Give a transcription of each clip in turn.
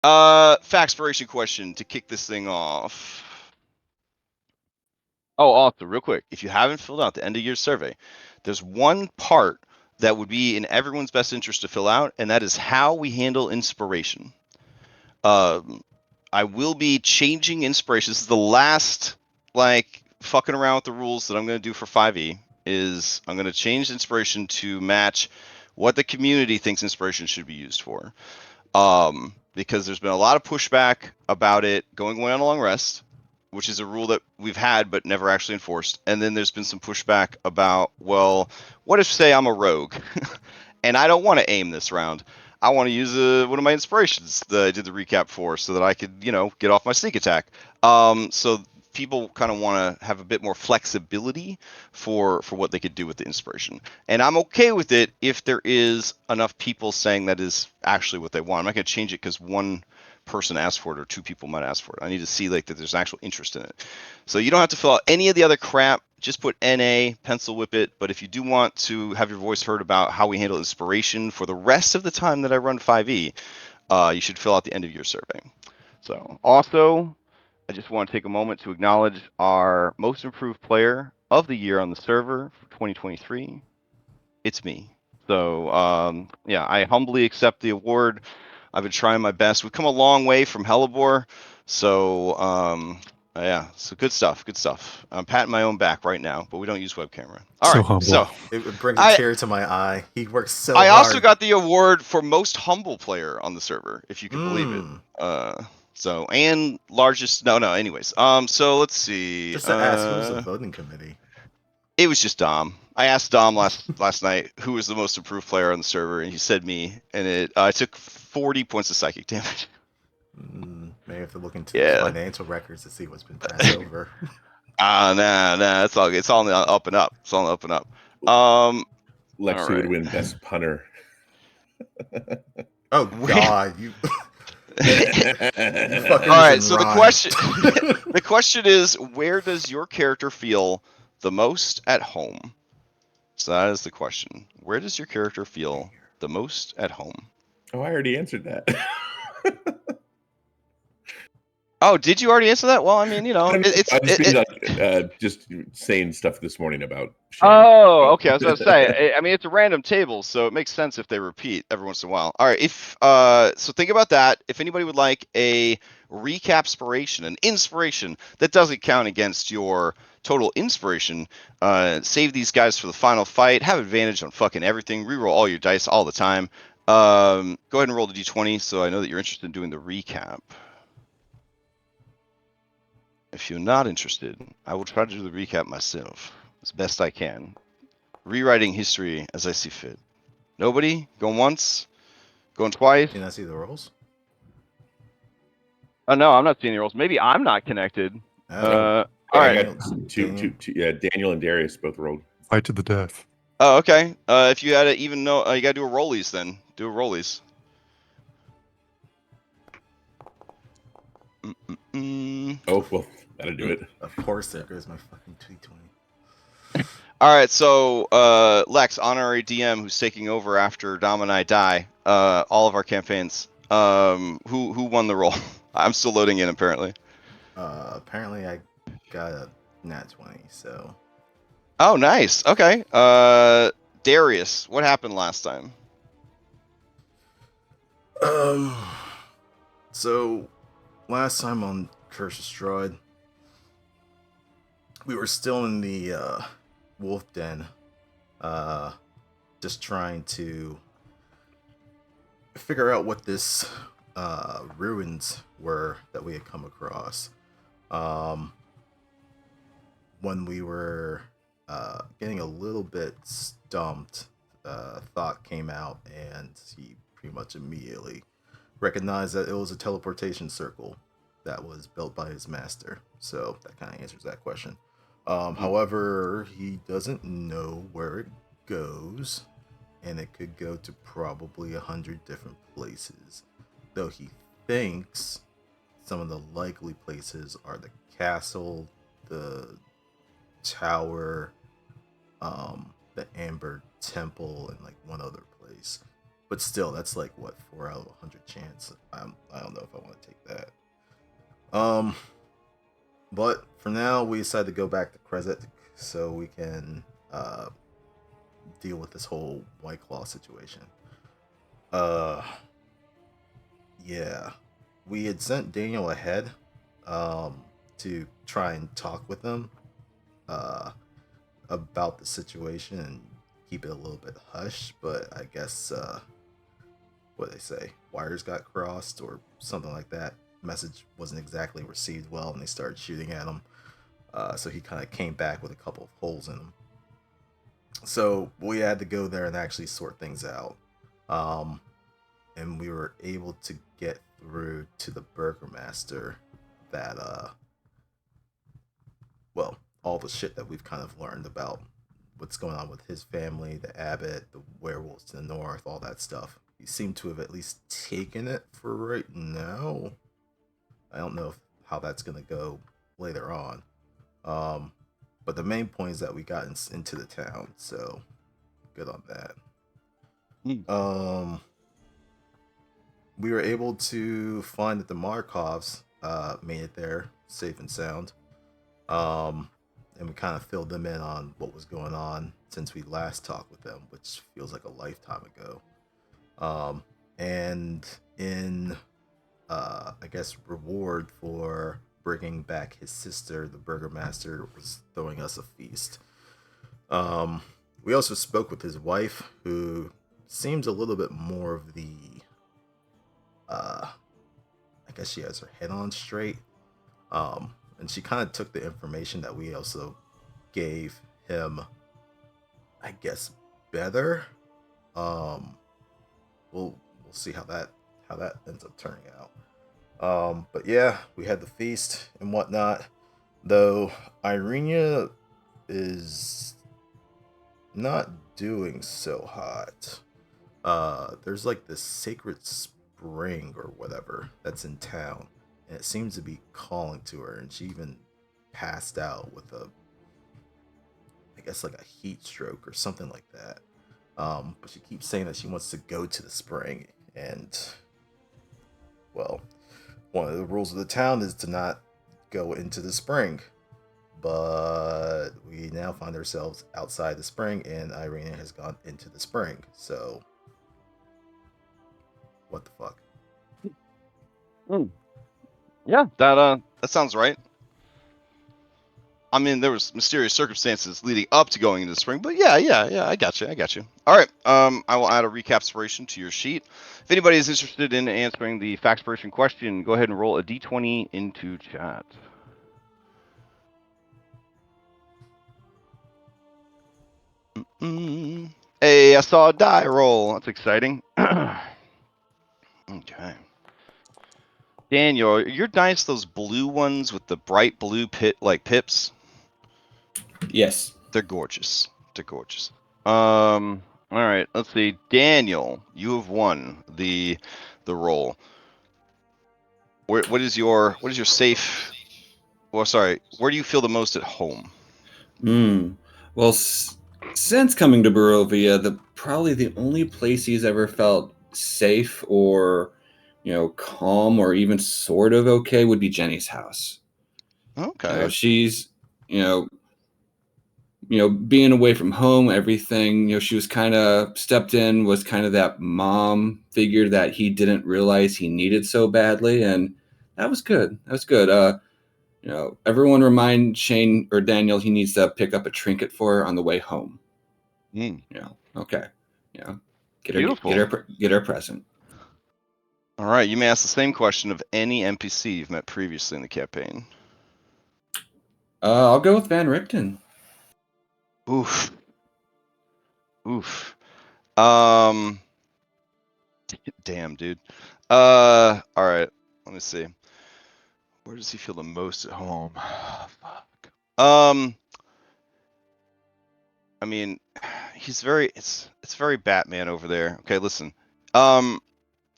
Factspiration question to kick this thing off. Oh, also, real quick, if you haven't filled out the end of year survey, there's one part that would be in everyone's best interest to fill out, and that is how we handle inspiration. I will be changing inspiration. This is the last, like, fucking around with the rules that I'm going to do for 5e, is I'm going to change inspiration to match what the community thinks inspiration should be used for. Because there's been a lot of pushback about it going away on a long rest, which is a rule that we've had but never actually enforced. And then there's been some pushback about, well, what if, say, I'm a rogue and I don't want to aim this round? I want to use one of my inspirations that I did the recap for so that I could, get off my sneak attack. So people kind of want to have a bit more flexibility for what they could do with the inspiration. And I'm okay with it if there is enough people saying that is actually what they want. I'm not going to change it because one person asked for it or two people might ask for it. I need to see that there's actual interest in it. So you don't have to fill out any of the other crap. Just put NA, pencil whip it. But if you do want to have your voice heard about how we handle inspiration for the rest of the time that I run 5e, you should fill out the end of year survey. So also, I just want to take a moment to acknowledge our most improved player of the year on the server for 2023. It's me. So yeah, I humbly accept the award. I've been trying my best. We've come a long way from Hellebore, so yeah, so good stuff. Good stuff. I'm patting my own back right now, but we don't use web camera. All So right, humble. so It brings a tear to my eye. He works so I hard. also got the award for most humble player on the server, if you can believe it. So and largest. No. Anyways, so let's see. Just to ask, who's the voting committee? It was just Dom. I asked Dom last night who was the most improved player on the server, and he said me. And it took 40 points of psychic damage. May have to look into his financial records to see what's been passed over. Nah, it's all good. It's all on the up and up. It's all on the up and up. Lexi would win best punter. Oh God, you. All right, so the question is, where does your character feel the most at home? So that is the question. Where does your character feel the most at home? Oh, I already answered that. Oh, did you already answer that? Well, I mean, just saying stuff this morning about. Shane. Oh, okay. I was going to say. I mean, it's a random table, so it makes sense if they repeat every once in a while. All right. So think about that. If anybody would like a recapspiration, an inspiration that doesn't count against your total inspiration, save these guys for the final fight. Have advantage on fucking everything. Reroll all your dice all the time. Go ahead and roll the d20, so I know that you're interested in doing the recap. If you're not interested, I will try to do the recap myself as best I can, rewriting history as I see fit. Nobody? Going once? Going twice? Can I see the rolls? Oh no, I'm not seeing the rolls. Maybe I'm not connected. All right. Daniel and Darius both rolled. Fight to the death. Oh, okay. If you had to even know, you gotta do a rollies then. Do a rollies. Oh well, that'll do it. Of course, there goes my fucking T20. All right, so Lex, honorary DM, who's taking over after Dom and I die, all of our campaigns. Who won the roll? I'm still loading in, apparently. Apparently, I got a nat 20. So. Oh, nice. Okay. Darius, what happened last time? So last time on Curse of Strahd, we were still in the wolf den, just trying to figure out what this ruins were that we had come across. When we were getting a little bit stumped, Thought came out and he pretty much immediately recognized that it was a teleportation circle that was built by his master. So that kind of answers that question. However, he doesn't know where it goes, and it could go to probably 100 different places, though he thinks some of the likely places are the castle, the tower, the Amber Temple, and like one other place. But But still, that's like what 4 out of 100 chance. I don't know if I want to take that. But for now, we decided to go back to Kresik so we can deal with this whole White Claw situation. Yeah, we had sent Daniel ahead to try and talk with him about the situation and keep it a little bit hush, but I guess what they say, wires got crossed or something like that. Message wasn't exactly received well, and they started shooting at him. So he kind of came back with a couple of holes in him. So we had to go there and actually sort things out. And we were able to get through to the burgomaster that well, all the shit that we've kind of learned about what's going on with his family, the abbot, the werewolves to the north, all that stuff. He seemed to have at least taken it for right now. I don't know how that's going to go later on. But the main point is that we got into the town, so good on that. We were able to find that the Markovs made it there safe and sound. And we kind of filled them in on what was going on since we last talked with them, which feels like a lifetime ago. And in, I guess, reward for bringing back his sister, the burgomaster was throwing us a feast. We also spoke with his wife, who seems a little bit more of the, I guess she has her head on straight. And she kind of took the information that we also gave him, I guess, better. We'll see how that ends up turning out. But yeah, we had the feast and whatnot. Though Ireena is not doing so hot. There's like this sacred spring or whatever that's in town, and it seems to be calling to her, and she even passed out with a, I guess, like a heat stroke or something like that. But she keeps saying that she wants to go to the spring, and well, one of the rules of the town is to not go into the spring. But we now find ourselves outside the spring, and Ireena has gone into the spring. So, what the fuck? Yeah, that sounds right. I mean, there was mysterious circumstances leading up to going into the spring, but yeah, I got you. All right, I will add a recapspiration to your sheet. If anybody is interested in answering the factspiration question, go ahead and roll a d20 into chat. Hey, I saw a die roll. That's exciting. Okay. Daniel, your dice those blue ones with the bright blue pips? Yes. They're gorgeous. All right, let's see. Daniel, you have won the roll. What is your safe? Well, sorry. Where do you feel the most at home? Well, since coming to Barovia, probably the only place he's ever felt safe or, calm or even sort of okay would be Jenny's house. Okay. She's, being away from home, everything, she was kind of stepped in, was kind of that mom figure that he didn't realize he needed so badly. And that was good. Everyone remind Shane or Daniel he needs to pick up a trinket for her on the way home. Okay. Get her present. All right, you may ask the same question of any NPC you've met previously in the campaign. I'll go with Van Richten. Oof. Damn, dude. All right. Let me see. Where does he feel the most at home? Fuck. I mean, he's very. It's very Batman over there. Okay, listen.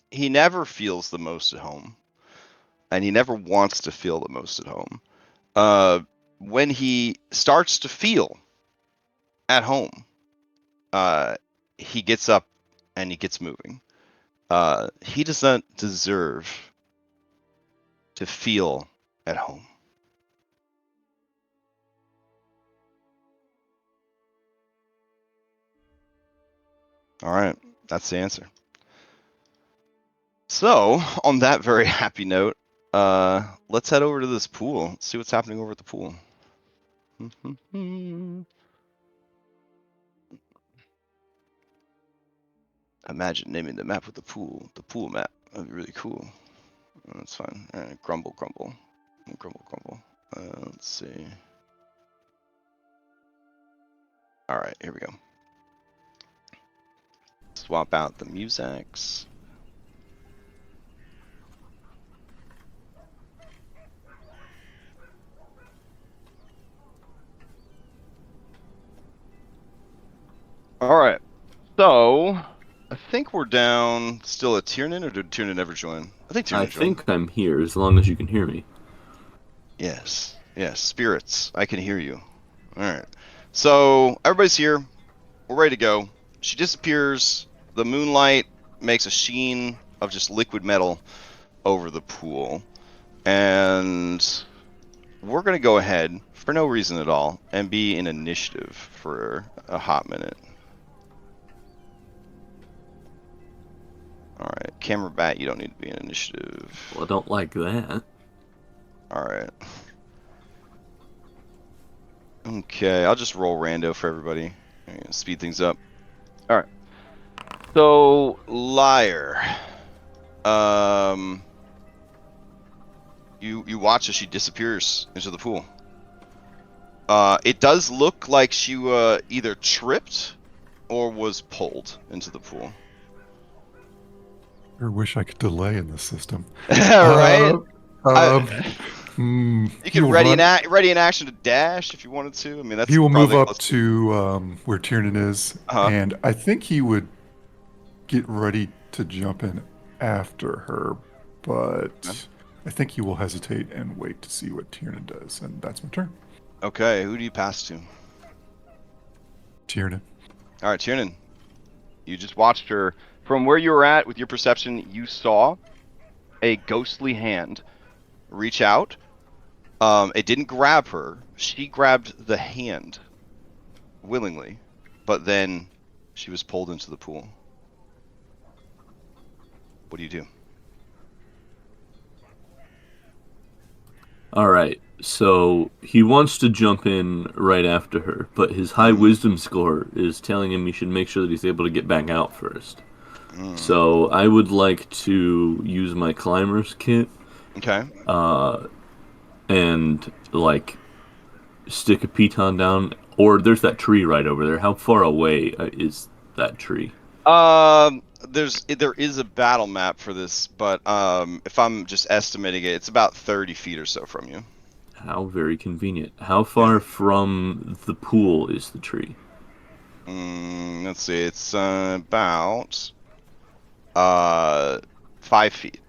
He never feels the most at home, and he never wants to feel the most at home. When he starts to feel at home, he gets up and he gets moving. He does not deserve to feel at home. All right, that's the answer. So, on that very happy note, let's head over to this pool. See what's happening over at the pool. Imagine naming the map with the pool map. That'd be really cool. That's fine. All right, grumble. Let's see. All right, here we go. Swap out the musics. All right, so I think we're down still at Tiernan, or did Tiernan ever join? I think Tiernan joined. think I'm here as long as you can hear me. Yes, spirits, I can hear you. All right, so everybody's here. We're ready to go. She disappears. The moonlight makes a sheen of just liquid metal over the pool. And we're going to go ahead, for no reason at all, and be in initiative for a hot minute. Alright, Camera Bat, you don't need to be in initiative. Well, I don't like that. Alright. Okay, I'll just roll rando for everybody. Speed things up. Alright. So, Liar. You watch as she disappears into the pool. It does look like she either tripped or was pulled into the pool. I wish I could delay in the system. Right? You You can ready an action to dash if you wanted to. I mean, that's he will move probably up close to where Tiernan is, and I think he would get ready to jump in after her, but I think he will hesitate and wait to see what Tiernan does, and that's my turn. Okay, who do you pass to? Tiernan. All right, Tiernan. You just watched her. From where you were at, with your perception, you saw a ghostly hand reach out. It didn't grab her. She grabbed the hand willingly, but then she was pulled into the pool. What do you do? Alright, so he wants to jump in right after her, but his high wisdom score is telling him he should make sure that he's able to get back out first. So I would like to use my climber's kit. Okay. And, like, stick a piton down. Or there's that tree right over there. How far away is that tree? There is a battle map for this, but if I'm just estimating it, it's about 30 feet or so from you. How very convenient. How far from the pool is the tree? Let's see. It's about 5 feet.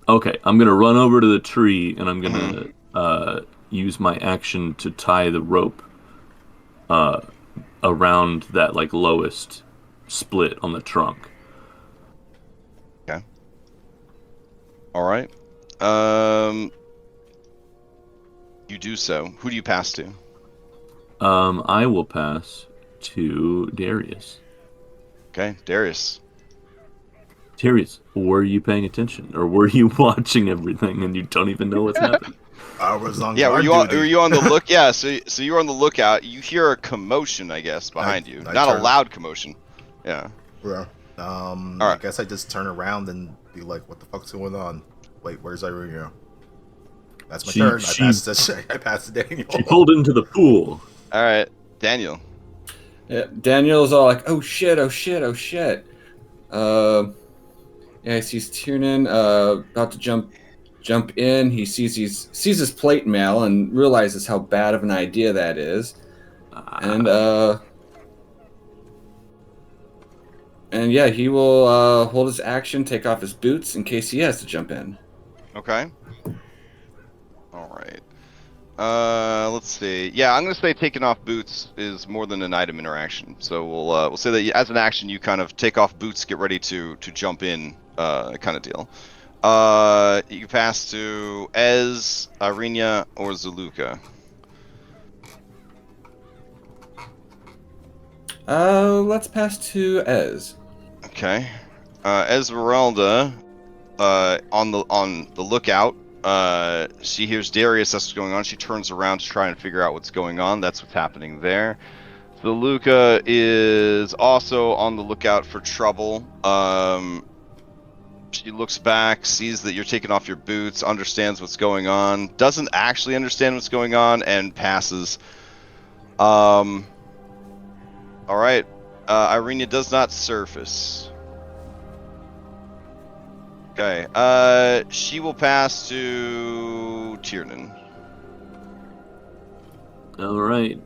Okay, I'm gonna run over to the tree and I'm gonna use my action to tie the rope around that like lowest split on the trunk. Okay. All right. You do so. Who do you pass to? I will pass to Darius. Okay, Darius. Darius, were you paying attention, or were you watching everything and you don't even know what's happening? I was on Yeah, guard were you on the look? Yeah, so you were on the lookout. You hear a commotion, I guess, behind you. Not a loud commotion. Yeah. Yeah. right. I guess I just turn around and be like, "What the fuck's going on? Wait, where's Ireena?" That's my turn. I passed to Daniel. She pulled into the pool. All right, Daniel. Yeah, Daniel's all like, "Oh shit! Oh shit! Oh shit!" Yeah, he sees Tiernan about to jump in. He sees his plate mail and realizes how bad of an idea that is, and yeah, he will hold his action, take off his boots in case he has to jump in. Okay. All right. Let's see. Yeah, I'm gonna say taking off boots is more than an item interaction. So we'll say that as an action, you kind of take off boots, get ready to jump in kind of deal. You can pass to Ez, Ireena, or Zaluka. Let's pass to Ez. Okay. Esmeralda, on the lookout. She hears Darius. That's what's going on. She turns around to try and figure out what's going on. That's what's happening there. Zaluka is also on the lookout for trouble. She looks back, sees that you're taking off your boots, understands what's going on, doesn't actually understand what's going on, and passes. All right. Ireena does not surface. Okay. She will pass to Tiernan. All right.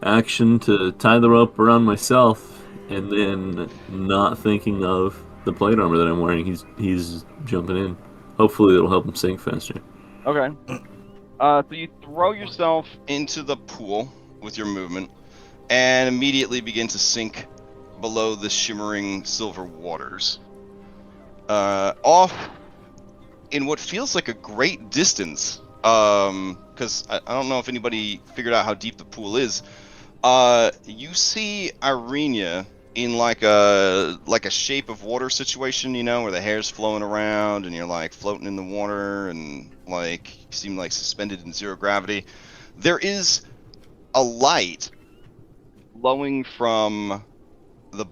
Action to tie the rope around myself, and then not thinking of the plate armor that I'm wearing. He's jumping in. Hopefully, it'll help him sink faster. Okay. So you throw yourself into the pool with your movement, and immediately begin to sink below the shimmering silver waters. Off in what feels like a great distance, because I don't know if anybody figured out how deep the pool is. You see Ireena in like a shape of water situation, you know, where the hair's flowing around and you're like floating in the water and like you seem like suspended in zero gravity. There is a light glowing from the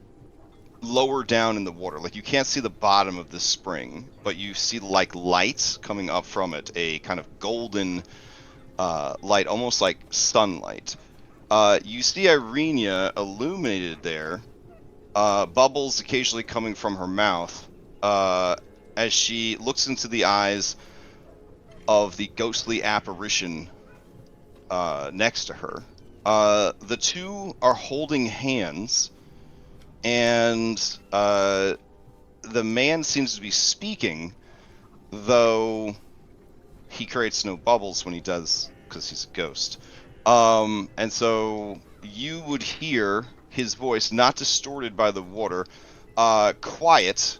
lower down in the water. Like you can't see the bottom of the spring, but you see like lights coming up from it, a kind of golden light, almost like sunlight. You see Ireena illuminated there, bubbles occasionally coming from her mouth, as she looks into the eyes of the ghostly apparition next to her. The two are holding hands, and the man seems to be speaking, though he creates no bubbles when he does, because he's a ghost. And so you would hear his voice, not distorted by the water, quiet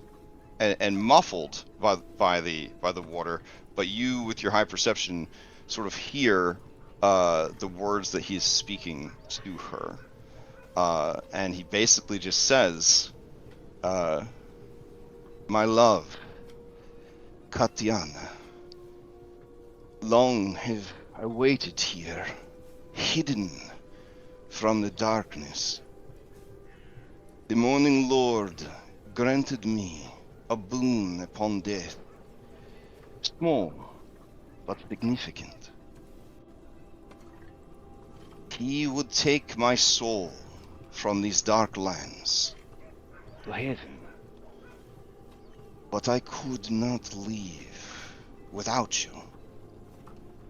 and muffled by the water, but you, with your high perception, sort of hear the words that he is speaking to her. And he basically just says, "My love, Katiana, long have I waited here, hidden from the darkness. The Morning Lord granted me a boon upon death, small but significant. He would take my soul from these dark lands to heaven, but I could not leave without you,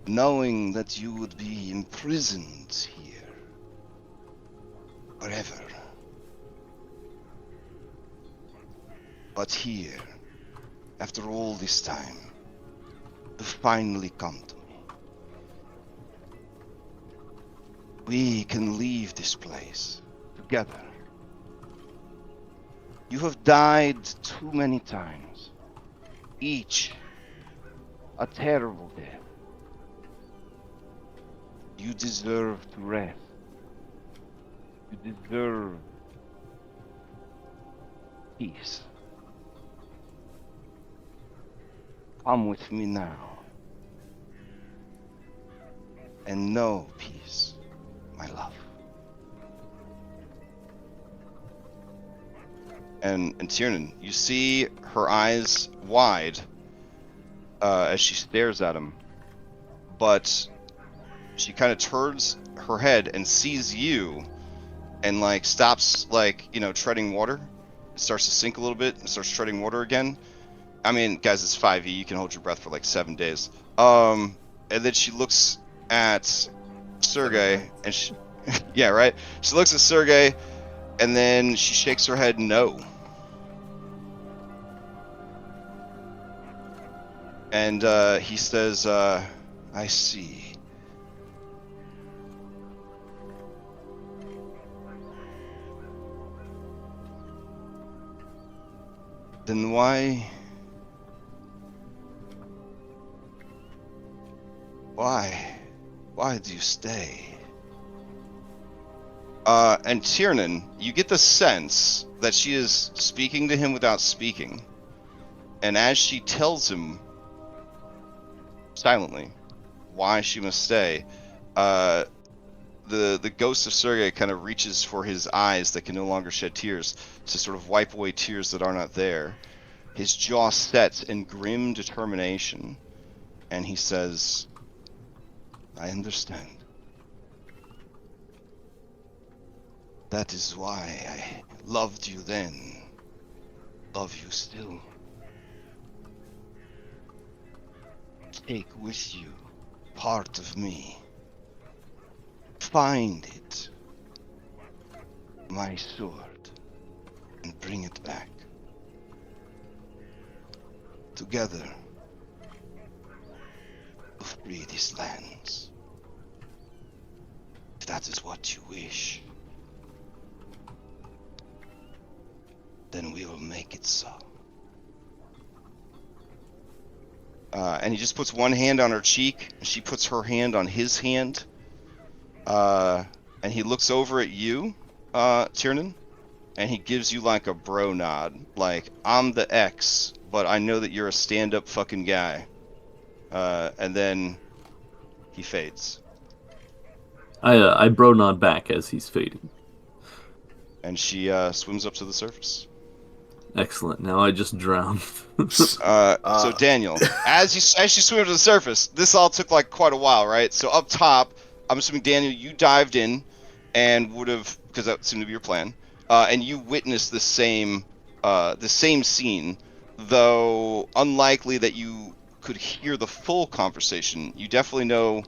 knowing that you would be imprisoned here forever. But here, after all this time, you finally come to me. We can leave this place together. You have died too many times, each a terrible death. You deserve to rest. You deserve peace. Come with me now, and know peace, my love." And Tiernan, you see her eyes wide as she stares at him, but she kind of turns her head and sees you, and like stops, like, you know, treading water. It starts to sink a little bit and starts treading water again. I mean, guys, it's 5e. You can hold your breath for like 7 days. And then she looks at Sergey, and she, yeah, right. She looks at Sergey, and then she shakes her head no. And he says, "I see. Then why? Why do you stay? And Tiernan, you get the sense that she is speaking to him without speaking. And as she tells him, silently, why she must stay, the ghost of Sergei kind of reaches for his eyes that can no longer shed tears to sort of wipe away tears that are not there. His jaw sets in grim determination, and he says, I understand. That is why I loved you then, love you still. Take with you part of me. Find it, my sword, and bring it back. Together, we'll free these lands. If that is what you wish, then we will make it so. And he just puts one hand on her cheek, and she puts her hand on his hand. And he looks over at you, Tiernan, and he gives you like a bro nod. Like, I'm the X, but I know that you're a stand-up fucking guy. And then he fades. I bro nod back as he's fading. And she swims up to the surface. Excellent. Now I just drowned. So Daniel, as you swim to the surface, this all took like quite a while, right? So up top, I'm assuming Daniel, you dived in and would have, because that seemed to be your plan, and you witnessed the same scene, though unlikely that you could hear the full conversation. You definitely know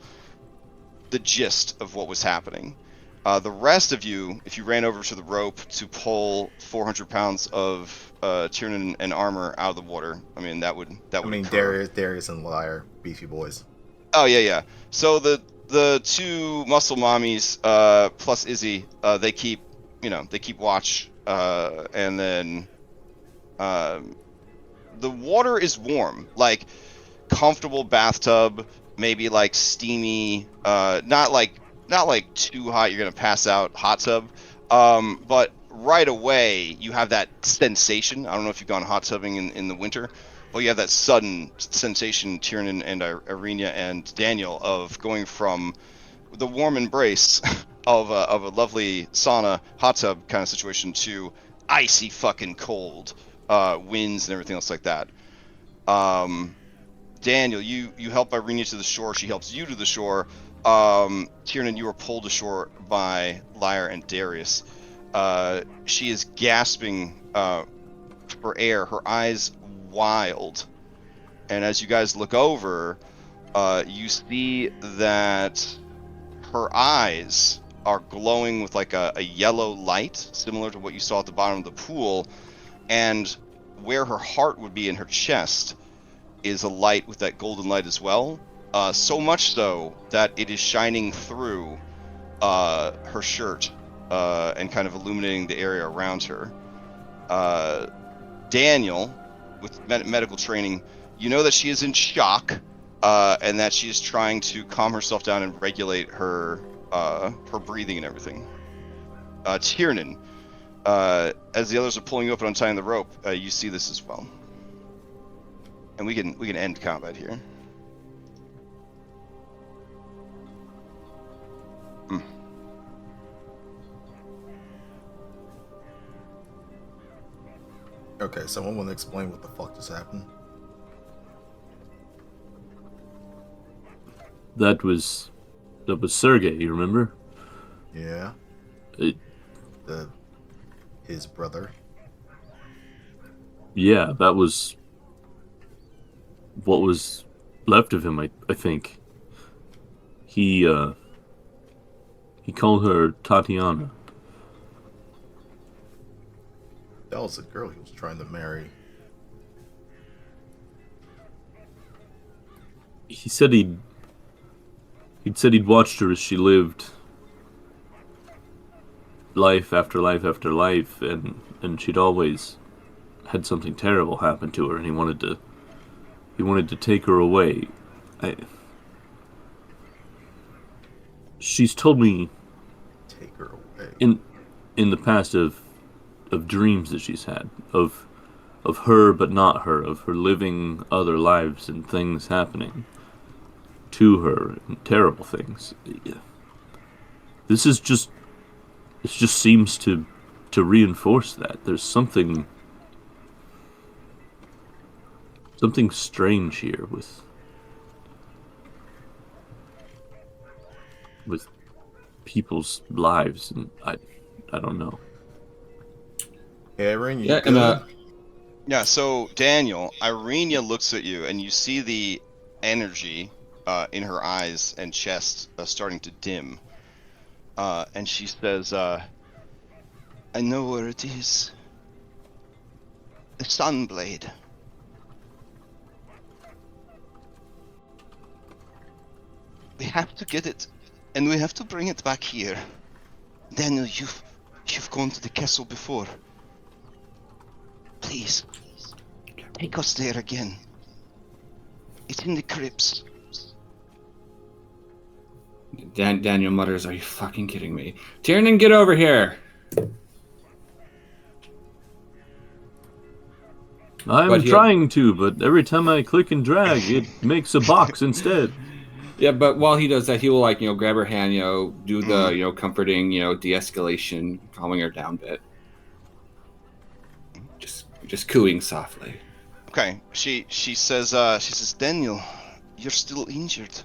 the gist of what was happening. The rest of you, if you ran over to the rope to pull 400 pounds of Tiernan and armor out of the water, I mean that would occur. Darius and Lyre, beefy boys. Oh yeah. So the two muscle mommies plus Izzy, they keep watch, and then the water is warm, like comfortable bathtub, maybe like steamy, not like too hot you're gonna pass out hot tub, but right away you have that sensation. I don't know if you've gone hot tubbing in the winter, but you have that sudden sensation, Tiernan and Ireena and Daniel, of going from the warm embrace of a lovely sauna hot tub kind of situation to icy fucking cold winds and everything else like that. Daniel, you help Ireena to the shore. She helps you to the shore. Tiernan, you are pulled ashore by Lyre and Darius. She is gasping for air, her eyes wild. And as you guys look over, you see that her eyes are glowing with like a yellow light, similar to what you saw at the bottom of the pool. And where her heart would be in her chest is a light with that golden light as well. So much so that it is shining through her shirt and kind of illuminating the area around her. Daniel, with medical training, you know that she is in shock and that she is trying to calm herself down and regulate her breathing and everything. Tiernan, as the others are pulling you up and untying the rope, you see this as well. And we can end combat here. Okay, someone want to explain what the fuck just happened? That was Sergei, you remember? Yeah. His brother. Yeah, that was what was left of him, I think. He called her Tatiana. That was the girl he was trying to marry. He said he'd watched her as she lived life after life after life, and she'd always had something terrible happen to her, and he wanted to take her away. She's told me Take her away. in the past of dreams that she's had of her but not her, of her living other lives and things happening to her, and terrible things. This is just it just seems to reinforce that there's something strange here with people's lives, and I don't know. Aaron, you Yeah, good? and Yeah, so Daniel, Ireena looks at you, and you see the energy in her eyes and chest starting to dim. And she says, I know where it is. The Sunblade. We have to get it, and we have to bring it back here. Daniel, you've gone to the castle before. Please, take us there again. It's in the crypts. Daniel mutters, "Are you fucking kidding me? Tiernan, get over here!" I'm trying to, but every time I click and drag, it makes a box instead. Yeah, but while he does that, he will grab her hand, do the comforting, de-escalation, calming her down a bit. Just cooing softly. Okay, she says Daniel, you're still injured.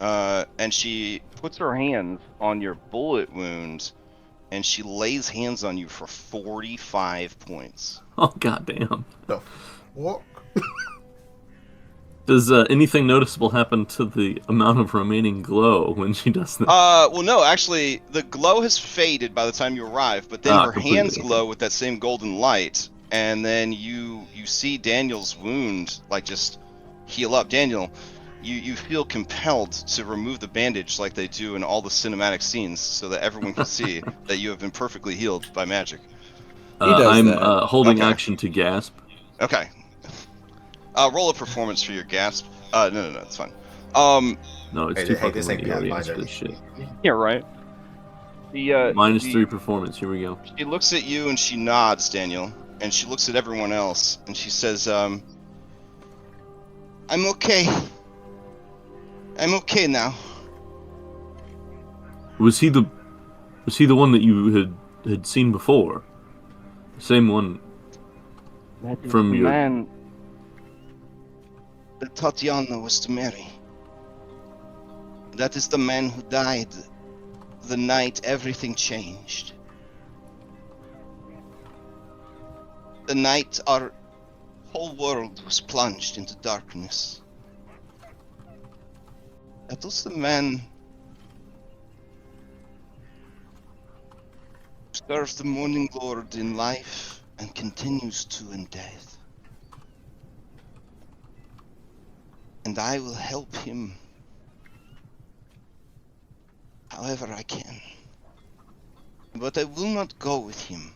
And she puts her hands on your bullet wound, and she lays hands on you for 45 points. Oh goddamn! The fuck? Does anything noticeable happen to the amount of remaining glow when she does that? Well, no, actually, the glow has faded by the time you arrive, but then her hands glow with that same golden light, and then you see Daniel's wound just heal up. Daniel, you feel compelled to remove the bandage like they do in all the cinematic scenes, so that everyone can see that you have been perfectly healed by magic. I'm holding action to gasp. Okay. Roll a performance for your gasp. No, it's fine. No, it's too fucking late. You already asked for this shit. Yeah, right. -3 performance. Here we go. She looks at you and she nods, Daniel, and she looks at everyone else and she says, "I'm okay. I'm okay now." Was he the one that you had seen before? The same one from your man that Tatiana was to marry. That is the man who died the night everything changed. The night our whole world was plunged into darkness. That was the man who served the Morning Lord in life and continues to in death. And I will help him however I can. But I will not go with him.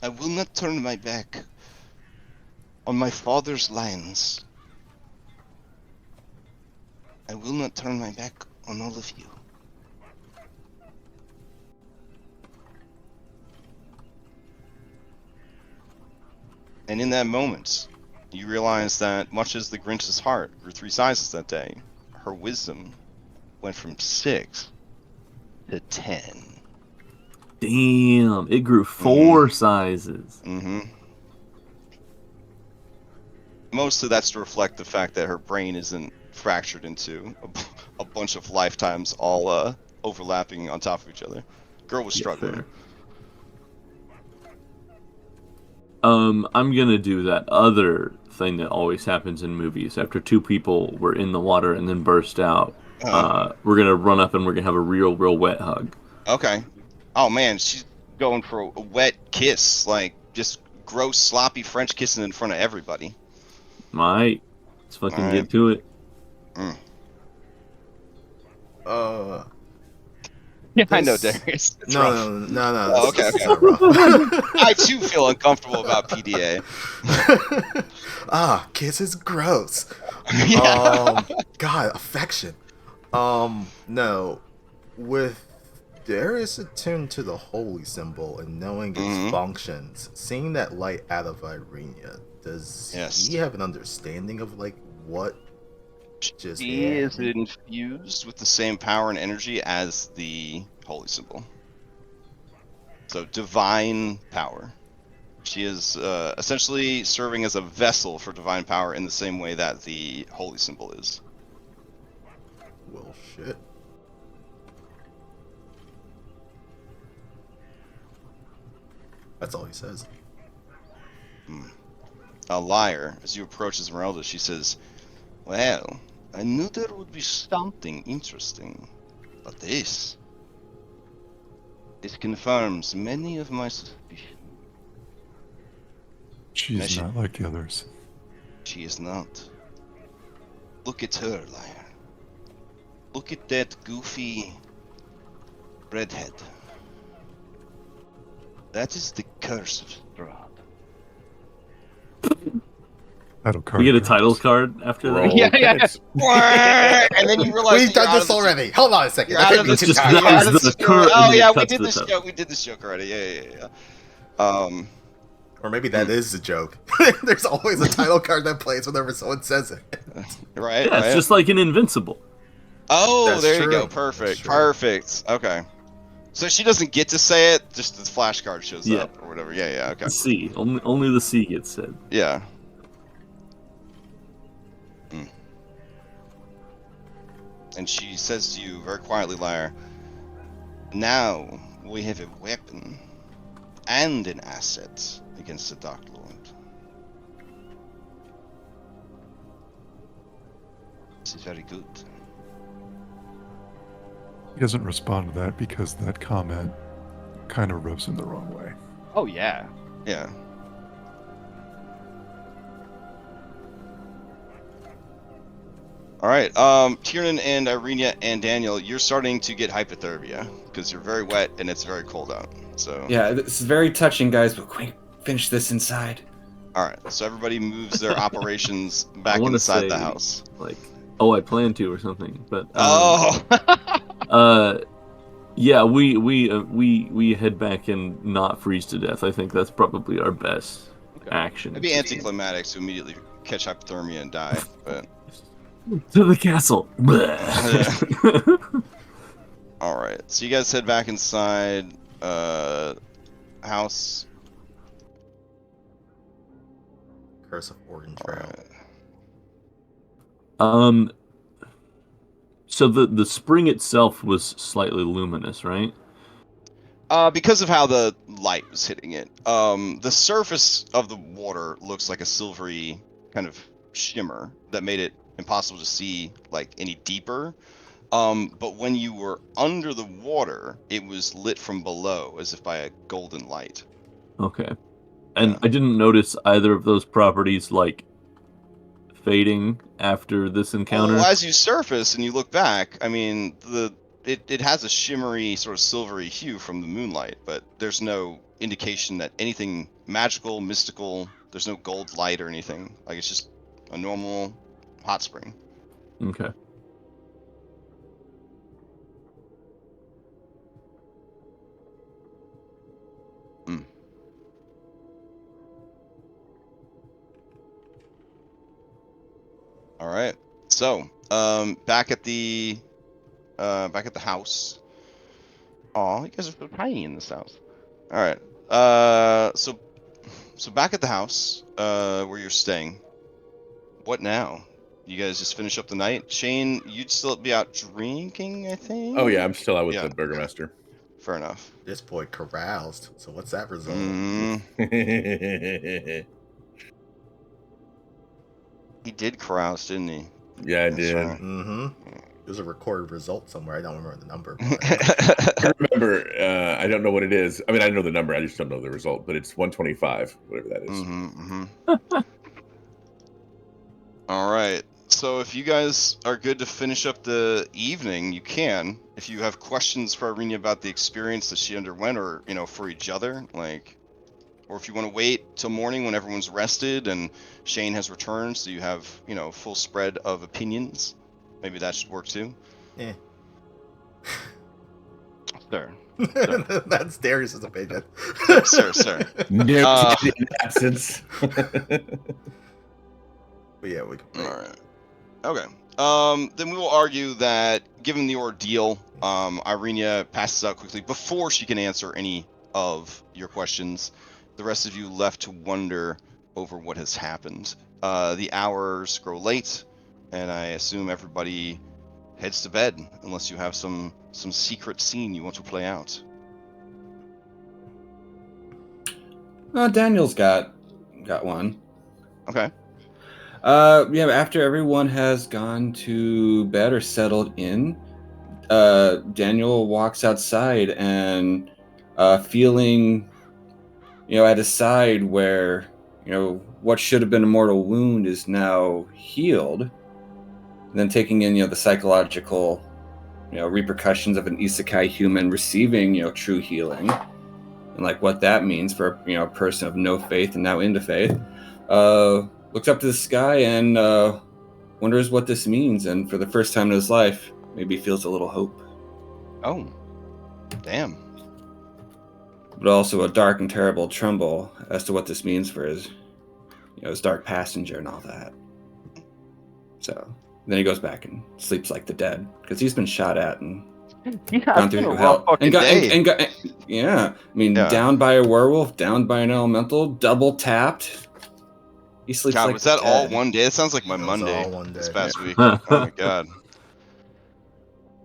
I will not turn my back on my father's lands. I will not turn my back on all of you. And in that moment, you realize that much as the Grinch's heart grew 3 sizes that day, her wisdom went from 6 to 10. Damn, it grew 4 sizes. Mm-hmm. Mostly that's to reflect the fact that her brain isn't fractured into a bunch of lifetimes all overlapping on top of each other. Girl was struggling. I'm gonna do that other thing that always happens in movies. After 2 people were in the water and then burst out, we're gonna run up and we're gonna have a real wet hug. Okay. Oh man, she's going for a wet kiss, just gross, sloppy French kissing in front of everybody. Let's fucking get to it. Yeah, I know, Darius. It's rough. No. Oh, This okay. is not rough. I too feel uncomfortable about PDA. Kiss is gross. Yeah. God, affection. No. With Darius attuned to the holy symbol and knowing its functions, seeing that light out of Ireena, does he have an understanding of like what just She is infused with the same power and energy as the holy symbol. So divine power. She is essentially serving as a vessel for divine power in the same way that the holy symbol is. Well, shit. That's all he says. A liar. As you approach Esmeralda, she says, "Well, I knew there would be something interesting, but this confirms many of my suspicions." She is not like the others. She is not. Look at her, liar. Look at that goofy redhead. That is the Curse of Strahd. That'll We get a title card after that. Roll credits. And then you realize We've done this already. Hold on a second. You're out of the just tutorial. that was the current, Oh and then yeah, it we cuts did to the this title. joke. We did this joke already. Yeah. Or maybe that is the joke. There's always a title card that plays whenever someone says it. Right. Yeah, it's just like an Invincible. Oh, That's there you true. go. That's Perfect. true. Perfect. Okay. So she doesn't get to say it, just the flashcard shows Yeah. up or whatever. Yeah, okay. The C. Only the C gets said. Yeah. And she says to you very quietly, liar, "Now we have a weapon and an asset against the Dark Lord. This is very good." He doesn't respond to that because that comment kind of rubs him the wrong way. Oh yeah. Yeah. All right, Tiernan and Ireena and Daniel, you're starting to get hypothermia because you're very wet and it's very cold out. So Yeah, this is very touching, guys, but quick, finish this inside. all right, so everybody moves their operations back wanna inside the say, house. Like, oh, I plan to or something. But Oh, yeah, we head back and not freeze to death. I think that's probably our best action. it'd be anticlimactic to immediately catch hypothermia and die, but To the castle. all right. So you guys head back inside house. Curse of Orange All Trail. right. So the spring itself was slightly luminous, right? Because of how the light was hitting it. The surface of the water looks like a silvery kind of shimmer that made it impossible to see like any deeper. But when you were under the water, it was lit from below as if by a golden light. Okay. And Yeah. I didn't notice either of those properties like fading after this encounter. Well, as you surface and you look back, I mean, it has a shimmery sort of silvery hue from the moonlight, but there's no indication that anything magical, mystical, there's no gold light or anything. Like it's just a normal hot spring. Okay. All right. So, back at the house. Aw, you guys are so tiny in this house. All right. So back at the house, where you're staying. What now? You guys just finish up the night. Shane, you'd still be out drinking, I think. Oh yeah, I'm still out with Yeah. the Burgermaster. Fair enough. This boy caroused. So what's that result? He did carouse, didn't he? Yeah, I That's did. right. Mm-hmm. There's a recorded result somewhere. I don't remember the number. I remember. I don't know what it is. I mean, I know the number. I just don't know the result. But it's 125, whatever that is. All right. So if you guys are good to finish up the evening, you can. If you have questions for Ireena about the experience that she underwent, or for each other, like, or if you want to wait till morning when everyone's rested and Shane has returned, so you have full spread of opinions, maybe that should work too. Eh. Sir. That's Darius's opinion. Sir. No in absence. But yeah, we can wait. All right. Okay. Then we will argue that, given the ordeal, Ireena passes out quickly before she can answer any of your questions. The rest of you left to wonder over what has happened. The hours grow late, and I assume everybody heads to bed, unless you have some secret scene you want to play out. Daniel's got one. Okay. Yeah, after everyone has gone to bed or settled in, Daniel walks outside and feeling, at his side where, what should have been a mortal wound is now healed. And then taking in, the psychological, repercussions of an isekai human receiving, true healing, and like what that means for, a person of no faith and now into faith. Looks up to the sky and wonders what this means, and for the first time in his life, maybe feels a little hope. Oh, damn. But also a dark and terrible tremble as to what this means for his, his dark passenger and all that. So then he goes back and sleeps like the dead, because he's been shot at and gone through hell. Yeah. I mean, down by a werewolf, down by an elemental, double tapped. He sleeps God, like was that dead. all one day? It sounds like my That was Monday all one this day. past week. Oh my god.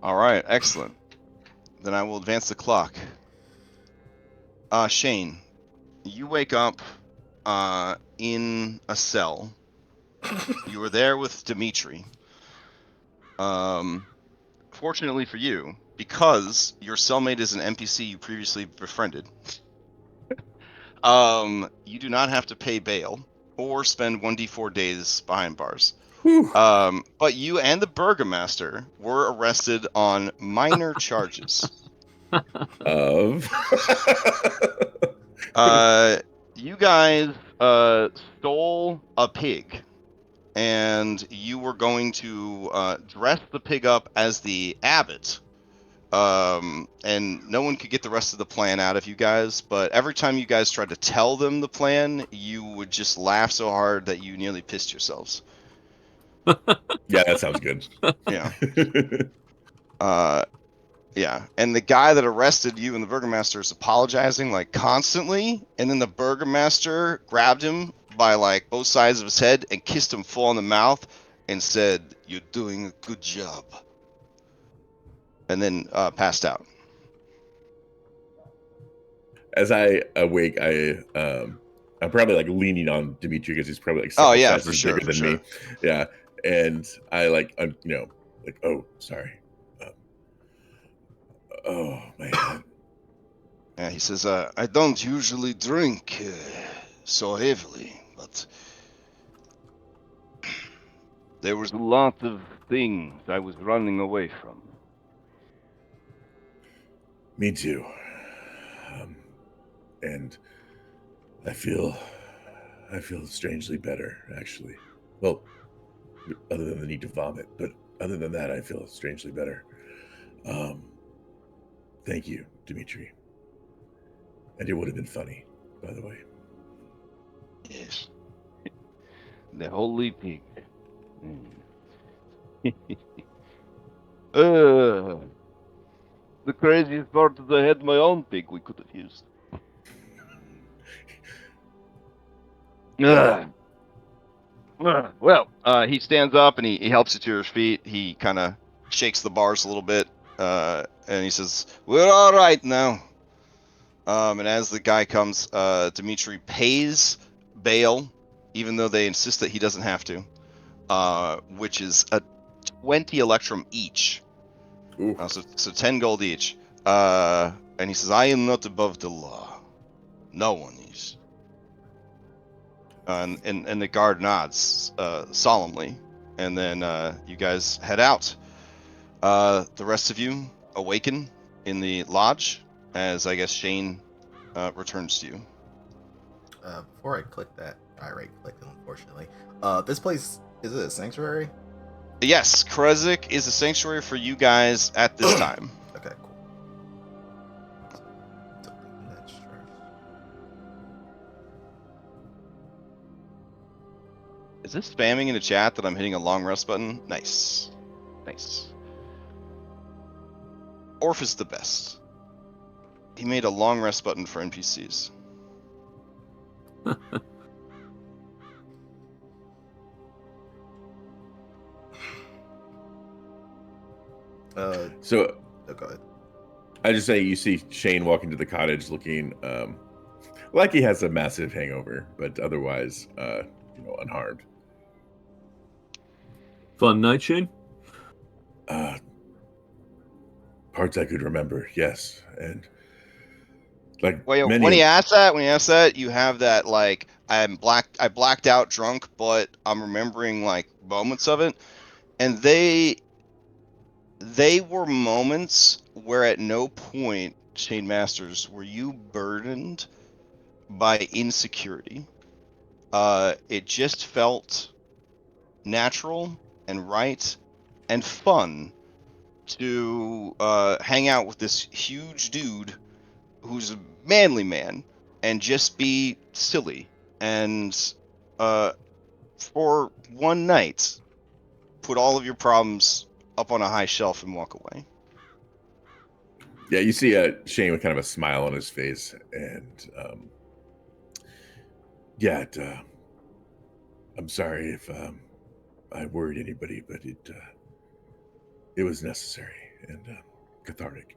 All right, excellent. Then I will advance the clock. Shane, you wake up in a cell. You were there with Dimitri. Fortunately for you, because your cellmate is an NPC you previously befriended, you do not have to pay bail or spend 1d4 days behind bars. But you and the Burgomaster were arrested on minor charges. Of You guys stole a pig, and you were going to dress the pig up as the abbot. And no one could get the rest of the plan out of you guys, but every time you guys tried to tell them the plan, you would just laugh so hard that you nearly pissed yourselves. Yeah, that sounds good. Yeah. Yeah. And the guy that arrested you and the Burgomaster is apologizing like constantly, and then the Burgomaster grabbed him by like both sides of his head and kissed him full on the mouth and said, "You're doing a good job." And then passed out. As I awake, I'm probably like leaning on Dimitri because he's probably like Oh, several yeah, sizes for sure, bigger for than me. Yeah, and I like oh, sorry. Oh man. Yeah, he says, I don't usually drink so heavily, but there was a lot of things I was running away from. Me too. And I feel strangely better, actually. Well, other than the need to vomit, but other than that, I feel strangely better. Thank you, Dimitri. And it would have been funny, by the way. Yes. The holy pig. The craziest part is I had my own pig we could have used. Well, he stands up and he helps you to your feet. He kind of shakes the bars a little bit, and he says, "We're all right now." And as the guy comes, Dimitri pays bail, even though they insist that he doesn't have to, which is a 20 electrum each. So 10 gold each. And he says, "I am not above the law. No one is." And the guard nods solemnly, and then you guys head out. The rest of you awaken in the lodge as I guess Shane returns to you. Before I click that, I right clicked, unfortunately. This place, is it a sanctuary? Yes, Krezik is a sanctuary for you guys at this time. Okay, cool. Deleting that trash. Is this spamming in the chat that I'm hitting a long rest button? Nice. Nice. Orf is the best. He made a long rest button for NPCs. So Oh, go ahead. I just say you see Shane walk into the cottage looking like he has a massive hangover, but otherwise, unharmed. Fun night, Shane? Parts I could remember, yes, and like Well, many. when he asks that, you have that like I blacked out drunk, but I'm remembering like moments of it, and they were moments where at no point, Shane Masters, were you burdened by insecurity. It just felt natural and right and fun to hang out with this huge dude who's a manly man and just be silly and for one night put all of your problems up on a high shelf and walk away. Yeah, you see Shane with kind of a smile on his face, and I'm sorry if I worried anybody, but it was necessary and cathartic.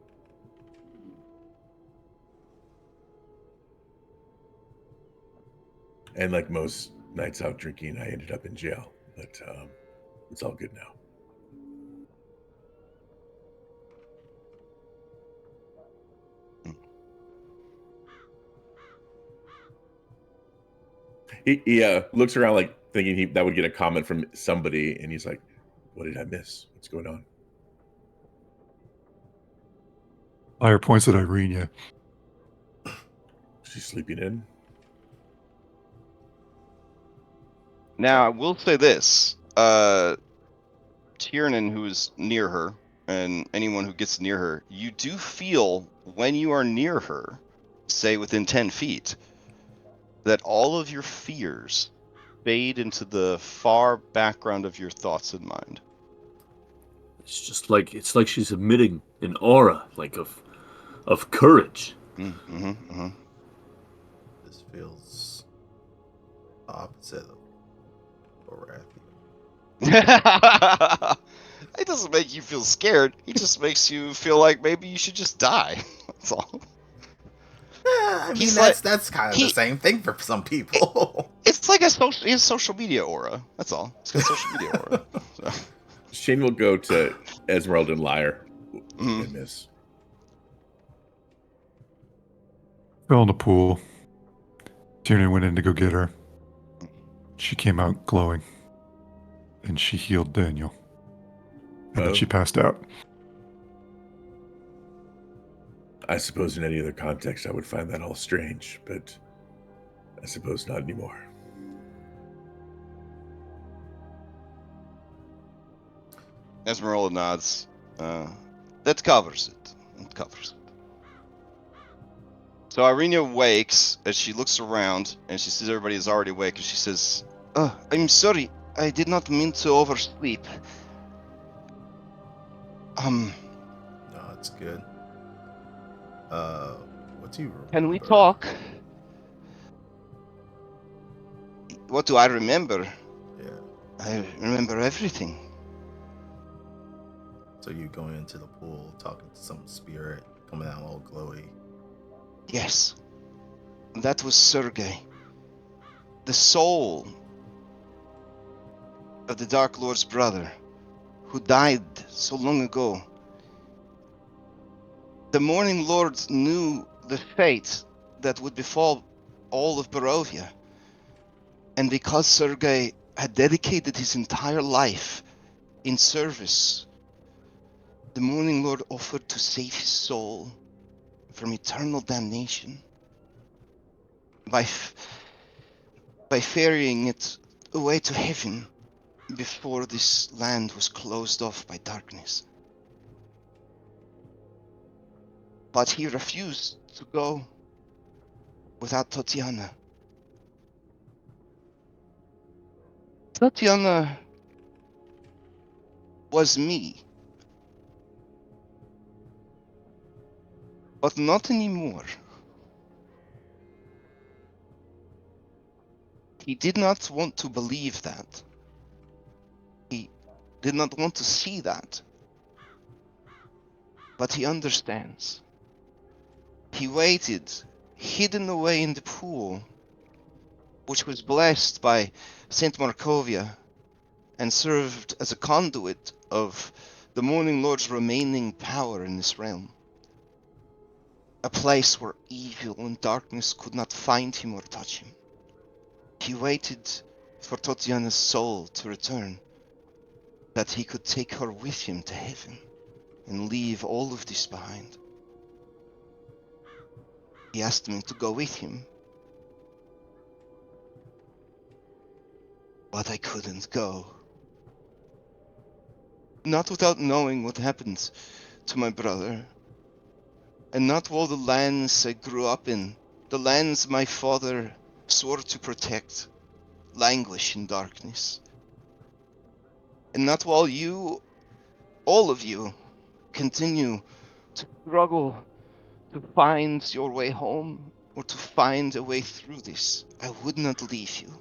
And like most nights out drinking, I ended up in jail, but it's all good now. He looks around like thinking that would get a comment from somebody, and he's like, "What did I miss? What's going on?" Fire points at Ireena. She's sleeping in. Now I will say this, Tiernan, who is near her, and anyone who gets near her, you do feel when you are near her, say within 10 feet, that all of your fears fade into the far background of your thoughts and mind. It's like she's emitting an aura like of courage. This feels opposite of Barovia. It doesn't make you feel scared. It just makes you feel like maybe you should just die. That's all. I mean, He's that's kind of the same thing for some people. It's like his social media aura. That's all. It's got social media aura. So. Shane will go to Esmeralda and Lyre and miss. Fell in the pool. Tiernan went in to go get her. She came out glowing. And she healed Daniel. And then she passed out. I suppose in any other context I would find that all strange, but I suppose not anymore. Esmeralda nods. That covers it. It covers it. So Ireena wakes as she looks around and she sees everybody is already awake and she says, I'm sorry. I did not mean to oversleep. No, it's good. What do you remember? Can we talk? What do I remember? Yeah. I remember everything. So you going into the pool, talking to some spirit, coming out all glowy. Yes. That was Sergei. The soul of the Dark Lord's brother, who died so long ago. The Morning Lord knew the fate that would befall all of Barovia. And because Sergei had dedicated his entire life in service, the Morning Lord offered to save his soul from eternal damnation by ferrying it away to heaven before this land was closed off by darkness. But he refused to go without Tatiana. Tatiana was me, but not anymore. He did not want to believe that. He did not want to see that. But he understands. He waited, hidden away in the pool, which was blessed by Saint Markovia and served as a conduit of the Morning Lord's remaining power in this realm. A place where evil and darkness could not find him or touch him. He waited for Tatiana's soul to return, that he could take her with him to heaven and leave all of this behind. He asked me to go with him, but I couldn't go. Not without knowing what happened to my brother, and not while the lands I grew up in, the lands my father swore to protect, languish in darkness. And not while you, all of you, continue to struggle to find your way home or to find a way through this. I would not leave you.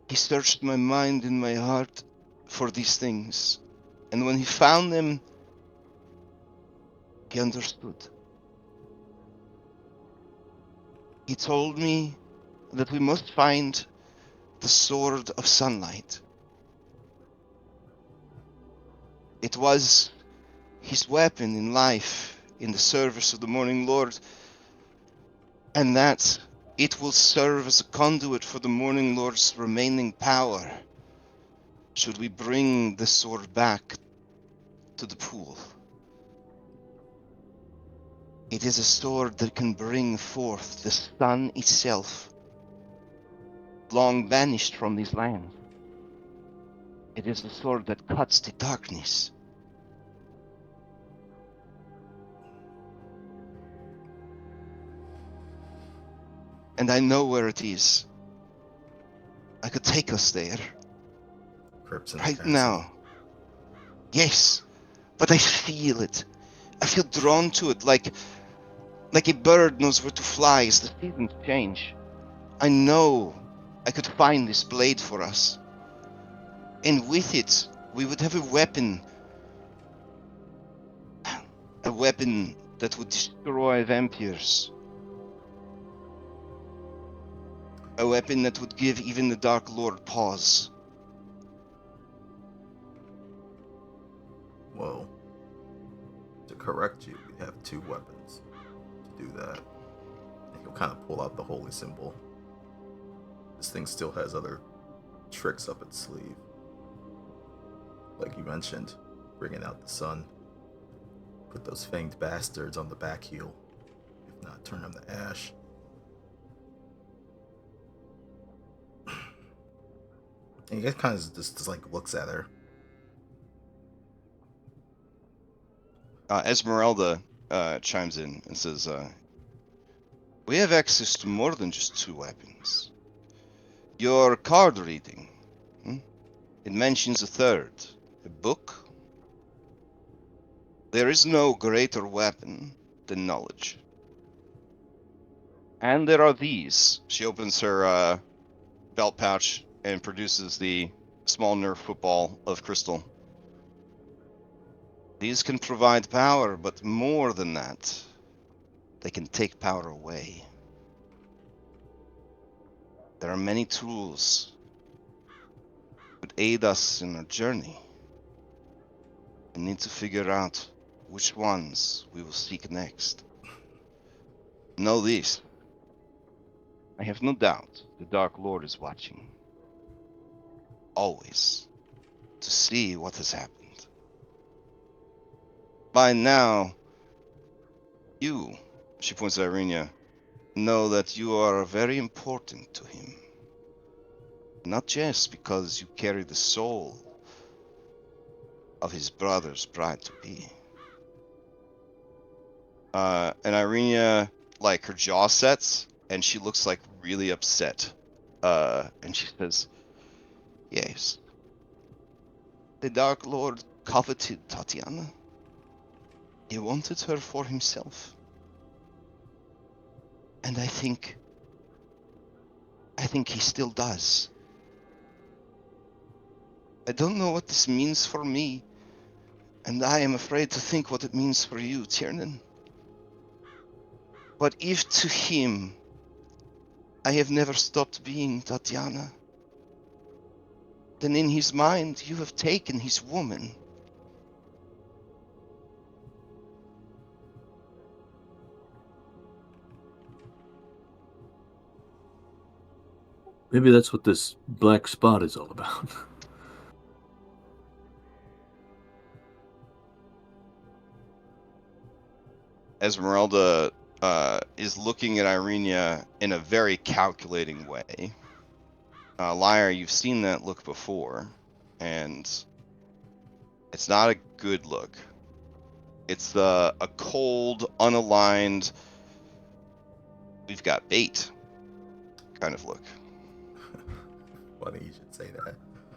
He searched my mind and my heart for these things, and when he found them, he understood. He told me that we must find the Sword of Sunlight. It was his weapon in life, in the service of the Morning Lord, and that it will serve as a conduit for the Morning Lord's remaining power, should we bring the sword back to the pool. It is a sword that can bring forth the sun itself, long banished from these lands. It is a sword that cuts the darkness. And I know where it is. I could take us there. Crypts in the Right castle. now. Yes, but I feel it. I feel drawn to it like a bird knows where to fly as the seasons change. I know I could find this blade for us. And with it, we would have a weapon. A weapon that would destroy vampires. A weapon that would give even the Dark Lord pause. Well, to correct you, we have two weapons to do that. And he'll kind of pull out the holy symbol. This thing still has other tricks up its sleeve. Like you mentioned, bringing out the sun. Put those fanged bastards on the back heel. If not, turn them to ash. And he kind of just like looks at her. Esmeralda chimes in and says, we have access to more than just two weapons. Your card reading, it mentions a third, a book. There is no greater weapon than knowledge. And there are these. She opens her belt pouch and produces the small Nerf football of crystal. These can provide power, but more than that, they can take power away. There are many tools that would aid us in our journey. We need to figure out which ones we will seek next. Know this. I have no doubt the Dark Lord is watching. Always. To see what has happened. By now, you, she points at Ireena, know that you are very important to him. Not just because you carry the soul of his brother's bride-to-be. And Ireena, like, her jaw sets, and she looks, like, really upset. And she says, yes. The Dark Lord coveted Tatiana. He wanted her for himself. And I think he still does. I don't know what this means for me, and I am afraid to think what it means for you, Tiernan. But if to him I have never stopped being Tatiana, then in his mind you have taken his woman. Maybe that's what this black spot is all about. Esmeralda is looking at Ireena in a very calculating way. Lyre, you've seen that look before, and it's not a good look. It's a cold, unaligned, we've got bait kind of look. Funny you should say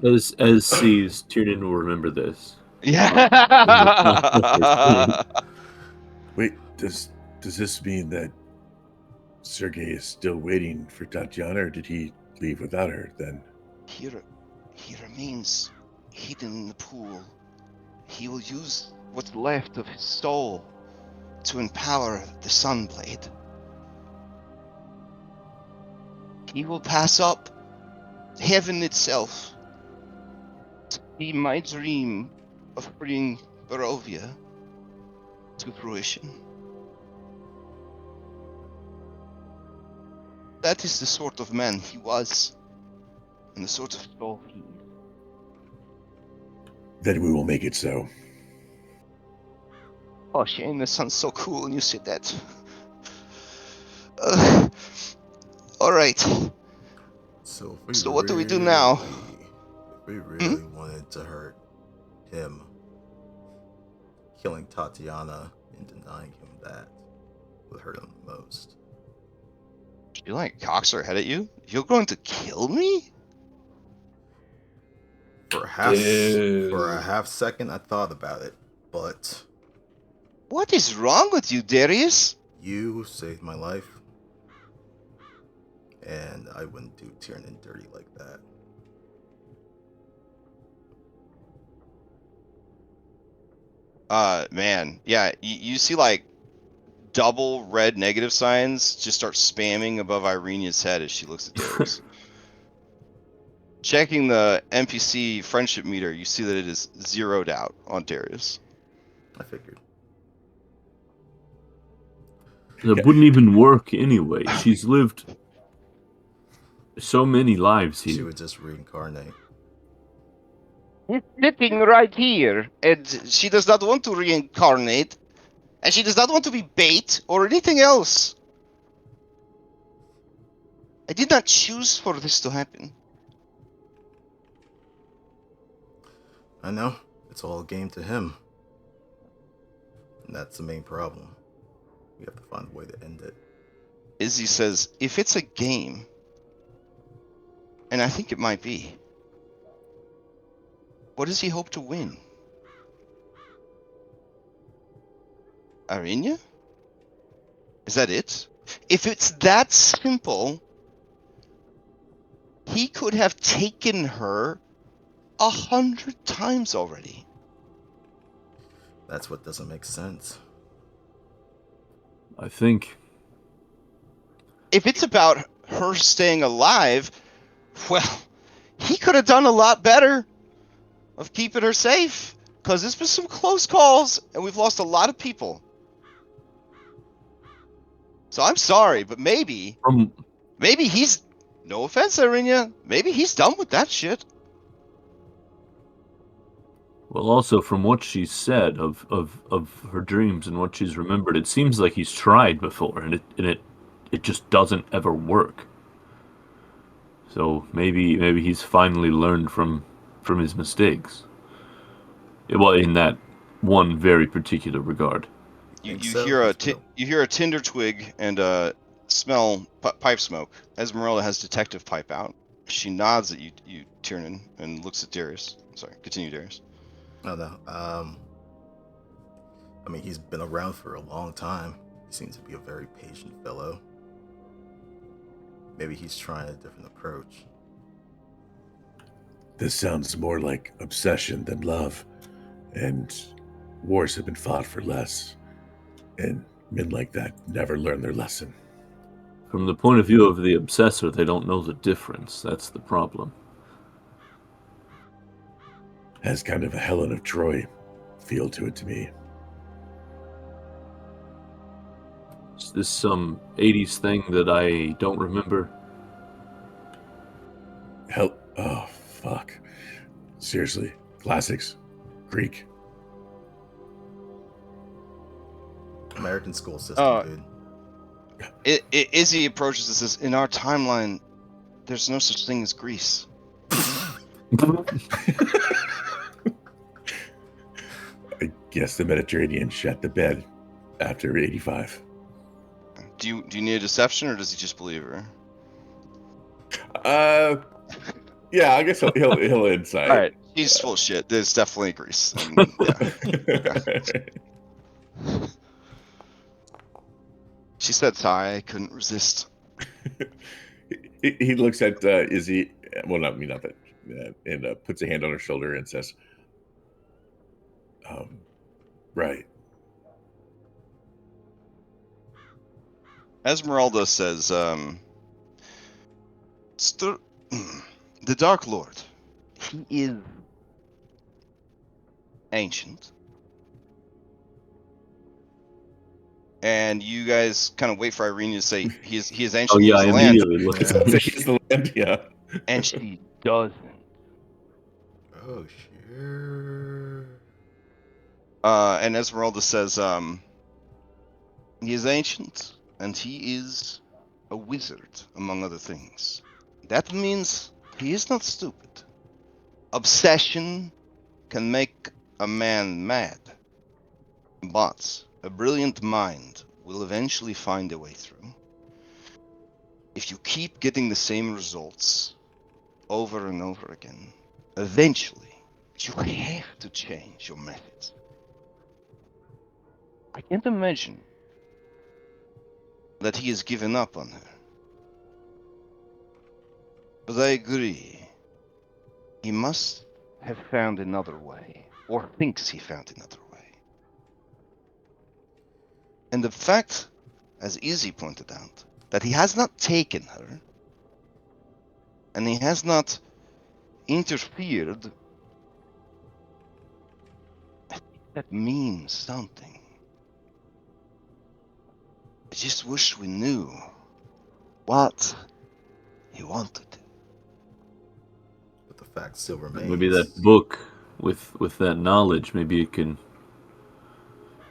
that. As sees, Tiernan will remember this. Yeah. Wait, does this mean that Sergei is still waiting for Tatiana, or did he leave without her then? He remains hidden in the pool. He will use what's left of his soul to empower the Sunblade. He will pass up heaven itself to see my dream of bringing Barovia to fruition. That is the sort of man he was, and the sort of soul he is. Then we will make it so. Oh, Shane, that sounds so cool when you said that. All right. So what do we do now? If we really wanted to hurt him, killing Tatiana and denying him that would hurt him the most. She like cocks her head at you? You're going to kill me? For a half second, I thought about it, but what is wrong with you, Darius? You saved my life, and I wouldn't do Tiernan dirty like that. Man, yeah, you see like double red negative signs just start spamming above Ireena's head as she looks at Darius. Checking the NPC friendship meter, you see that it is zeroed out on Darius. I figured. That wouldn't even work anyway. She's lived so many lives here. She would just reincarnate. He's sitting right here, and she does not want to reincarnate, and she does not want to be bait or anything else. I did not choose for this to happen. I know. It's all a game to him. And that's the main problem. We have to find a way to end it. Izzy says, if it's a game, and I think it might be, what does he hope to win? Ireena? Is that it? If it's that simple, he could have taken her 100 times already. That's what doesn't make sense. I think. If it's about her staying alive, well, he could have done a lot better of keeping her safe. Because there's been some close calls, and we've lost a lot of people. So I'm sorry, but maybe Maybe he's, no offense, Ireena, maybe he's done with that shit. Well, also from what she said of her dreams and what she's remembered, it seems like he's tried before, and it just doesn't ever work. So maybe he's finally learned from his mistakes. Well, in that one very particular regard. You Think you so? hear He's been a- you hear a tinder twig and smell pipe smoke. Esmeralda has detective pipe out. She nods at you Tiernan, and looks at Darius. Sorry, continue, Darius. Oh no. I mean, he's been around for a long time. He seems to be a very patient fellow. Maybe he's trying a different approach. This sounds more like obsession than love, and wars have been fought for less, and men like that never learn their lesson. From the point of view of the obsessor, they don't know the difference. That's the problem. Has kind of a Helen of Troy feel to it to me. Is this some 80s thing that I don't remember? Oh, fuck. Seriously. Classics. Greek. American school system, dude. Izzy approaches and says, "In our timeline, there's no such thing as Greece." I guess the Mediterranean shut the bed after 85. Do you need a deception, or does he just believe her? Yeah, I guess he'll insight. All right, he's full of shit. There's definitely Greece. And, yeah. She said sigh. I couldn't resist. He looks at Izzy. Well, not that, and puts a hand on her shoulder and says, "Right." Esmeralda says, the Dark Lord, he is ancient. And you guys kind of wait for Ireena to say he is ancient. Oh yeah, I he's the land. immediately looked at Yeah. He's the land, yeah. And she doesn't. Oh, sure. And Esmeralda says, he is ancient, and he is a wizard, among other things. That means he is not stupid. Obsession can make a man mad, but a brilliant mind will eventually find a way through. If you keep getting the same results over and over again, eventually you have to change your methods. I can't imagine that he has given up on her. But I agree. He must have found another way, or thinks he found another way. And the fact, as Izzy pointed out, that he has not taken her, and he has not interfered, I think that means something. I just wish we knew what he wanted. But the fact still remains. maybe that book with that knowledge, maybe it can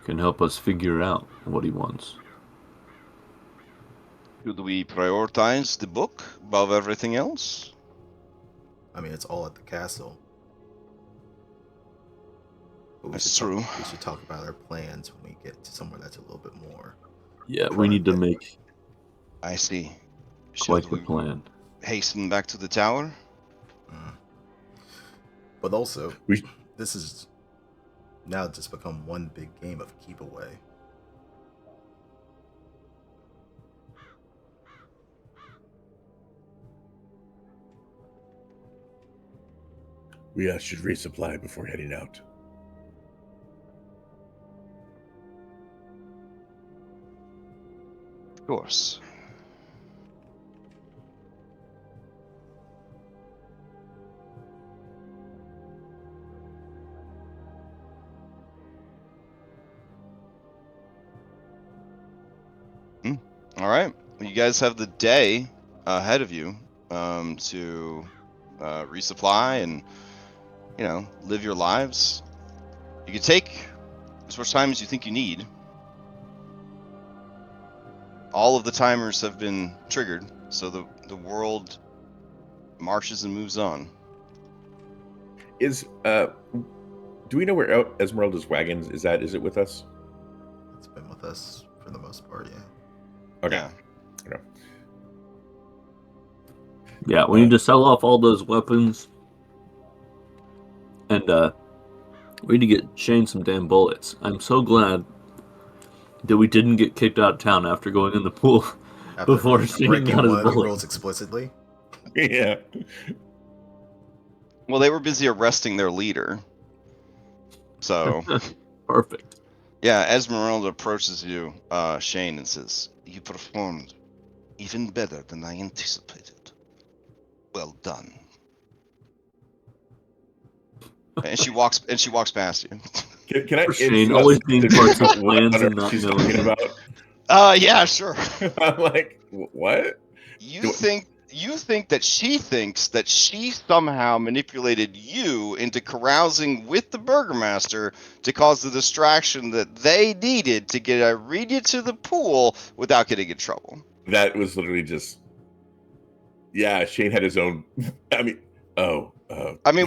help us figure out what he wants. Should we prioritize the book above everything else? I mean, it's all at the castle. But That's true. We should talk about our plans when we get to somewhere that's a little bit more. Yeah, we need to private. make I see. quite Should the we plan. hasten back to the tower? But also, this is now just become one big game of keep away. We should resupply before heading out. Of course. All right. You guys have the day. ahead of you to resupply and live your lives. You can take as much time as you think you need. All of the timers have been triggered, so the world marches and moves on. Do we know where Esmeralda's wagon is at? Is it with us? It's been with us for the most part, yeah. Okay. Yeah. Okay. Yeah, we need to sell off all those weapons. And we need to get Shane some damn bullets. I'm so glad that we didn't get kicked out of town after going in the pool before Shane breaking got his one of the bullets. rules explicitly. Yeah. Well, they were busy arresting their leader. So, Perfect. yeah, Esmeralda approaches you, Shane, and says, "You performed even better than I anticipated. Well done." And she walks past you. Can I? Shane always being parts of plans and not she's knowing talking them. about. Yeah, sure. I'm like, what? You think that she thinks that she somehow manipulated you into carousing with the Burgermaster to cause the distraction that they needed to get Ireena to the pool without getting in trouble. That was literally just. Yeah, Shane had his own. I mean,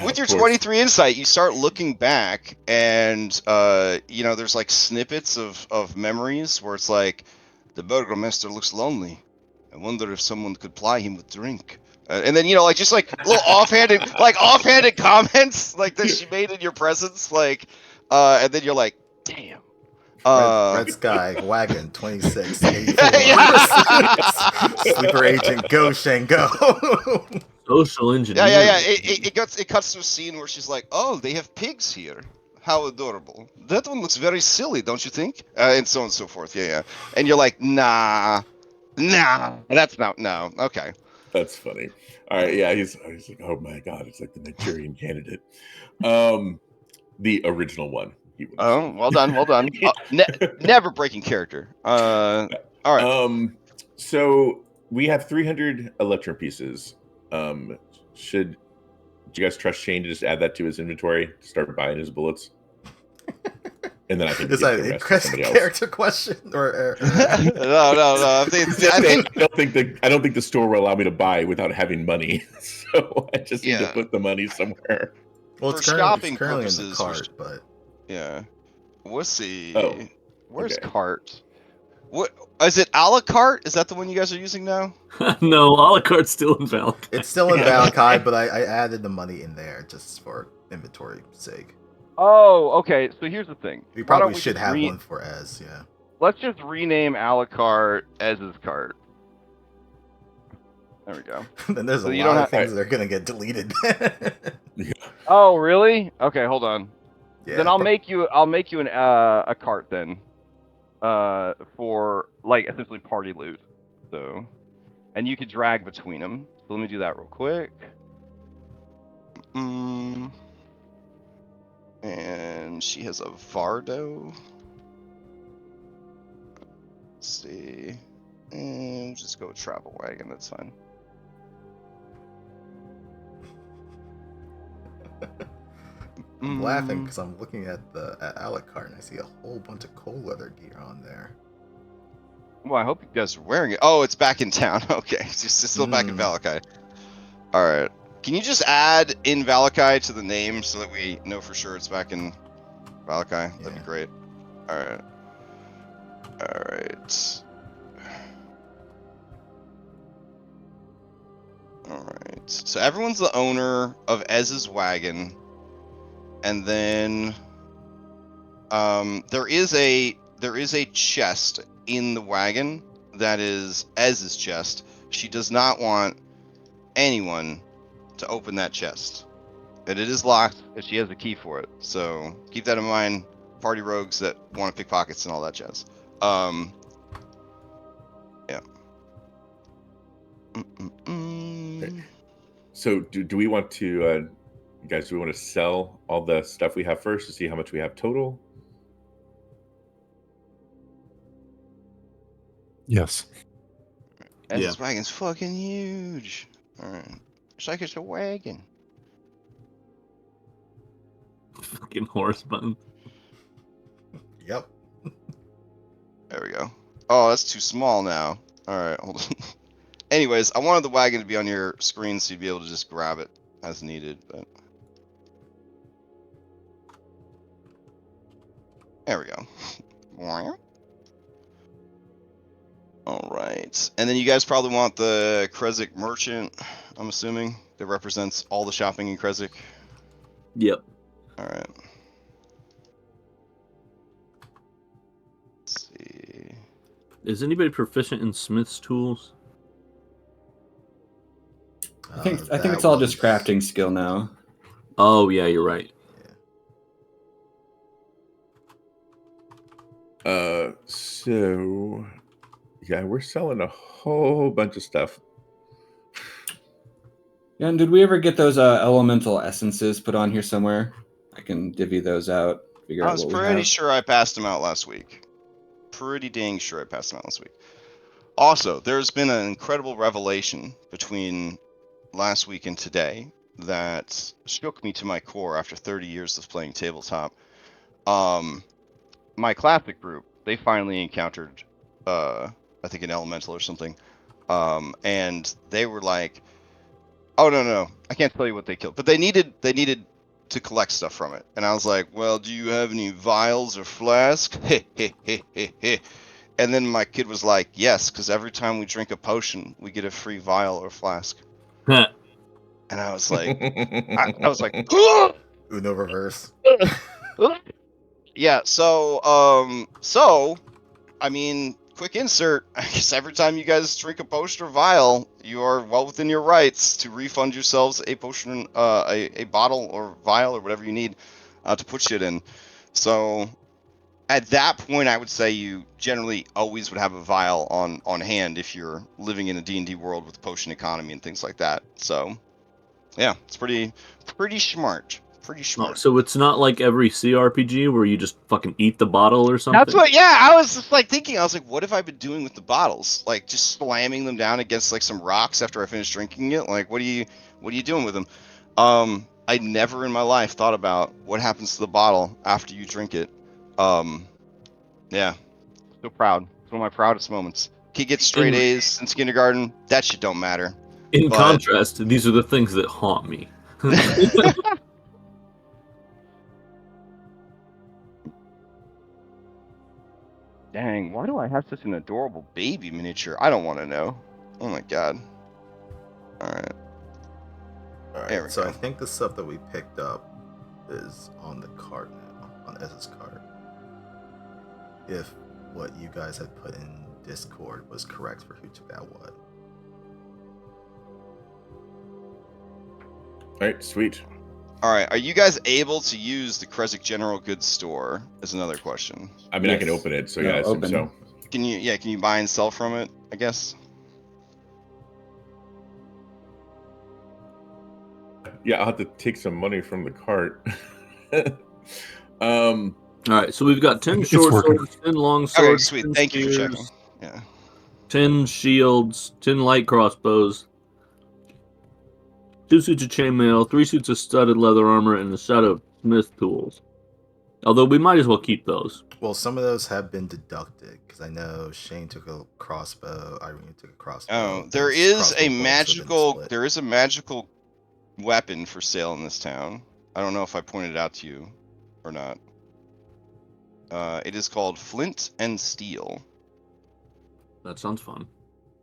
with your 23 insight, you start looking back, and there's like snippets of memories where it's like, the Burgermaster looks lonely. I wonder if someone could ply him with drink. And then just like little offhanded comments like that she made in your presence, and then you're like, damn. Red Sky Wagon 2684. Sleeper Agent, go Shane, go. Social engineering. Yeah. It cuts to a scene where she's like, "Oh, they have pigs here. How adorable. That one looks very silly, don't you think?" And so on and so forth. Yeah. And you're like, nah, that's not no. Okay. That's funny. All right, yeah, he's like, oh my god, it's like the Nigerian candidate. The original one. Oh, well done. Never breaking character. All right. So we have 300 Electrum pieces. Do you guys trust Shane to just add that to his inventory to start buying his bullets? And then I think is that a character question or no. I don't think the store will allow me to buy without having money. So I just need to put the money somewhere. Well, for shopping currently purposes, in the cart, but yeah. We'll see. Oh, where's okay. cart? What is it? A la carte? Is that the one you guys are using now? No, a la carte's still in Valakai. It's still in Valakai, but I added the money in there just for inventory sake. Oh, okay. So here's the thing. We probably should have one for Ez, yeah. Let's just rename a la carte Ez's cart. There we go. Then there's a lot of things that are gonna get deleted. Oh, really? Okay, hold on. Yeah, then I'll make you a cart then. For like essentially party loot. So, and you could drag between them. So let me do that real quick. And she has a Vardo. Let's see. And just go with travel wagon, that's fine. I'm laughing because I'm looking at a la carte and I see a whole bunch of cold weather gear on there. Well, I hope you guys are wearing it. Oh, it's back in town. Okay, it's still back in Valakai. All right. Can you just add in Valakai to the name so that we know for sure it's back in Valakai? That'd be great. All right. So everyone's the owner of Ez's wagon, and then there is a chest in the wagon that is Ez's chest. She does not want anyone to open that chest, and it is locked, and she has a key for it. So keep that in mind, party rogues that want to pick pockets and all that jazz. Yeah. Okay. So do we want to, guys? Do we want to sell all the stuff we have first to see how much we have total? Yes. And this wagon's fucking huge. Alright. It's like it's a wagon. Fucking horse button. Yep. There we go. Oh, that's too small now. Alright, hold on. Anyways, I wanted the wagon to be on your screen so you'd be able to just grab it as needed, but... There we go. Alright. And then you guys probably want the Krezk Merchant, I'm assuming, that represents all the shopping in Krezk. Yep. Alright. Let's see. Is anybody proficient in Smith's tools? I think it's all just crafting skill now. Oh yeah, you're right. So yeah, we're selling a whole bunch of stuff. Yeah, and did we ever get those elemental essences put on here somewhere? I can divvy those out. I was pretty sure I passed them out last week. Pretty dang sure I passed them out last week. Also, there's been an incredible revelation between last week and today that shook me to my core after 30 years of playing tabletop. My classic group, they finally encountered, I think an elemental or something, and they were like, "Oh no, I can't tell you what they killed, but they needed to collect stuff from it." And I was like, "Well, do you have any vials or flasks?" And then my kid was like, "Yes, because every time we drink a potion, we get a free vial or flask." And I was like, I was like, Uno reverse. yeah. So, I mean, quick insert. I guess every time you guys drink a potion or vial, you are well within your rights to refund yourselves a potion, a bottle or vial or whatever you need to put shit in. So, at that point, I would say you generally always would have a vial on hand if you're living in a D&D world with potion economy and things like that. So, yeah, it's pretty smart. Pretty smart. Oh, so it's not like every CRPG where you just fucking eat the bottle or something? That's what, yeah, I was just like thinking, I was like, what have I been doing with the bottles? Like just slamming them down against like some rocks after I finish drinking it? Like what are you doing with them? I never in my life thought about what happens to the bottle after you drink it. Yeah. So proud. It's one of my proudest moments. Kid gets straight A's since kindergarten. That shit don't matter. In contrast, these are the things that haunt me. Dang, why do I have such an adorable baby miniature? I don't want to know. Oh my god. Alright. Alright, so I think the stuff that we picked up is on the cart now, on S's cart. If what you guys had put in Discord was correct for who took out what. Alright, sweet. Alright, are you guys able to use the Krezk General Goods Store? Is another question. I mean, yes. I can open it, so yeah, I assume so. Can you buy and sell from it, I guess? Yeah, I'll have to take some money from the cart. Alright, so we've got 10 short swords, 10 long swords. Okay, sweet. Thank you for checking. Yeah. 10 shields, 10 light crossbows, 2 suits of chainmail, 3 suits of studded leather armor, and a set of smith tools. Although we might as well keep those. Well, some of those have been deducted because I know Shane took a crossbow, Ireena took a crossbow. Oh, there is a magical weapon for sale in this town. I don't know if I pointed it out to you or not. It is called Flint and Steel. That sounds fun.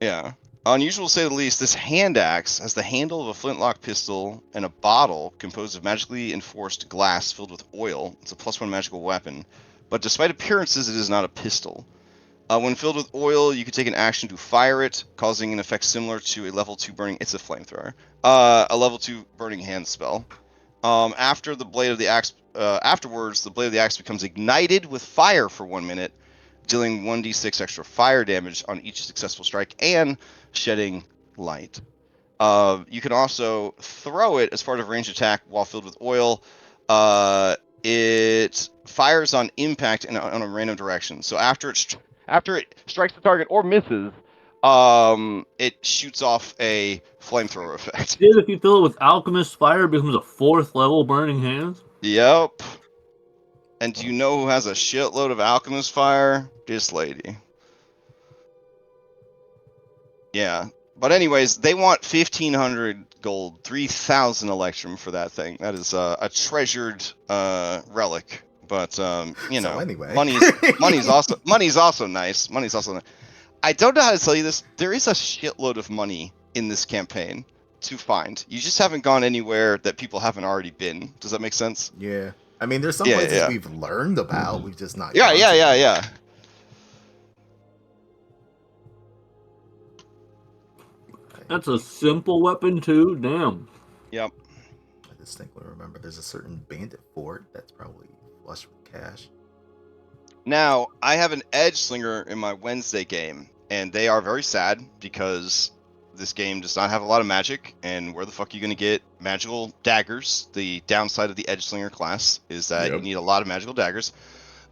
Yeah. Unusual to say the least, this hand axe has the handle of a flintlock pistol and a bottle composed of magically enforced glass filled with oil. It's a +1 magical weapon, but despite appearances, it is not a pistol. When filled with oil, you can take an action to fire it, causing an effect similar to a level 2 burning... It's a flamethrower. A level 2 burning hand spell. Afterwards, the blade of the axe becomes ignited with fire for 1 minute, dealing 1d6 extra fire damage on each successful strike and shedding light. You can also throw it as part of ranged attack while filled with oil. It fires on impact and on a random direction. So after it strikes the target or misses, It shoots off a flamethrower effect. Dude, if you fill it with alchemist fire, it becomes a 4th level burning hands. Yep. And do you know who has a shitload of alchemist fire? This lady. Yeah. But anyways, they want 1,500 gold, 3,000 electrum for that thing. That is a treasured relic. But you know, anyway. money's also nice. Money's also nice. I don't know how to tell you this. There is a shitload of money in this campaign to find. You just haven't gone anywhere that people haven't already been. Does that make sense? Yeah. I mean, there's some places yeah. we've learned about. We've just not. Yeah. That's That's a simple weapon too. Damn. Yep. I distinctly remember there's a certain bandit fort that's probably flush with cash. Now, I have an edge slinger in my Wednesday game, and they are very sad because this game does not have a lot of magic, and where the fuck are you going to get magical daggers? The downside of the edge slinger class is that you need a lot of magical daggers.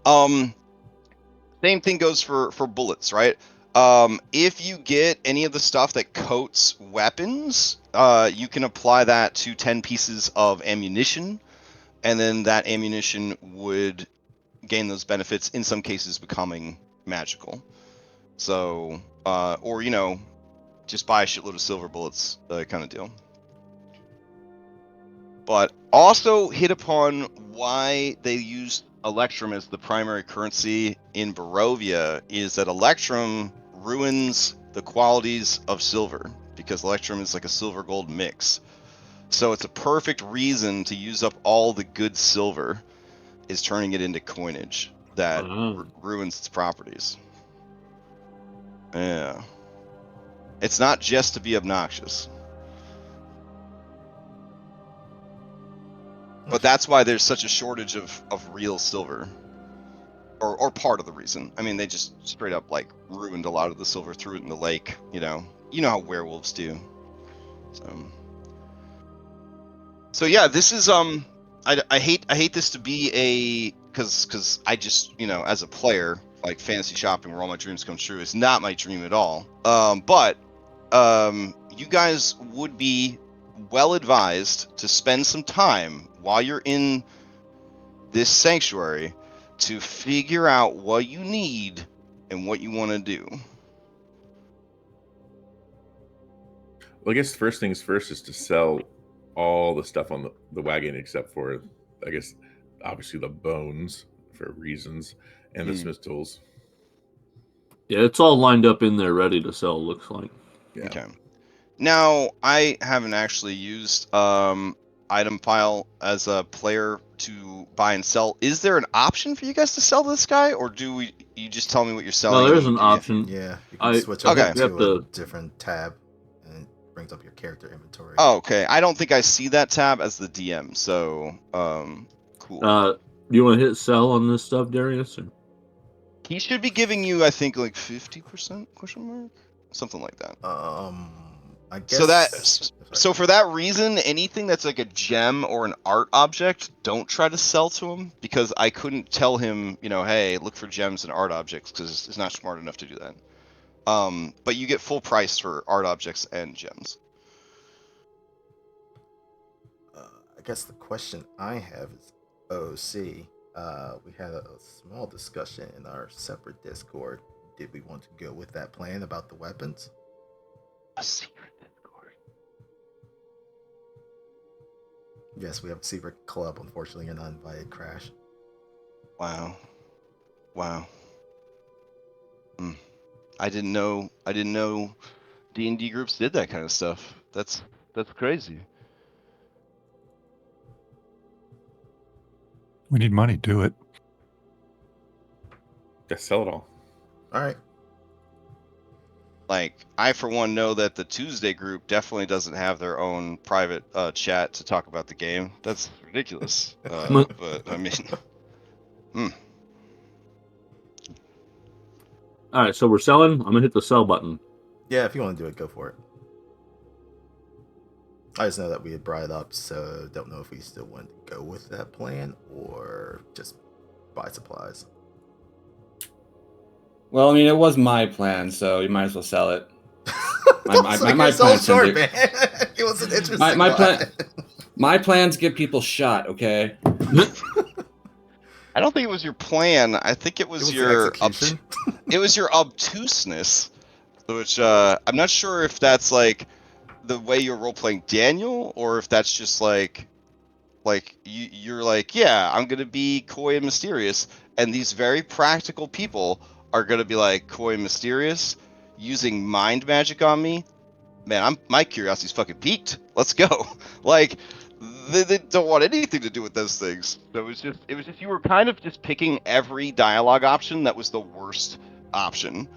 Same thing goes for bullets, right? If you get any of the stuff that coats weapons, you can apply that to 10 pieces of ammunition, and then that ammunition would gain those benefits, in some cases becoming magical. So, or, you know, just buy a shitload of silver bullets, kind of deal. But also hit upon why they use Electrum as the primary currency in Barovia is that Electrum ruins the qualities of silver, because Electrum is like a silver gold mix. So it's a perfect reason to use up all the good silver, is turning it into coinage that ruins its properties. Yeah. It's not just to be obnoxious. But that's why there's such a shortage of real silver. Or part of the reason. I mean, they just straight up, like, ruined a lot of the silver, threw it in the lake, you know. You know how werewolves do. So yeah, this is, I hate this to be a, because I just, you know, as a player, like, fantasy shopping where all my dreams come true is not my dream at all. But you guys would be well advised to spend some time while you're in this sanctuary to figure out what you need and what you want to do. Well, I guess the first things first is to sell all the stuff on the wagon except for, I guess, obviously the bones for reasons and the smith tools. Yeah, it's all lined up in there ready to sell, looks like. Yeah. Okay. Now, I haven't actually used item file as a player to buy and sell. Is there an option for you guys to sell this guy, or you just tell me what you're selling? No, there's an option. Yeah, you can switch over to a different tab, and it brings up your character inventory. Oh, okay. I don't think I see that tab as the DM, so cool. Do you want to hit sell on this stuff, Darius? Or? He should be giving you, I think, like 50% ? Something like that. I guess so for that reason, anything that's like a gem or an art object, don't try to sell to him, because I couldn't tell him, you know, hey, look for gems and art objects, because it's not smart enough to do that. But you get full price for art objects and gems. I guess the question I have is OC. We had a small discussion in our separate Discord. Did we want to go with that plan about the weapons? A secret Discord. Yes, we have a secret club. Unfortunately, you're not invited, Crash. Wow. I didn't know D&D groups did that kind of stuff. That's crazy. We need money. Do it. Yeah, sell it all. All right. Like, I for one know that the Tuesday group definitely doesn't have their own private chat to talk about the game. That's ridiculous. But I mean, All right, so we're selling. I'm gonna hit the sell button. Yeah, if you want to do it, go for it. I just know that we had brought it up, so don't know if we still want to go with that plan or just buy supplies. Well, I mean, it was my plan, so you might as well sell it. my so plan short, man. It was an interesting my plans get people shot, okay? I don't think it was your plan. I think it was your execution. it was your obtuseness, which I'm not sure if that's like the way you're role playing Daniel, or if that's just like you're like, yeah, I'm gonna be coy and mysterious, and these very practical people are gonna be like coy and mysterious, using mind magic on me. Man, my curiosity's fucking peaked. Let's go. Like, they don't want anything to do with those things. So it was just you were kind of just picking every dialogue option that was the worst option.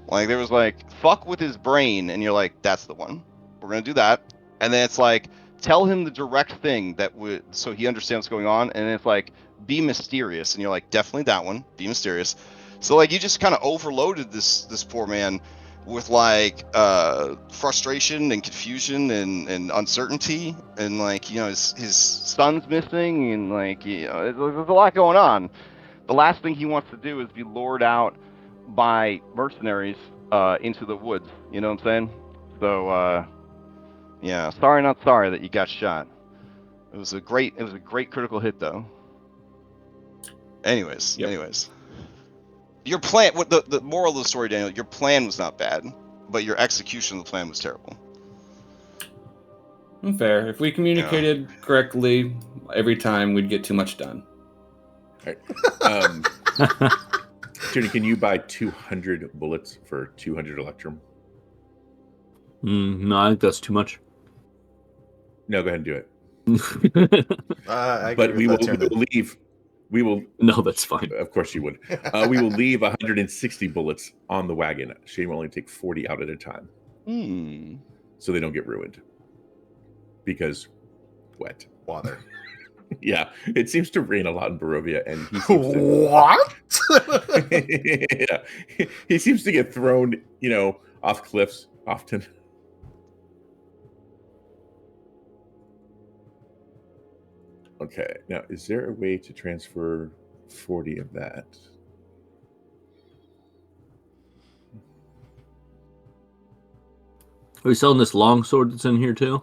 Like, there was like, fuck with his brain, and you're like, that's the one. We're gonna do that. And then it's like, tell him the direct thing that would, so he understands what's going on. And then it's like, be mysterious, and you're like, definitely that one. Be mysterious. So like, you just kind of overloaded this poor man with like frustration and confusion and uncertainty, and like, you know, his son's missing, and like, you know, there's a lot going on. The last thing he wants to do is be lured out by mercenaries into the woods. You know what I'm saying? So yeah, sorry not sorry that you got shot. It was a great critical hit though. Anyways, your plan, what the moral of the story, Daniel, your plan was not bad, but your execution of the plan was terrible. Fair. If we communicated correctly every time, we'd get too much done. All right. Judy, can you buy 200 bullets for 200 electrum? No, I think that's too much. No, go ahead and do it. But we will leave. We will. No, that's fine. Of course you would. We will leave 160 bullets on the wagon. Shane will only take 40 out at a time. So they don't get ruined. Because wet. Water. Yeah, it seems to rain a lot in Barovia, and he seems to... What? Yeah, he seems to get thrown, you know, off cliffs often. Okay, now is there a way to transfer 40 of that? Are we selling this longsword that's in here too?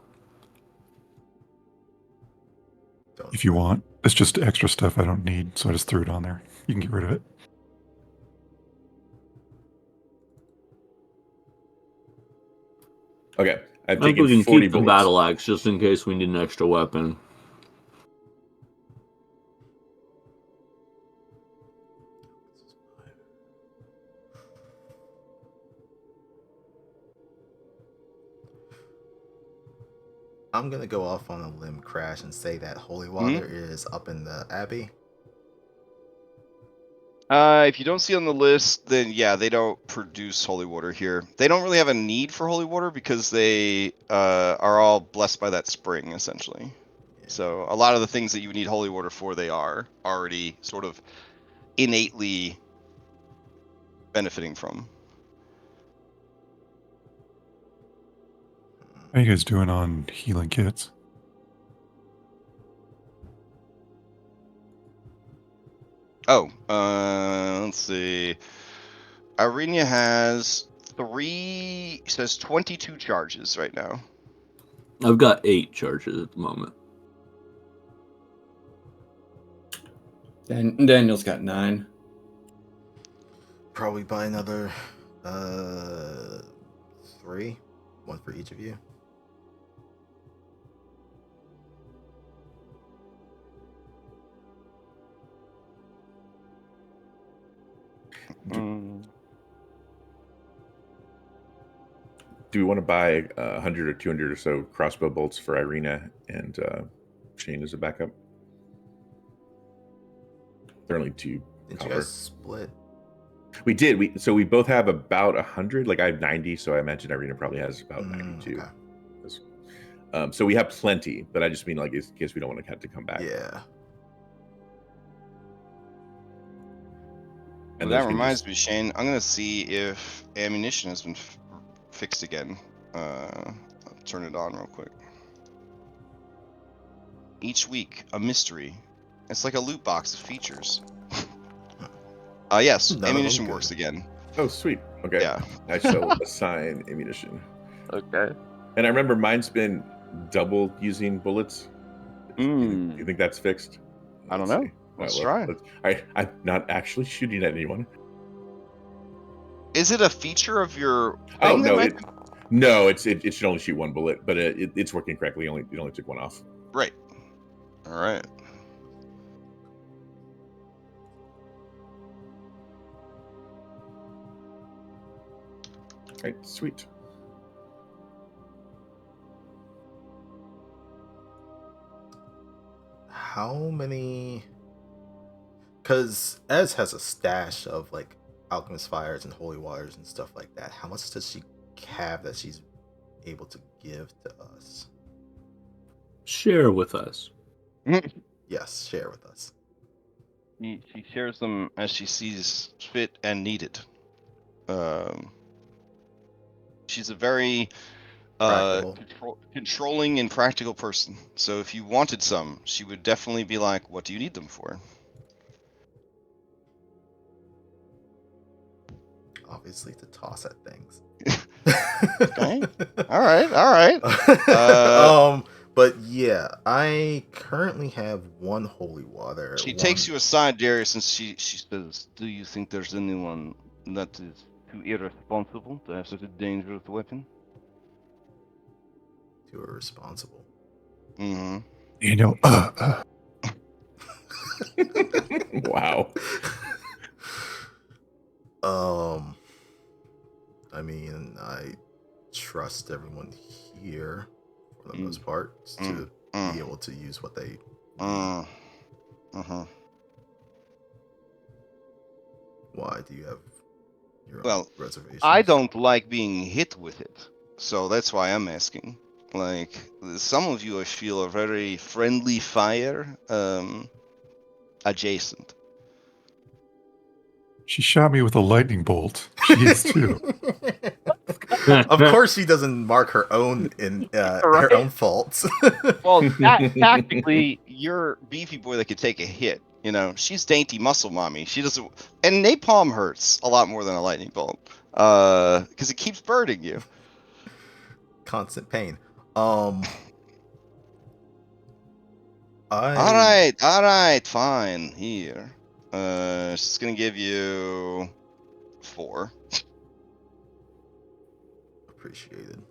If you want. It's just extra stuff I don't need, so I just threw it on there. You can get rid of it. Okay, I think we can keep the battle axe just in case we need an extra weapon. I'm gonna go off on a limb, Crash, and say that holy water is up in the abbey. If you don't see on the list, then yeah, they don't produce holy water here. They don't really have a need for holy water because they are all blessed by that spring, essentially. Yeah. So a lot of the things that you would need holy water for, they are already sort of innately benefiting from. How are you guys doing on healing kits? Oh, let's see. Ireena has 22 charges right now. I've got 8 charges at the moment. And Daniel's got 9. Probably buy another 3. 1 for each of you. Do we want to buy 100 or 200 or so crossbow bolts for Ireena and Shane as a backup? They're only 2. Did you guys split? We did. We both have about 100. Like I have 90, so I imagine Ireena probably has about 92. Okay. So we have plenty, but I just mean like in case we don't want to have to come back. Yeah. And that reminds me, Shane, I'm going to see if ammunition has been fixed again. I'll turn it on real quick. Each week, a mystery. It's like a loot box of features. Yes, ammunition works again. Oh, sweet. Okay. Yeah. I shall assign ammunition. Okay. And I remember mine's been double using bullets. You think that's fixed? I don't Let's know. see. Let's try. I'm not actually shooting at anyone. Is it a feature of your Oh thing? no, it should only shoot one bullet, but it's working correctly. It only took one off. Right. All right. Right, sweet. How many? Because Ez has a stash of like alchemist fires and holy waters and stuff like that. How much does she have that she's able to give to us? Share with us. Yes, share with us. She shares them as she sees fit and needed. She's a very Practical. controlling and practical person. So if you wanted some, she would definitely be like, "What do you need them for?" Obviously, to toss at things. Okay. All right. But yeah, I currently have one holy water. She takes you aside, Darius, and she says, "Do you think there's anyone that is too irresponsible to have such a dangerous weapon?" Too irresponsible. Mm-hmm. You know, Wow. I mean, I trust everyone here for the most part to be able to use what they need. Why do you have your own reservations? I don't like being hit with it, so that's why I'm asking. Like, some of you I feel are very friendly fire adjacent. she shot me with a lightning bolt. She is too. Of course, she doesn't mark her own her own faults. Well, tactically, you're beefy boy that could take a hit. You know, she's dainty muscle mommy. She doesn't, and napalm hurts a lot more than a lightning bolt, because it keeps burning you. Constant pain. All right, fine. Here, she's gonna give you 4. Appreciated.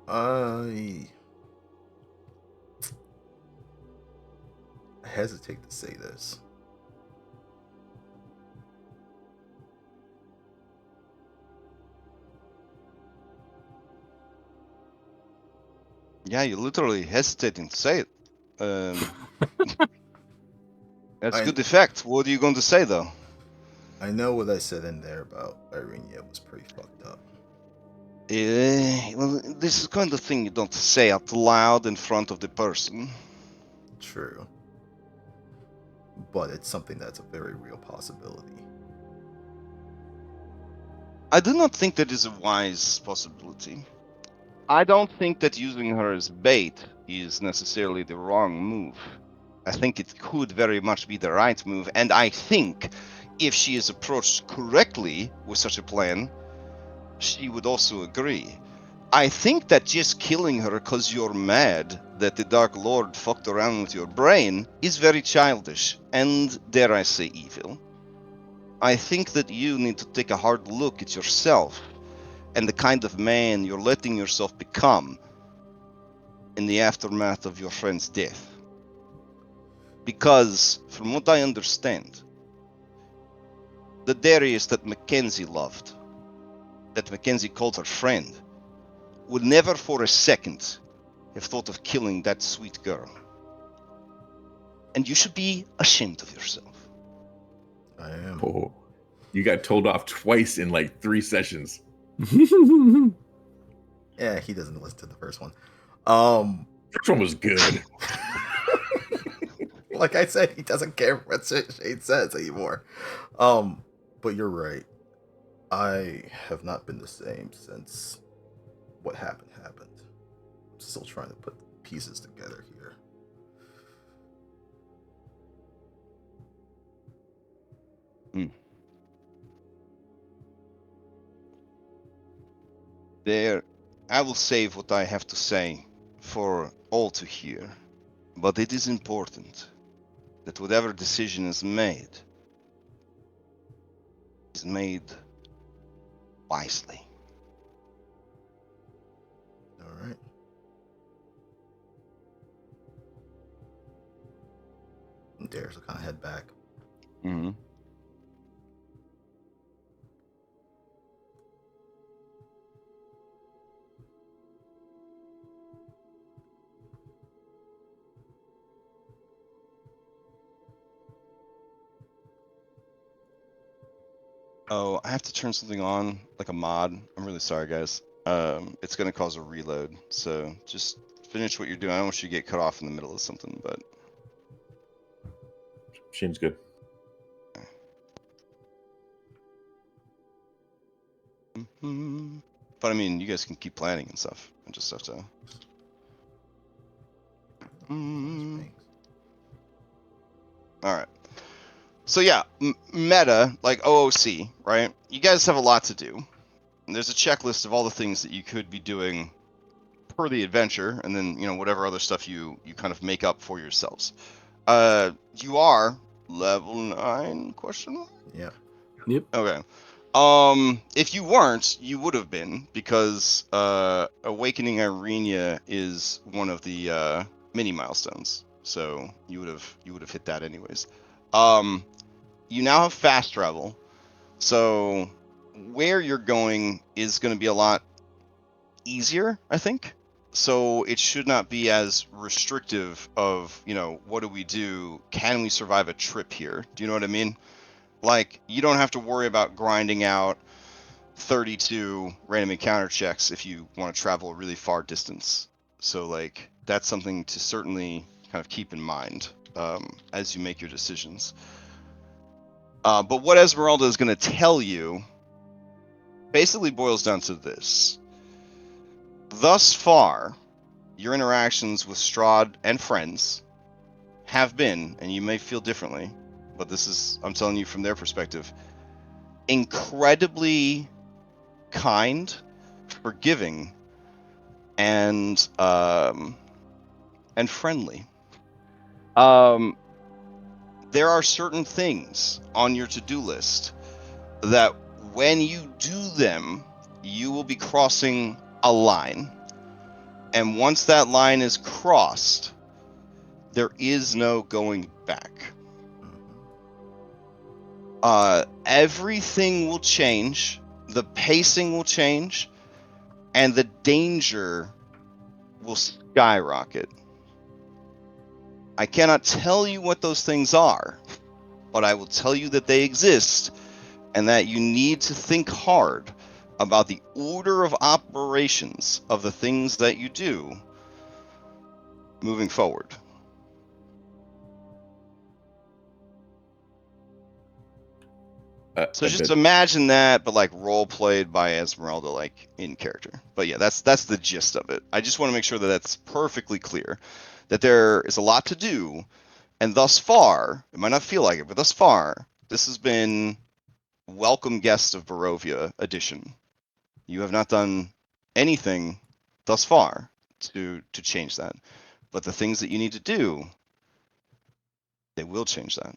I hesitate to say this. Yeah, you're literally hesitating to say it. That's a good effect. What are you going to say, though? I know what I said in there about Ireena was pretty fucked up. Well, this is the kind of thing you don't say out loud in front of the person. True. But it's something that's a very real possibility. I do not think that is a wise possibility. I don't think that using her as bait is necessarily the wrong move. I think it could very much be the right move, and I think if she is approached correctly with such a plan, she would also agree. I think that just killing her because you're mad that the Dark Lord fucked around with your brain is very childish, and dare I say evil. I think that you need to take a hard look at yourself and the kind of man you're letting yourself become in the aftermath of your friend's death. Because, from what I understand, the Darius that Mackenzie loved, that Mackenzie called her friend, would never for a second have thought of killing that sweet girl. And you should be ashamed of yourself. I am. Oh, you got told off twice in like 3 sessions. Yeah, he doesn't listen to the first one. First one was good. Like I said, he doesn't care what Shade says anymore. But you're right. I have not been the same since what happened. I'm still trying to put pieces together here. There, I will save what I have to say for all to hear, but it is important that whatever decision is made wisely. All right. And Darius will kind of head back. Mm-hmm. Oh, I have to turn something on, like a mod. I'm really sorry, guys. It's gonna cause a reload, so just finish what you're doing. I don't want you to get cut off in the middle of something, but Seems good. but I mean, you guys can keep planning and stuff. I just have to. All right. So yeah, meta, like OOC, right? You guys have a lot to do. And there's a checklist of all the things that you could be doing per the adventure, and then whatever other stuff you kind of make up for yourselves. You are level 9? Question mark? Yeah. Yep. Okay. If you weren't, you would have been, because awakening Ireena is one of the mini milestones. So you would have hit that anyways. You now have fast travel, so where you're going is going to be a lot easier, I think. So it should not be as restrictive of, what do we do? Can we survive a trip here? Do you know what I mean? Like, you don't have to worry about grinding out 32 random encounter checks if you want to travel a really far distance. So, like, that's something to certainly kind of keep in mind as you make your decisions. But what Esmeralda is going to tell you basically boils down to this. Thus far, your interactions with Strahd and friends have been, and you may feel differently, but this is, I'm telling you from their perspective, incredibly kind, forgiving, and friendly. There are certain things on your to-do list that when you do them, you will be crossing a line. And once that line is crossed, there is no going back. Everything will change, the pacing will change, and the danger will skyrocket. I cannot tell you what those things are, but I will tell you that they exist, and that you need to think hard about the order of operations of the things that you do moving forward. So just imagine that, but like role played by Esmeralda, like in character. But yeah, that's the gist of it. I just want to make sure that that's perfectly clear, that there is a lot to do, and thus far, it might not feel like it, but thus far, this has been welcome guest of Barovia edition. You have not done anything thus far to change that, but the things that you need to do, they will change that.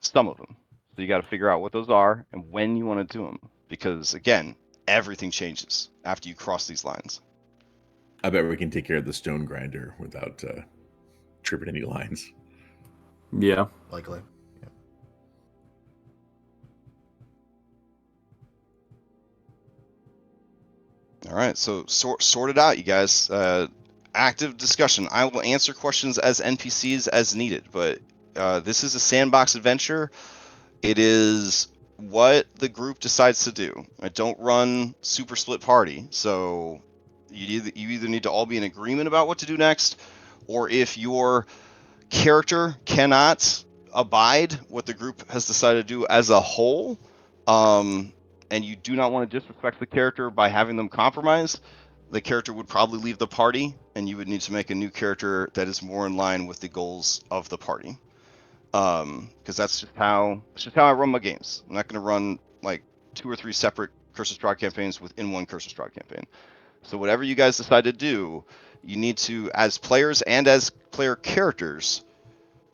Some of them. So you got to figure out what those are and when you want to do them, because again, everything changes after you cross these lines. I bet we can take care of the stone grinder without tripping any lines. Yeah. Likely. Yeah. All right, so sort it out, you guys. Active discussion. I will answer questions as NPCs as needed, but this is a sandbox adventure. It is what the group decides to do. I don't run super split party, so you either need to all be in agreement about what to do next, or if your character cannot abide what the group has decided to do as a whole, and you do not want to disrespect the character by having them compromise, the character would probably leave the party, and you would need to make a new character that is more in line with the goals of the party. Because that's just how I run my games. I'm not going to run like 2 or 3 separate Curse of Strahd campaigns within one Curse of Strahd campaign. So whatever you guys decide to do, you need to, as players and as player characters,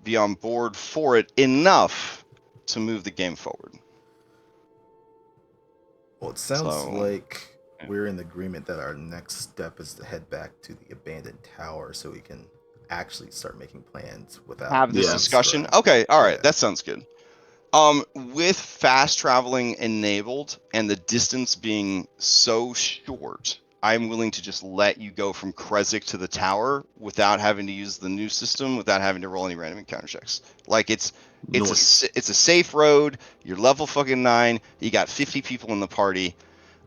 be on board for it enough to move the game forward. Well, it sounds So, like yeah. we're in agreement that our next step is to head back to the abandoned tower so we can actually start making plans without Have this Yeah. discussion. straying. Okay, all right, Yeah. that sounds good. With fast traveling enabled and the distance being so short, I'm willing to just let you go from Krezk to the tower without having to use the new system, without having to roll any random encounter checks. Like it's a safe road. You're level fucking 9. You got 50 people in the party.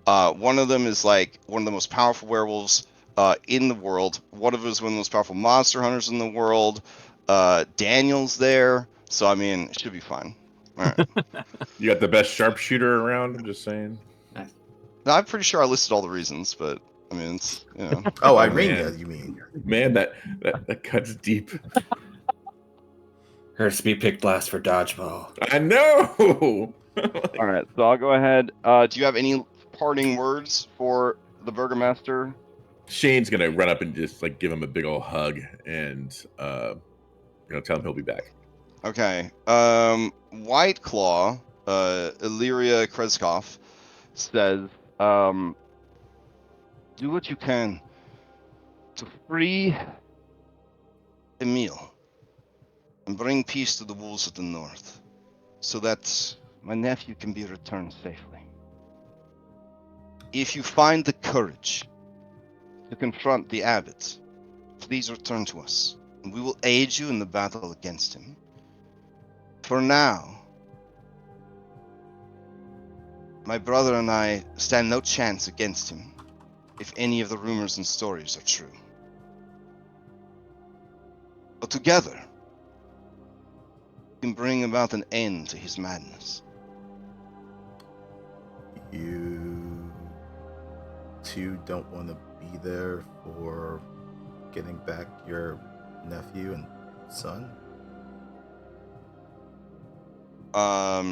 One of them is like one of the most powerful werewolves in the world. One of them is one of the most powerful monster hunters in the world. Daniel's there, so I mean, it should be fine. All right. You got the best sharpshooter around. I'm just saying. Now, I'm pretty sure I listed all the reasons, but I mean, it's Oh, Oh, Ireena, man. you mean? Man, that cuts deep. Her speed pick blast for dodgeball. I know. all right. So I'll go ahead. Do you have any parting words for the Burgomaster? Shane's gonna run up and just like give him a big old hug and tell him he'll be back. Okay. White Claw, Illyria Krezkov says, do what you can to free Emil and bring peace to the wolves of the north, so that my nephew can be returned safely. If you find the courage to confront the abbot, please return to us, and we will aid you in the battle against him. For now, my brother and I stand no chance against him if any of the rumors and stories are true. But together, we can bring about an end to his madness. You two don't want to be there for getting back your nephew and son?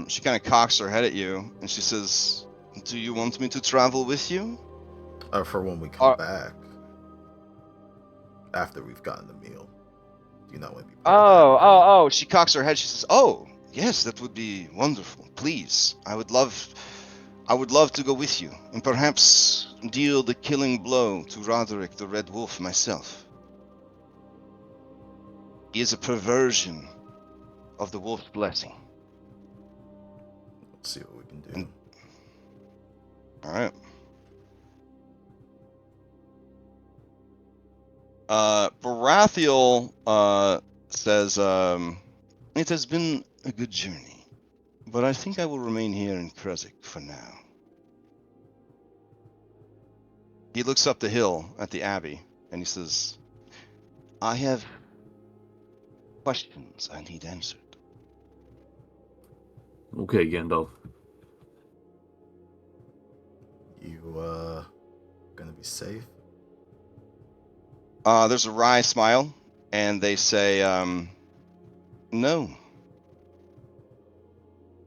She kind of cocks her head at you, and she says, do you want me to travel with you? For when we come back, after we've gotten the meal. Do you not want to be part of that? Oh, she cocks her head. She says, oh, yes, that would be wonderful. Please, I would love to go with you, and perhaps deal the killing blow to Roderick the Red Wolf myself. He is a perversion of the wolf's blessing. Let's see what we can do. All right. Baratheon says, it has been a good journey, but I think I will remain here in Krezk for now. He looks up the hill at the abbey, and he says, I have questions I need answered. Okay, Gandalf. You gonna be safe? There's a wry smile, and they say, no.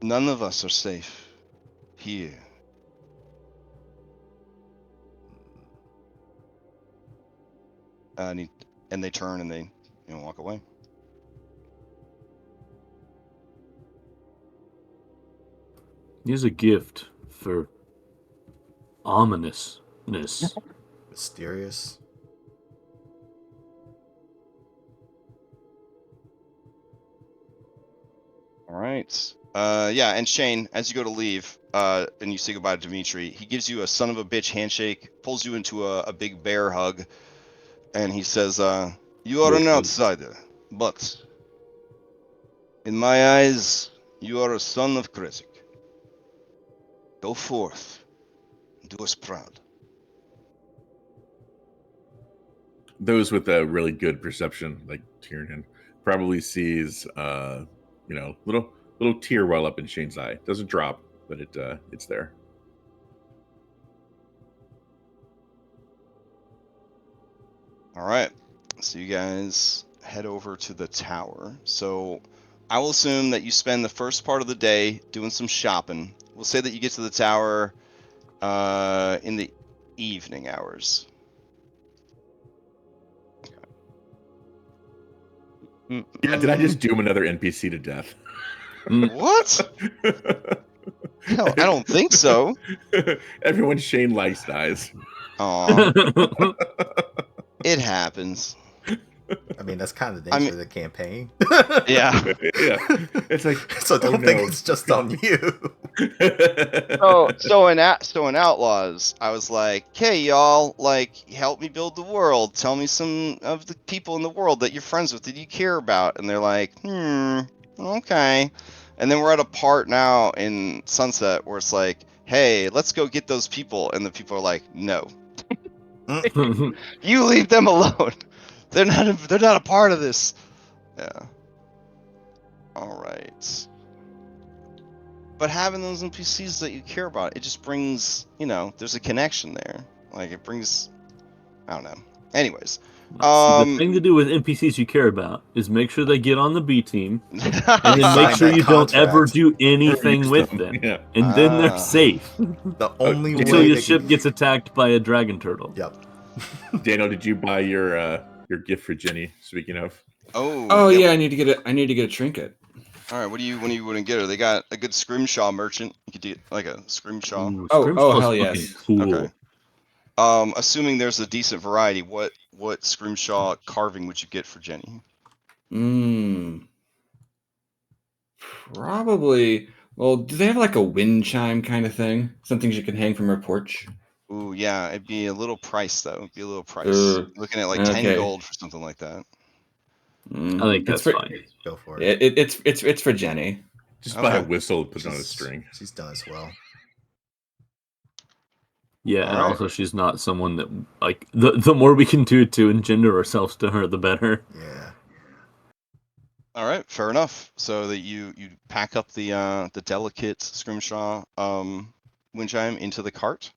None of us are safe here. And they turn and they walk away. Here's a gift for ominousness. Mysterious? All right. Yeah, and Shane, as you go to leave, and you say goodbye to Dimitri, he gives you a son of a bitch handshake, pulls you into a big bear hug, and he says, you are an outsider, but in my eyes, you are a son of Krezk. Go forth, do us proud. Those with a really good perception, like Tiernan, probably sees little tear well up in Shane's eye. Doesn't drop, but it's there. All right. So you guys head over to the tower. So I will assume that you spend the first part of the day doing some shopping. We'll say that you get to the tower in the evening hours. Yeah, did I just doom another NPC to death? What? Hell, I don't think so. Everyone Shane likes dies. Aw, it happens. I mean, that's kind of the nature of the campaign. Yeah. Yeah. It's like, So don't oh, think no. it's just on you. So in Outlaws, I was like, "Hey y'all, like help me build the world. Tell me some of the people in the world that you're friends with that you care about." And they're like, okay." And then we're at a part now in Sunset where it's like, "Hey, let's go get those people." And the people are like, "No. You leave them alone. They're not a part of this." Yeah. All right. But having those NPCs that you care about, it just brings, there's a connection there. Like it brings, I don't know. Anyways, the thing to do with NPCs you care about is make sure they get on the B team, and then Sign make sure that you don't ever contract. do anything with them. them, Yeah. and then they're safe The only until way your they ship can... gets attacked by a dragon turtle. Yep. Daniel, did you buy your gift for Jenny? Speaking of, Oh yeah, I need to get it. I need to get a trinket. All right, when you wouldn't get her? They got a good scrimshaw merchant. You could get like a scrimshaw. Ooh, Oh Scrimshaw's hell fucking yes. cool. Okay. Assuming there's a decent variety, what scrimshaw carving would you get for Jenny? Probably. Well, do they have like a wind chime kind of thing? Some things you can hang from her porch. Ooh, yeah, it'd be a little price though. It'd be a little price. Looking at like 10 okay. gold for something like that. I think that's fine. Go for it. It's for Jenny. just buy a whistle, put it on a She's- string. She's done as well. Yeah, All and right. also she's not someone that like the more we can do to engender ourselves to her, the better. Yeah. All right, fair enough. So that you pack up the delicate scrimshaw wind chime into the cart,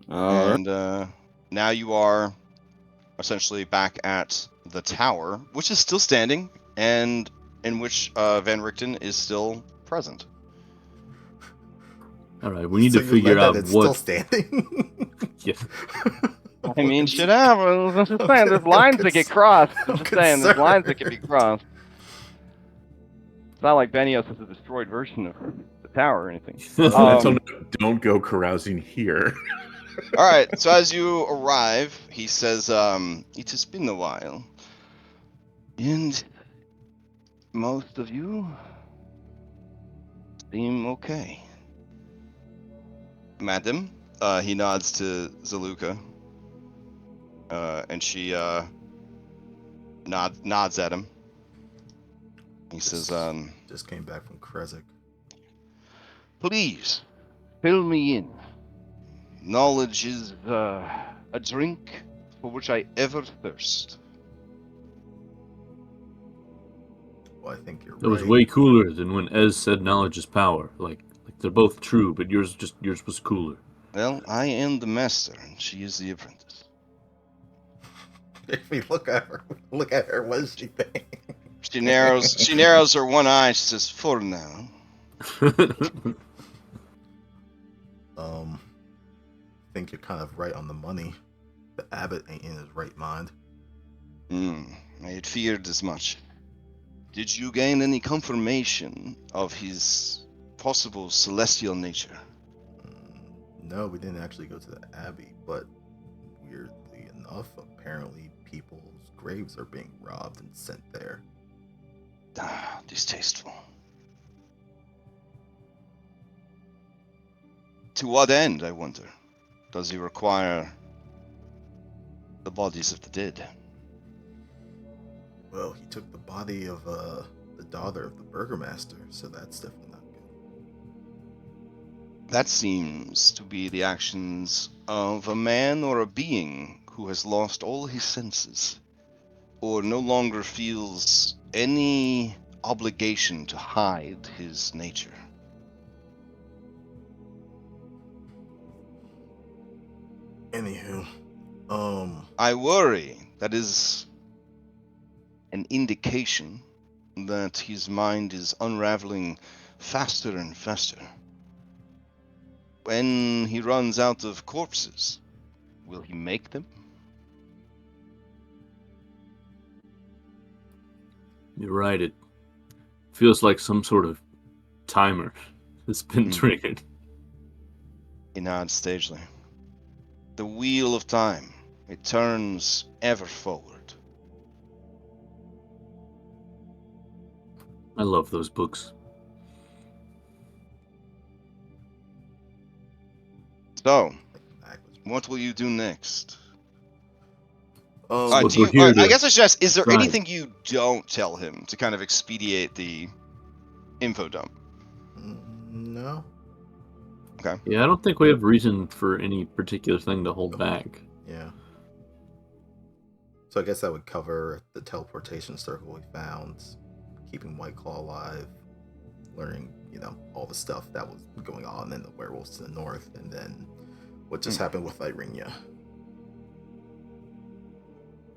and now you are essentially back at the tower, which is still standing, and in which Van Richten is still present. All right, we need So to you figure led that out it's what. still standing. Yeah. I mean, shit happens. I'm just saying, there's lines that get crossed. I'm just saying, there's lines that can be crossed. It's not like Benios is a destroyed version of the tower or anything. Don't go carousing here. All right, so as you arrive, he says, "It has been a while, and most of you seem okay." Madam, he nods to Zaluka, and she nods at him. He says, Just came back from Krezek. "Please, fill me in. Knowledge is a drink for which I ever thirst." Well, I think you're That was right. way cooler than when Ez said knowledge is power. Like they're both true, but yours was cooler. Well, I am the master, and she is the apprentice. If we look at her, what does she think? She narrows her one eye, and she says, "For now." I think you're kind of right on the money. The abbot ain't in his right mind. I had feared as much. Did you gain any confirmation of his possible celestial nature? No, we didn't actually go to the abbey, but weirdly enough, apparently people's graves are being robbed and sent there. Ah, distasteful. To what end, I wonder? Does he require the bodies of the dead? Well, he took the body of the daughter of the burgomaster, so that's definitely not good. That seems to be the actions of a man or a being who has lost all his senses, or no longer feels any obligation to hide his nature. Anywho, I worry that is an indication that his mind is unraveling faster and faster. When he runs out of corpses, will he make them? You're right. It feels like some sort of timer has been triggered. He nods sagely. The wheel of time, it turns ever forward. I love those books. So, what will you do next? What Do we're you, here I to guess I should ask, is there try. anything you don't tell him to kind of expedite the info dump? No. Okay. Yeah, I don't think we have reason for any particular thing to hold back. Yeah. So I guess that would cover the teleportation circle we found, keeping White Claw alive, learning, all the stuff that was going on in the werewolves to the north, and then what just happened with Ireena.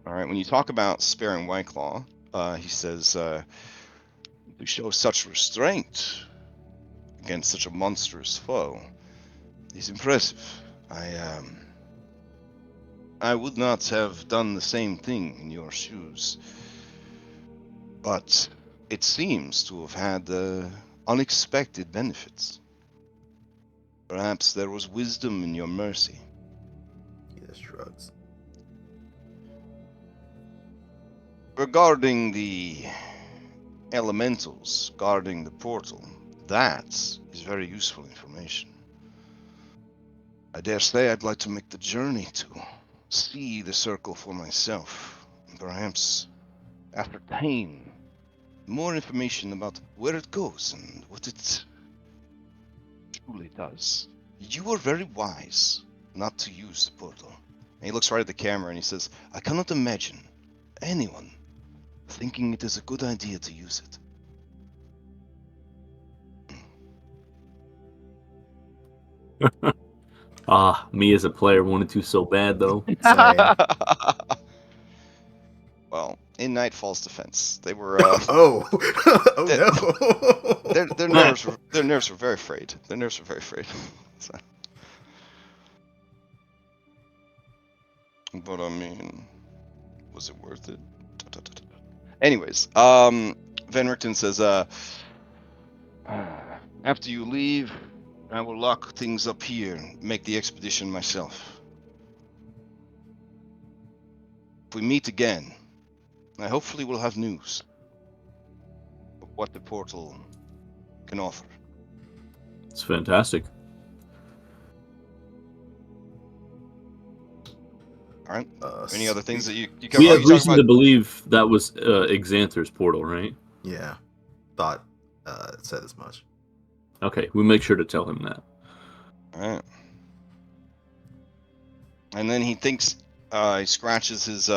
All right. When you talk about sparing White Claw, he says, to show such restraint against such a monstrous foe is impressive. I would not have done the same thing in your shoes, but it seems to have had unexpected benefits. Perhaps there was wisdom in your mercy. He just shrugs. Regarding the elementals guarding the portal, that is very useful information. I dare say I'd like to make the journey to see the circle for myself, and perhaps ascertain more information about where it goes and what it truly does. You were very wise not to use the portal. And he looks right at the camera and he says, I cannot imagine anyone thinking it is a good idea to use it. Me as a player wanted to so bad, though. Same. Well, in Nightfall's defense, they were oh no. their nerves were very frayed. Their nerves were very frayed. So. But I mean, was it worth it? Anyways, Van Richten says, after you leave, I will lock things up here and make the expedition myself. If we meet again, I hopefully will have news of what the portal can offer. It's fantastic. All right. Any other things that you cover? We have reason to believe that was Xanther's portal, right? Yeah. Thought it said as much. Okay, we'll make sure to tell him that. All right. And then he thinks, he scratches his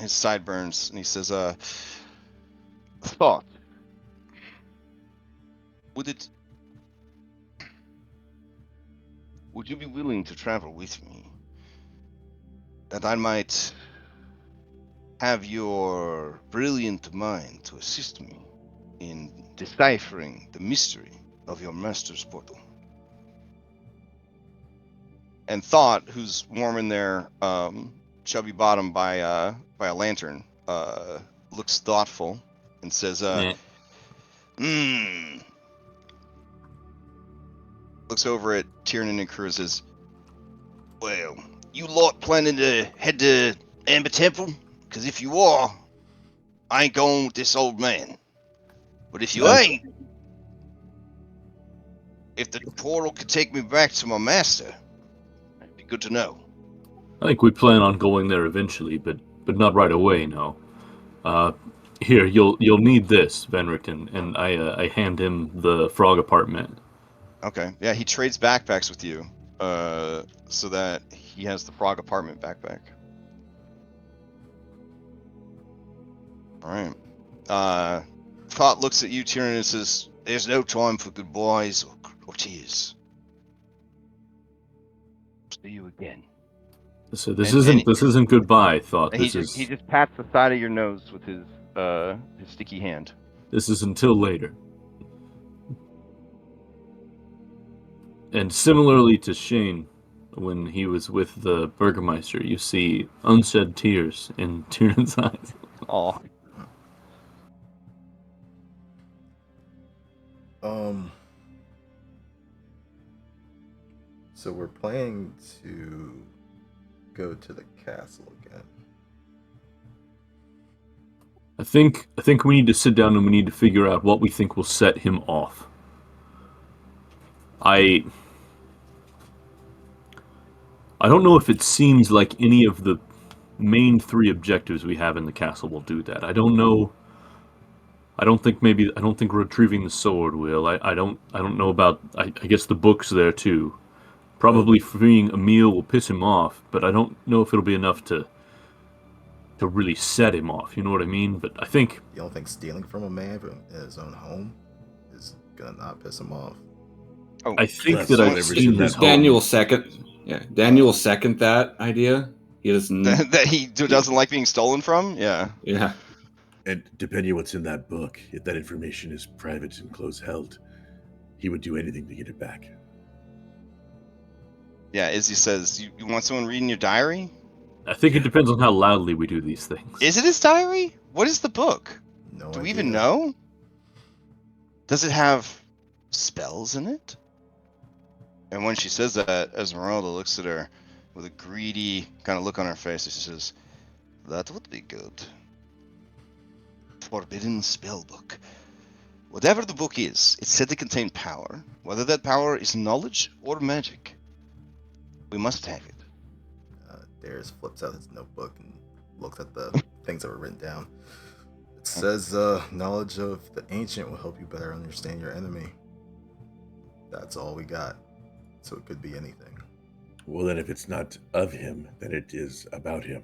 sideburns, and he says, thought. Would you be willing to travel with me? That I might have your brilliant mind to assist me in deciphering the mystery of your master's portal. And Thought, who's warming their chubby bottom by a lantern, looks thoughtful and says, looks over at Tiernan and Cruz says, well, you lot planning to head to Amber Temple? Because if you are, I ain't going with this old man. But if you ain't, if the portal could take me back to my master, it'd be good to know. I think we plan on going there eventually, but not right away, no. Here, you'll need this, Van Richten, and I hand him the frog apartment. Okay, yeah, he trades backpacks with you, so that he has the frog apartment backpack. All right. Thought looks at you, Tyrion, and says, there's no time for goodbyes or tears. See you again. So this isn't goodbye, Thought. He just pats the side of your nose with his sticky hand. This is until later. And similarly to Shane, when he was with the Burgermeister, you see unshed tears in Tyrion's eyes. Oh. So we're planning to go to the castle again. I think we need to sit down and we need to figure out what we think will set him off. I don't know if it seems like any of the main 3 objectives we have in the castle will do that. I don't know. I don't think retrieving the sword will. I don't know about. I guess the book's there too. Probably freeing Emil will piss him off, but I don't know if it'll be enough to really set him off. You know what I mean? But I think. You don't think stealing from a man from his own home is gonna not piss him off? Oh, I think that I've seen his Daniel home. second. Yeah, Daniel second that idea. He doesn't. that he doesn't like being stolen from. Yeah. Yeah. And depending on what's in that book, if that information is private and close held, he would do anything to get it back. Yeah, Izzy says, you want someone reading your diary? I think it depends on how loudly we do these things. Is it his diary? What is the book? No Do we idea. even know? Does it have spells in it? And when she says that, Esmeralda looks at her with a greedy kind of look on her face, and she says, that would be good. Forbidden spell book. Whatever the book is, it's said to contain power. Whether that power is knowledge or magic, we must have it. Darius flips out his notebook and looks at the things that were written down. It says, knowledge of the ancient will help you better understand your enemy. That's all we got. So it could be anything. Well, then if it's not of him, then it is about him.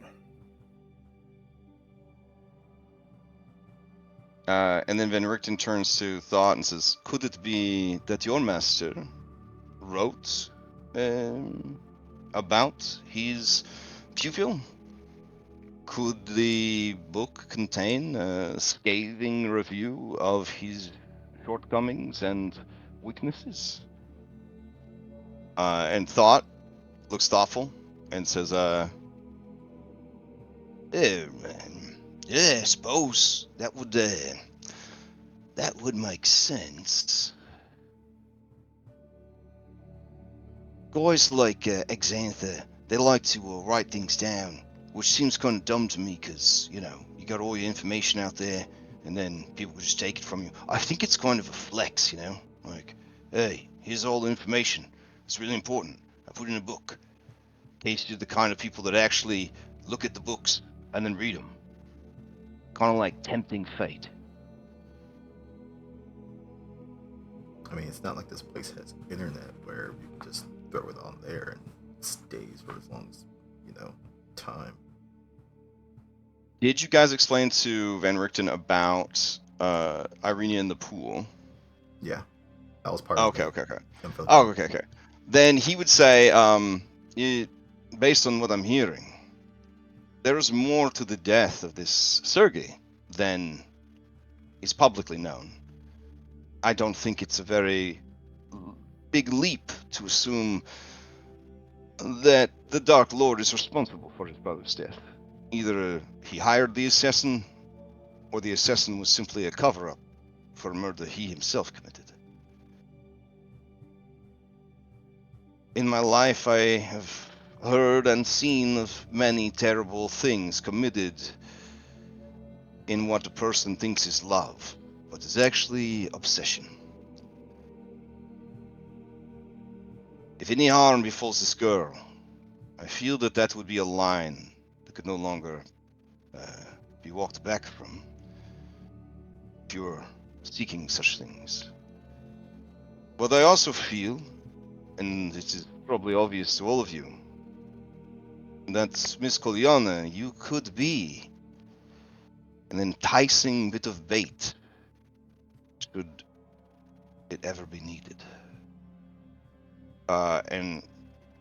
And then Van Richten turns to Thought and says, could it be that your master wrote about his pupil? Could the book contain a scathing review of his shortcomings and weaknesses? And Thought looks thoughtful and says, yeah, I suppose that would make sense. Guys like Exantha, they like to write things down, which seems kind of dumb to me because, you got all your information out there and then people would just take it from you. I think it's kind of a flex, like, hey, here's all the information. It's really important. I put it in a book. In case you're the kind of people that actually look at the books and then read them. Kind of like tempting fate. I mean, it's not like this place has internet where you can just throw it on there and it stays for as long as, time. Did you guys explain to Van Richten about Ireena in the pool? Yeah, that was part of Okay. info. Oh, okay. Then he would say, based on what I'm hearing, there's more to the death of this Sergei than is publicly known. I don't think it's a very big leap to assume that the Dark Lord is responsible for his brother's death. Either he hired the assassin, or the assassin was simply a cover-up for a murder he himself committed. In my life, I have heard and seen of many terrible things committed in what a person thinks is love, but is actually obsession. If any harm befalls this girl, I feel that would be a line that could no longer be walked back from if you're seeking such things. But I also feel, and it is probably obvious to all of you, that Miss Kolyana, you could be an enticing bit of bait should it ever be needed. And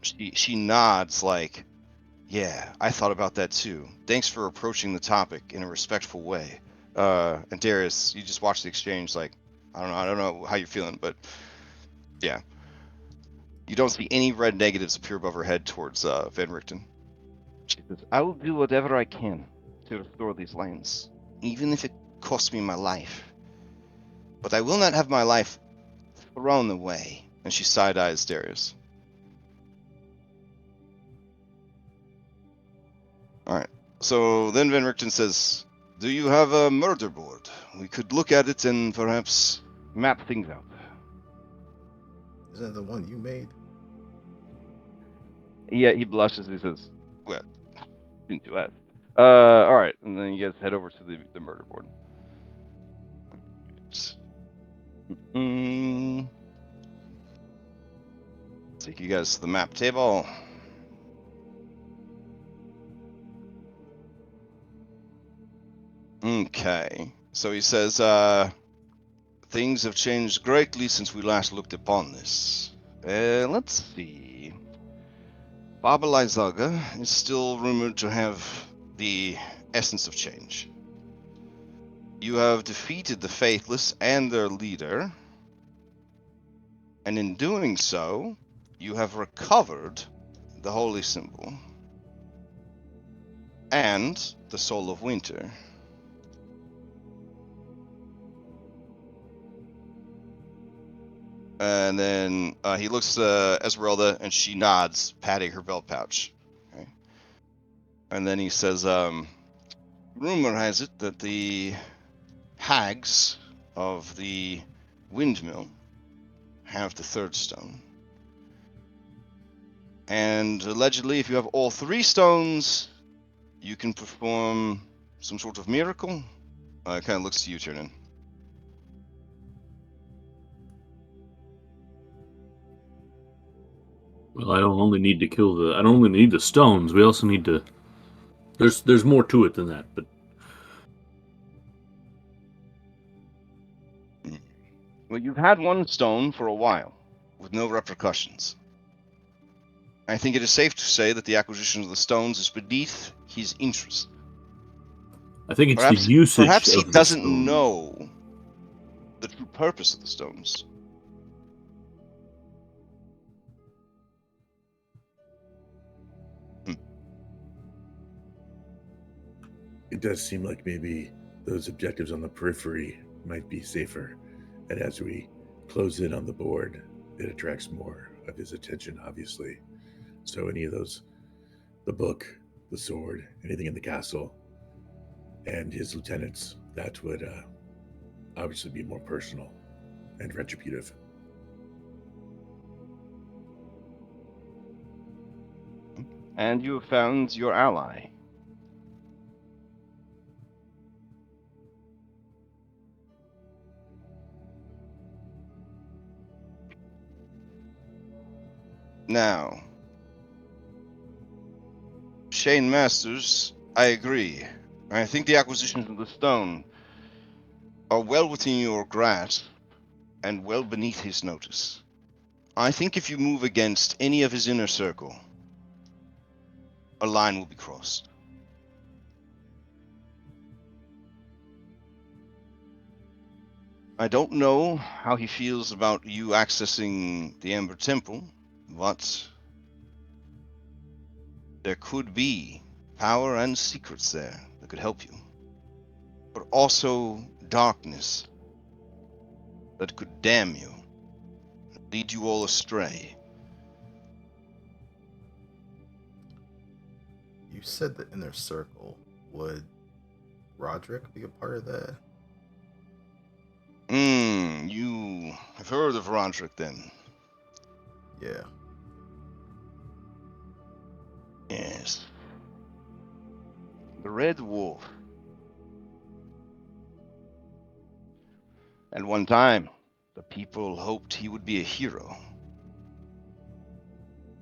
she nods like, Yeah, I thought about that too. Thanks for approaching the topic in a respectful way. And Darius, you just watched the exchange. Like, I don't know how you're feeling, but yeah, you don't see any red negatives appear above her head towards Van Richten. She says, "I will do whatever I can to restore these lands, even if it costs me my life. But I will not have my life thrown away." And she side-eyes Darius. All right. So then Van Richten says, "Do you have a murder board? We could look at it and perhaps map things out." Isn't that the one you made? Yeah, he blushes. He says, "Well, didn't you ask?" All right. And then you guys head over to the murder board. Take you guys to the map table. Okay. So he says, things have changed greatly since we last looked upon this. Let's see. Baba Lyzaga is still rumored to have the essence of change. You have defeated the Faithless and their leader, and in doing so, you have recovered the Holy Symbol and the Soul of Winter. And then he looks at Esmeralda, and she nods, patting her belt pouch. Okay. And then he says, rumor has it that the hags of the windmill have the third stone. And allegedly, if you have all three stones, you can perform some sort of miracle. It kind of looks to you, Tiernan. Well, I don't only need to kill the. I don't only need the stones. We also need to. There's more to it than that, but. Well, you've had one stone for a while, with no repercussions. I think it is safe to say that the acquisition of the stones is beneath his interest. I think it's the usage perhaps he of the doesn't stone. know the true purpose of the stones. It does seem like maybe those objectives on the periphery might be safer. And as we close in on the board, it attracts more of his attention, obviously. So any of those, the book, the sword, anything in the castle, and his lieutenants, that would obviously be more personal and retributive. And you have found your ally. Now, Shane Masters, I agree. I think the acquisitions of the stone are well within your grasp and well beneath his notice. I think if you move against any of his inner circle, a line will be crossed. I don't know how he feels about you accessing the Ember Temple, but there could be power and secrets there that could help you. But also darkness that could damn you, lead you all astray. You said the inner circle. Would Roderick be a part of that? You have heard of Roderick then? Yeah. Yes. The Red Wolf. At one time, the people hoped he would be a hero.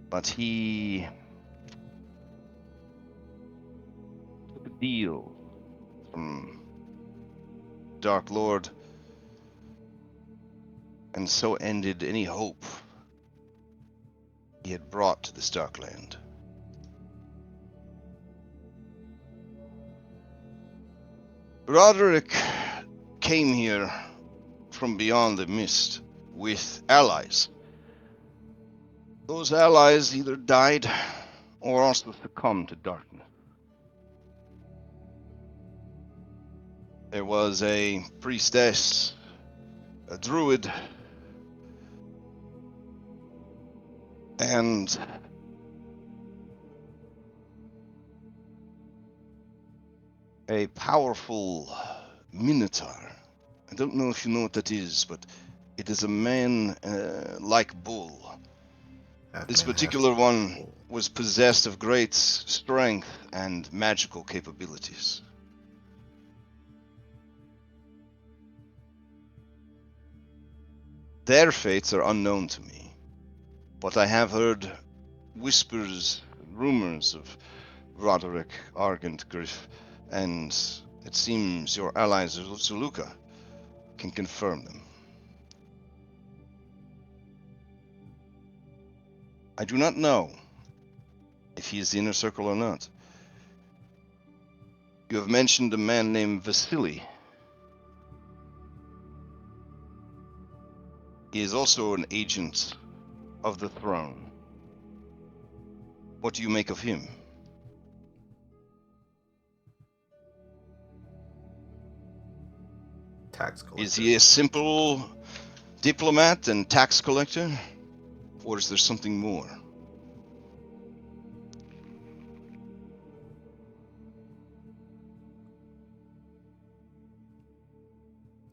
But he took a deal from Dark Lord, and so ended any hope he had brought to this dark land. Roderick came here from beyond the mist with allies. Those allies either died or also succumbed to darkness. There was a priestess, a druid, and a powerful minotaur. I don't know if you know what that is, but it is a man like bull. Half This man, half particular one bull. was possessed of great strength and magical capabilities. Their fates are unknown to me, but I have heard whispers, rumors of Roderick Argentgriff, and it seems your ally Zuluka can confirm them. I do not know if he is the inner circle or not. You have mentioned a man named Vasily. He is also an agent of the throne. What do you make of him? Tax collector. Is he a simple diplomat and tax collector? Or is there something more?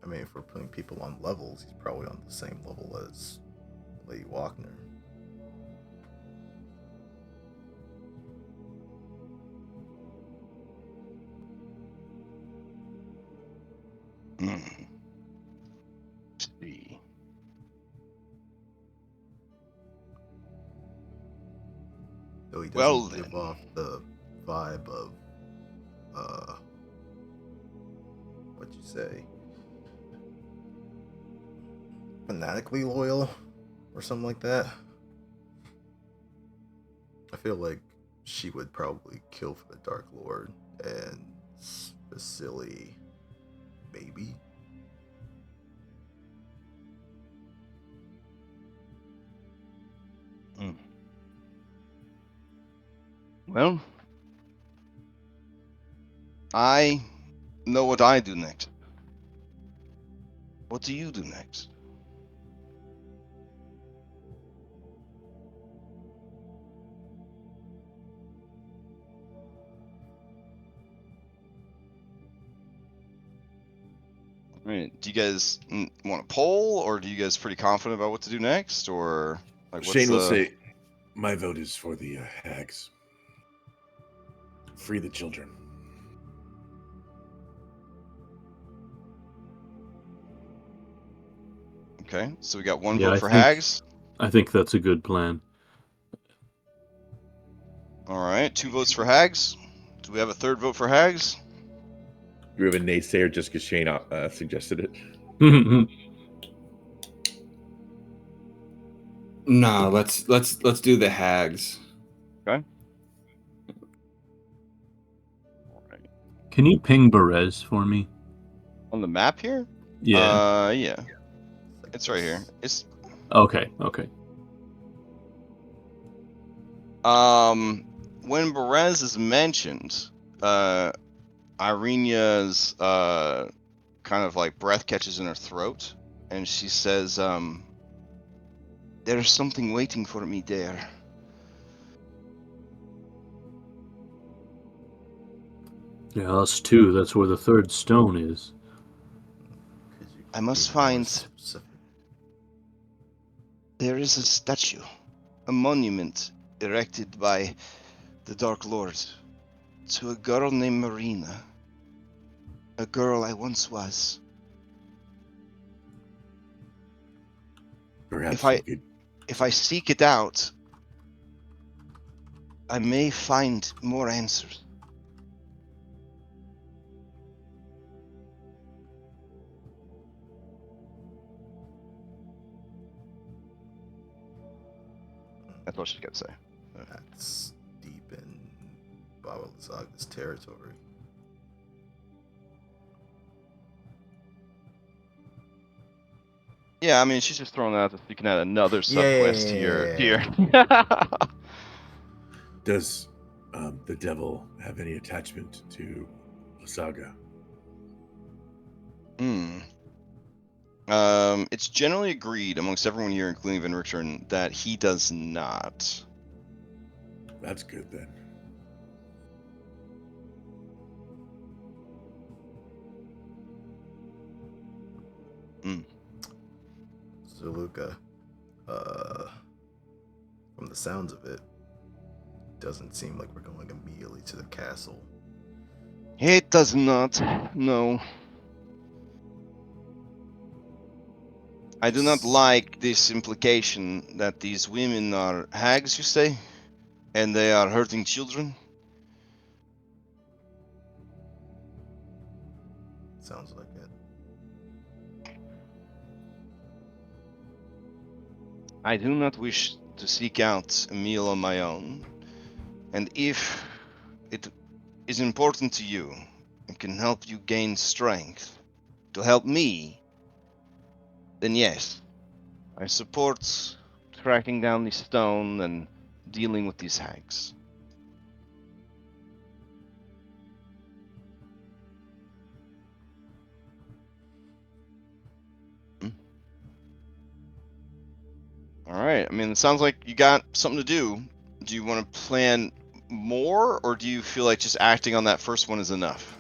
I mean, if we're putting people on levels, he's probably on the same level as Lady Wagner. See. Though he doesn't Well, give then. off the vibe of, what'd you say? Fanatically loyal or something like that. I feel like she would probably kill for the Dark Lord, and Vasily, maybe. Well, I know what I do next. What do you do next? All right. Do you guys want a poll, or do you guys pretty confident about what to do next, or like what's Shane will the... say, "My vote is for the hags. Free the children." Okay, so we got one Yeah, vote I for think- hags. I think that's a good plan. All right, 2 votes for hags. Do we have a third vote for hags? Do we have a naysayer just because Shane suggested it? No, let's do the hags. Okay. All right. Can you ping Berez for me? On the map here? Yeah. Yeah. It's right here. It's Okay. when Berez is mentioned, Ireena's kind of like breath catches in her throat, and she says, "There's something waiting for me there." Yeah, us too. That's where the third stone is. Could you I must be more find- specific? There is a statue, a monument erected by the Dark Lord to a girl named Ireena, a girl I once was. Perhaps If I seek it out, I may find more answers. That's all she's got to say. That's deep in Baba Lizaga's territory. Yeah, I mean, she's just throwing out that you can add another Yeah, subquest to your. Does the devil have any attachment to La Saga? It's generally agreed amongst everyone here, including Van Richtern, that he does not. That's good then. Zaluka, from the sounds of it, doesn't seem like we're going immediately to the castle. It does not. No. I do not like this implication that these women are hags, you say? And they are hurting children? Sounds like it. I do not wish to seek out a meal on my own. And if it is important to you and can help you gain strength to help me, then yes, I support tracking down the stone and dealing with these hags. All right. I mean, it sounds like you got something to do. Do you want to plan more, or do you feel like just acting on that first one is enough?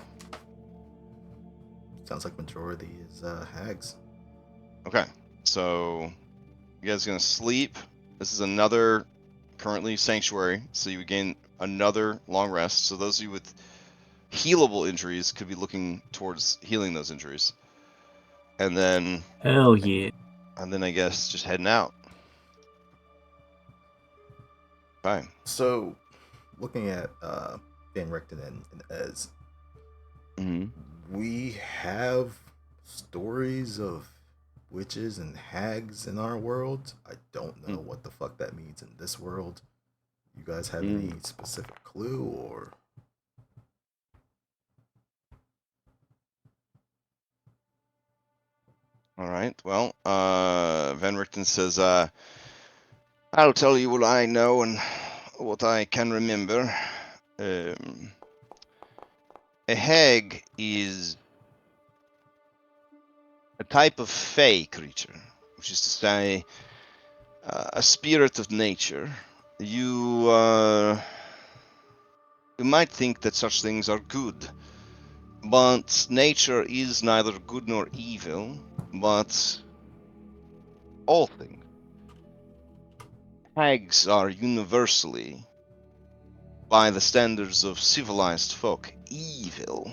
Sounds like majority is hags. Okay. So you guys gonna sleep. This is another currently sanctuary, so you gain another long rest. So those of you with healable injuries could be looking towards healing those injuries. And then Hell yeah. And then I guess just heading out. Fine. So, looking at Van Richten and Ez, we have stories of witches and hags in our world. I don't know what the fuck that means in this world. You guys have any specific clue or? All right. Well, Van Richten says, I'll tell you what I know and what I can remember. A hag is a type of fey creature, which is to say, a spirit of nature. You might think that such things are good, but nature is neither good nor evil, but all things. Hags are universally, by the standards of civilized folk, evil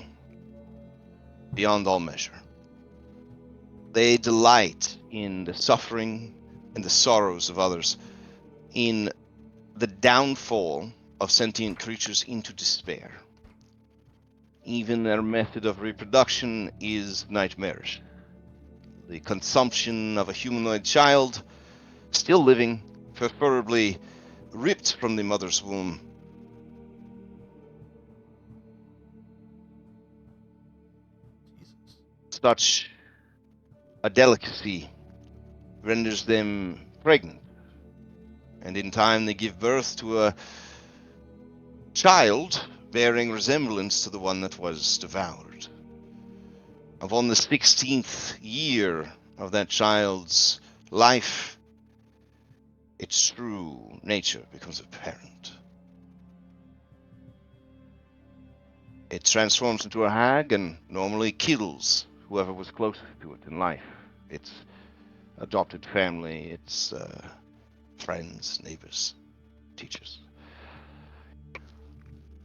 beyond all measure. They delight in the suffering and the sorrows of others, in the downfall of sentient creatures into despair. Even their method of reproduction is nightmarish. The consumption of a humanoid child, still living, preferably ripped from the mother's womb. Such a delicacy renders them pregnant, and in time they give birth to a child bearing resemblance to the one that was devoured. Upon the 16th year of that child's life, its true nature becomes apparent. It transforms into a hag and normally kills whoever was closest to it in life. Its adopted family, its friends, neighbors, teachers.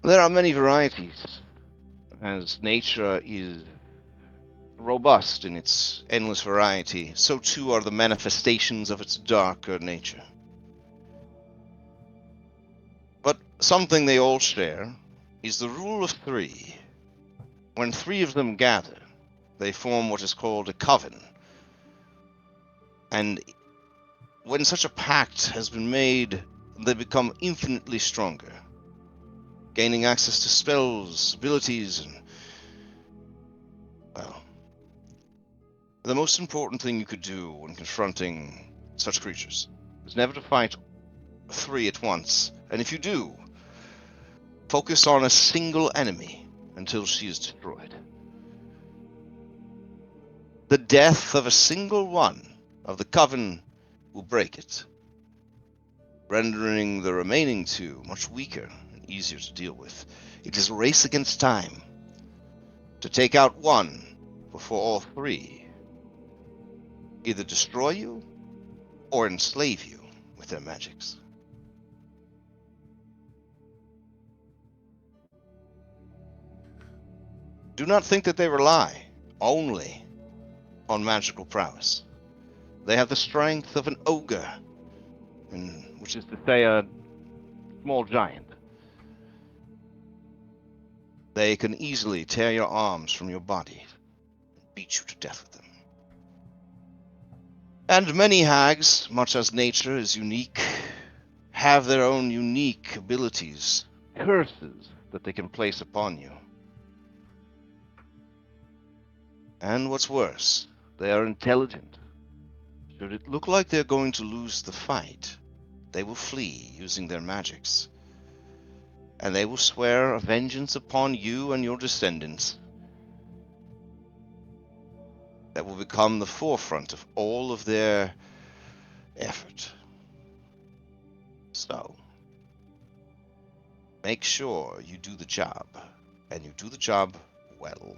There are many varieties, as nature is robust in its endless variety, so too are the manifestations of its darker nature. But something they all share is the rule of three. When three of them gather, they form what is called a coven. And when such a pact has been made, they become infinitely stronger, gaining access to spells, abilities, and, well, the most important thing you could do when confronting such creatures is never to fight 3 at once. And if you do, focus on a single enemy until she is destroyed. The death of a single one of the Coven will break it, rendering the remaining 2 much weaker and easier to deal with. It is a race against time to take out one before all 3 either destroy you or enslave you with their magics. Do not think that they rely only on magical prowess. They have the strength of an ogre, which is to say a small giant. They can easily tear your arms from your body and beat you to death with them. And many hags, much as nature is unique, have their own unique abilities, curses that they can place upon you. And what's worse, they are intelligent. Should it look like they're going to lose the fight, they will flee using their magics. And they will swear a vengeance upon you and your descendants that will become the forefront of all of their effort. So, make sure you do the job, and you do the job well.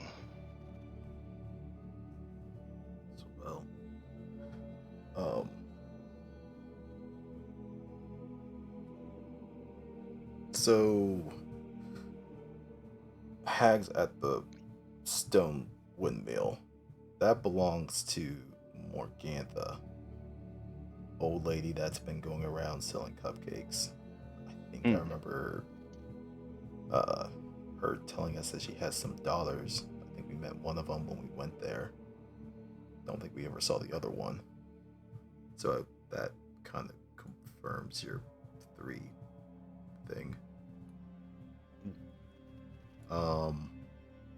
So, hags at the stone windmill, that belongs to Morgantha, old lady that's been going around selling cupcakes. I think I remember her telling us that she has some dollars. I think we met one of them when we went there. Don't think we ever saw the other one. So that kind of confirms your 3 thing.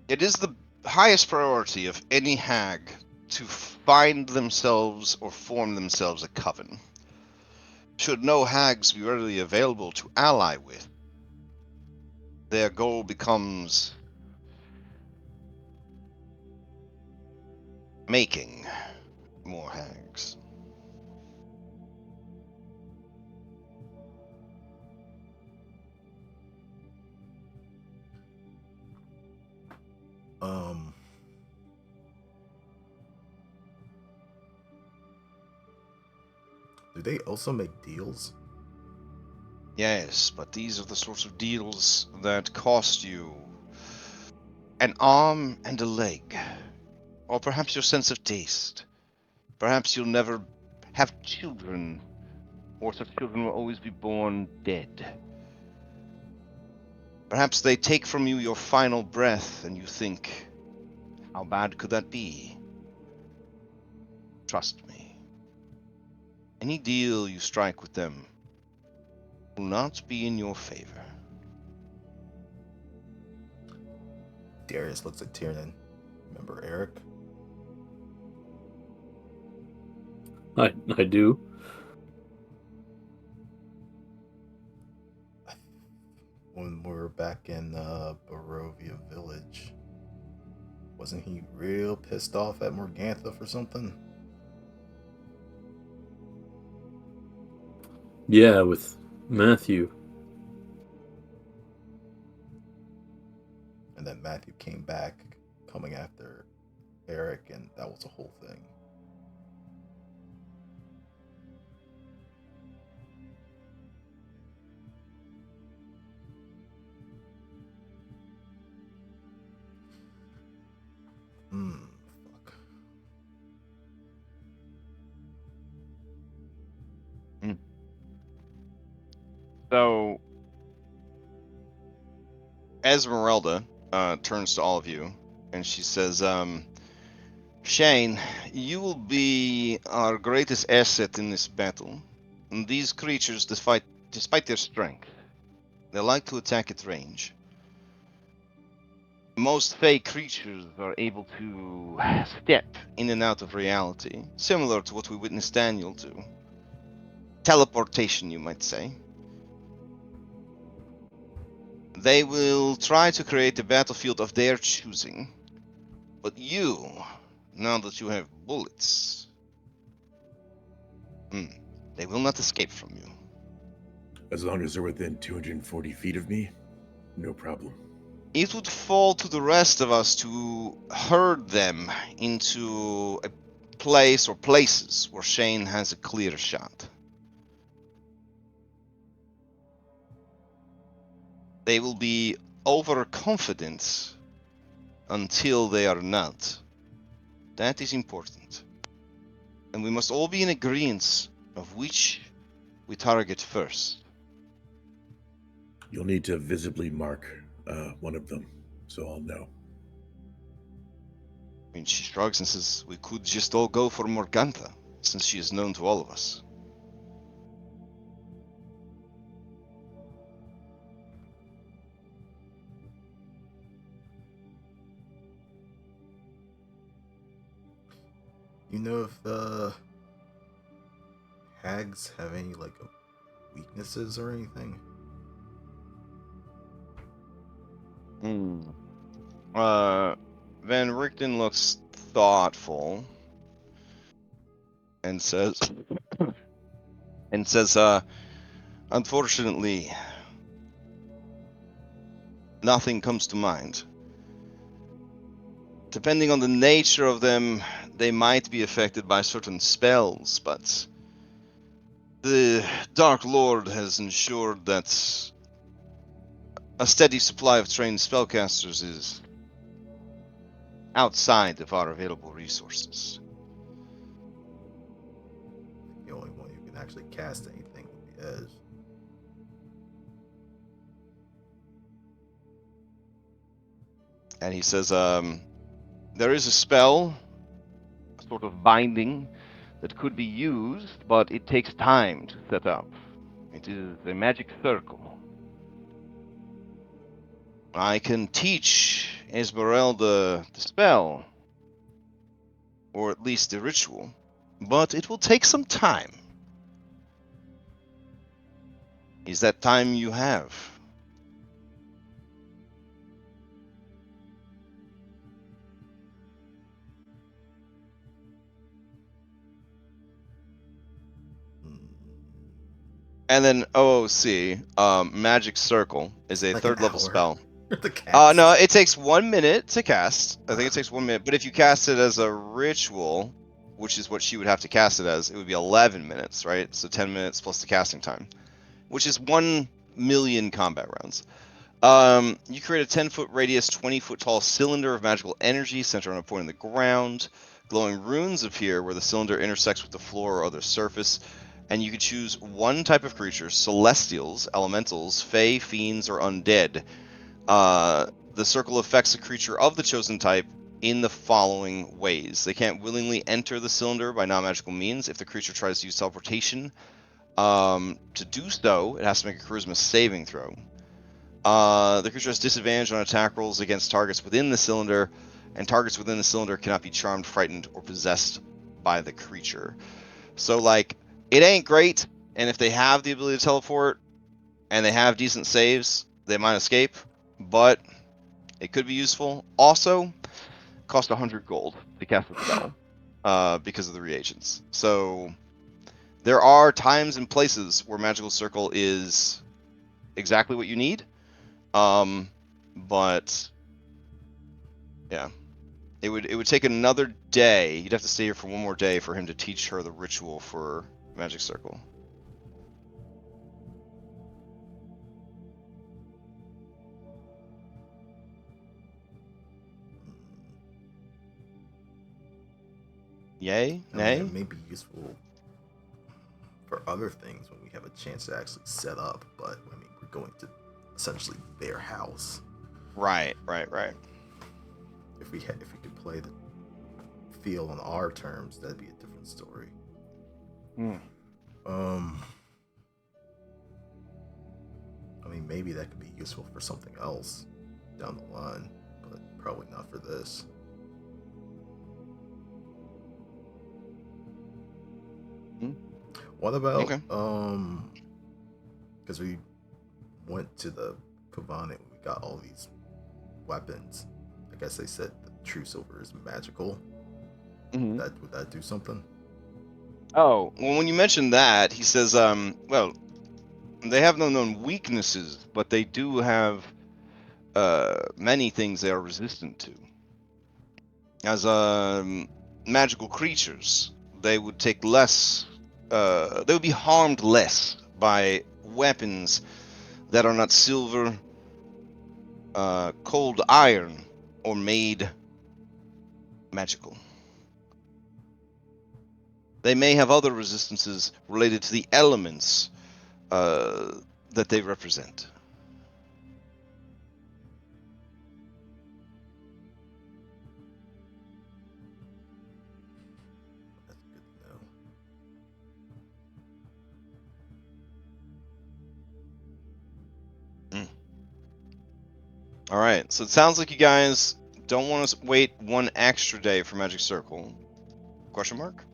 It is the highest priority of any hag to find themselves or form themselves a coven. Should no hags be readily available to ally with, their goal becomes making more hags. Do they also make deals? Yes, but these are the sorts of deals that cost you an arm and a leg, or perhaps your sense of taste. Perhaps you'll never have children, or such children will always be born dead. Perhaps they take from you your final breath, and you think, how bad could that be? Trust me. Any deal you strike with them will not be in your favor. Darius looks at Tiernan. Remember Eric? I do. When we were back in Barovia village, wasn't he real pissed off at Morgantha for something? Yeah, with Matthew. And then Matthew came back coming after Eric, and that was a whole thing. Fuck. So, Esmeralda turns to all of you, and she says, Shane, you will be our greatest asset in this battle. And these creatures, despite their strength, they like to attack at range. most fey creatures are able to step in and out of reality, similar to what we witnessed Daniel do. Teleportation, you might say. They will try to create a battlefield of their choosing. But you, now that you have bullets, they will not escape from you. As long as they're within 240 feet of me, no problem. It would fall to the rest of us to herd them into a place or places where Shane has a clear shot. They will be overconfident until they are not. That is important. And we must all be in agreement of which we target first. You'll need to visibly mark one of them, so I'll know. I mean, she shrugs and says, we could just all go for Morgantha, since she is known to all of us. You know if the hags have any like weaknesses or anything? Van Richten looks thoughtful and says, unfortunately, nothing comes to mind. Depending on the nature of them, they might be affected by certain spells, but the Dark Lord has ensured that a steady supply of trained spellcasters is outside of our available resources. The only one who can actually cast anything would be Ez. And he says, there is a spell, a sort of binding, that could be used, but it takes time to set up. It is a magic circle. I can teach Esmeralda the spell, or at least the ritual, but it will take some time. Is that time you have? And then OOC, Magic Circle, is a Like third an level hour. spell. The cast. No, it takes 1 minute to cast. I think it takes 1 minute. But if you cast it as a ritual, which is what she would have to cast it as, it would be 11 minutes, right? So 10 minutes plus the casting time, which is 1 million combat rounds. You create a 10-foot radius, 20-foot tall cylinder of magical energy centered on a point in the ground. Glowing runes appear where the cylinder intersects with the floor or other surface. And you can choose one type of creature: celestials, elementals, fey, fiends, or undead. The circle affects a creature of the chosen type in the following ways. They can't willingly enter the cylinder by non-magical means. If the creature tries to use teleportation, to do so, it has to make a charisma saving throw. The creature has disadvantage on attack rolls against targets within the cylinder, and targets within the cylinder cannot be charmed, frightened, or possessed by the creature. So, like, it ain't great, and if they have the ability to teleport, and they have decent saves, they might escape, but it could be useful. Also, cost 100 gold to cast the spell, because of the reagents. So, there are times and places where Magical Circle is exactly what you need. But yeah, it would take another day. You'd have to stay here for 1 more day for him to teach her the ritual for Magic Circle. Yay? I Nay? mean, it may be useful for other things when we have a chance to actually set up, but I mean, we're going to essentially their house. Right. If we could play the field on our terms, that'd be a different story. I mean, maybe that could be useful for something else down the line, but probably not for this. What about because we went to the Kavani, we got all these weapons. I guess they said the true silver is magical. Would that do something? Oh, well, when you mentioned that, he says, well, they have no known weaknesses, but they do have many things they are resistant to. As magical creatures, they would take less. They would be harmed less by weapons that are not silver, cold iron, or made magical. They may have other resistances related to the elements that they represent. That's good to know. All right, so it sounds like you guys don't want to wait one extra day for Magic Circle? Question mark.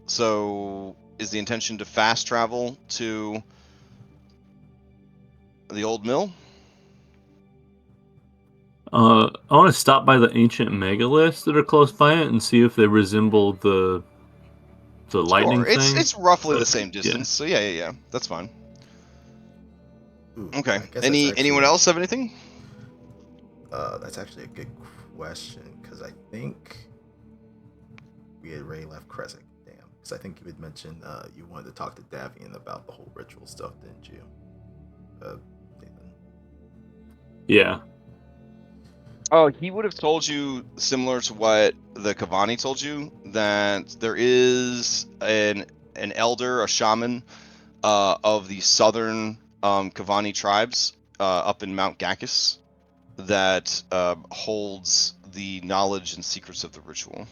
So, is the intention to fast travel to the old mill? I want to stop by the ancient megaliths that are close by it and see if they resemble the lightning Sure, thing. it's roughly the same distance. So yeah, that's fine. Ooh, Okay. I guess that's actually Anyone else have anything? That's actually a good question because I think we had already left Crescent. Damn, because I think you had mentioned you wanted to talk to Davian about the whole ritual stuff, didn't you? Nathan. Yeah. Oh, he would have told you similar to what the Kavani told you, that there is an elder, a shaman of the southern Kavani tribes up in Mount Gakis that holds the knowledge and secrets of the ritual.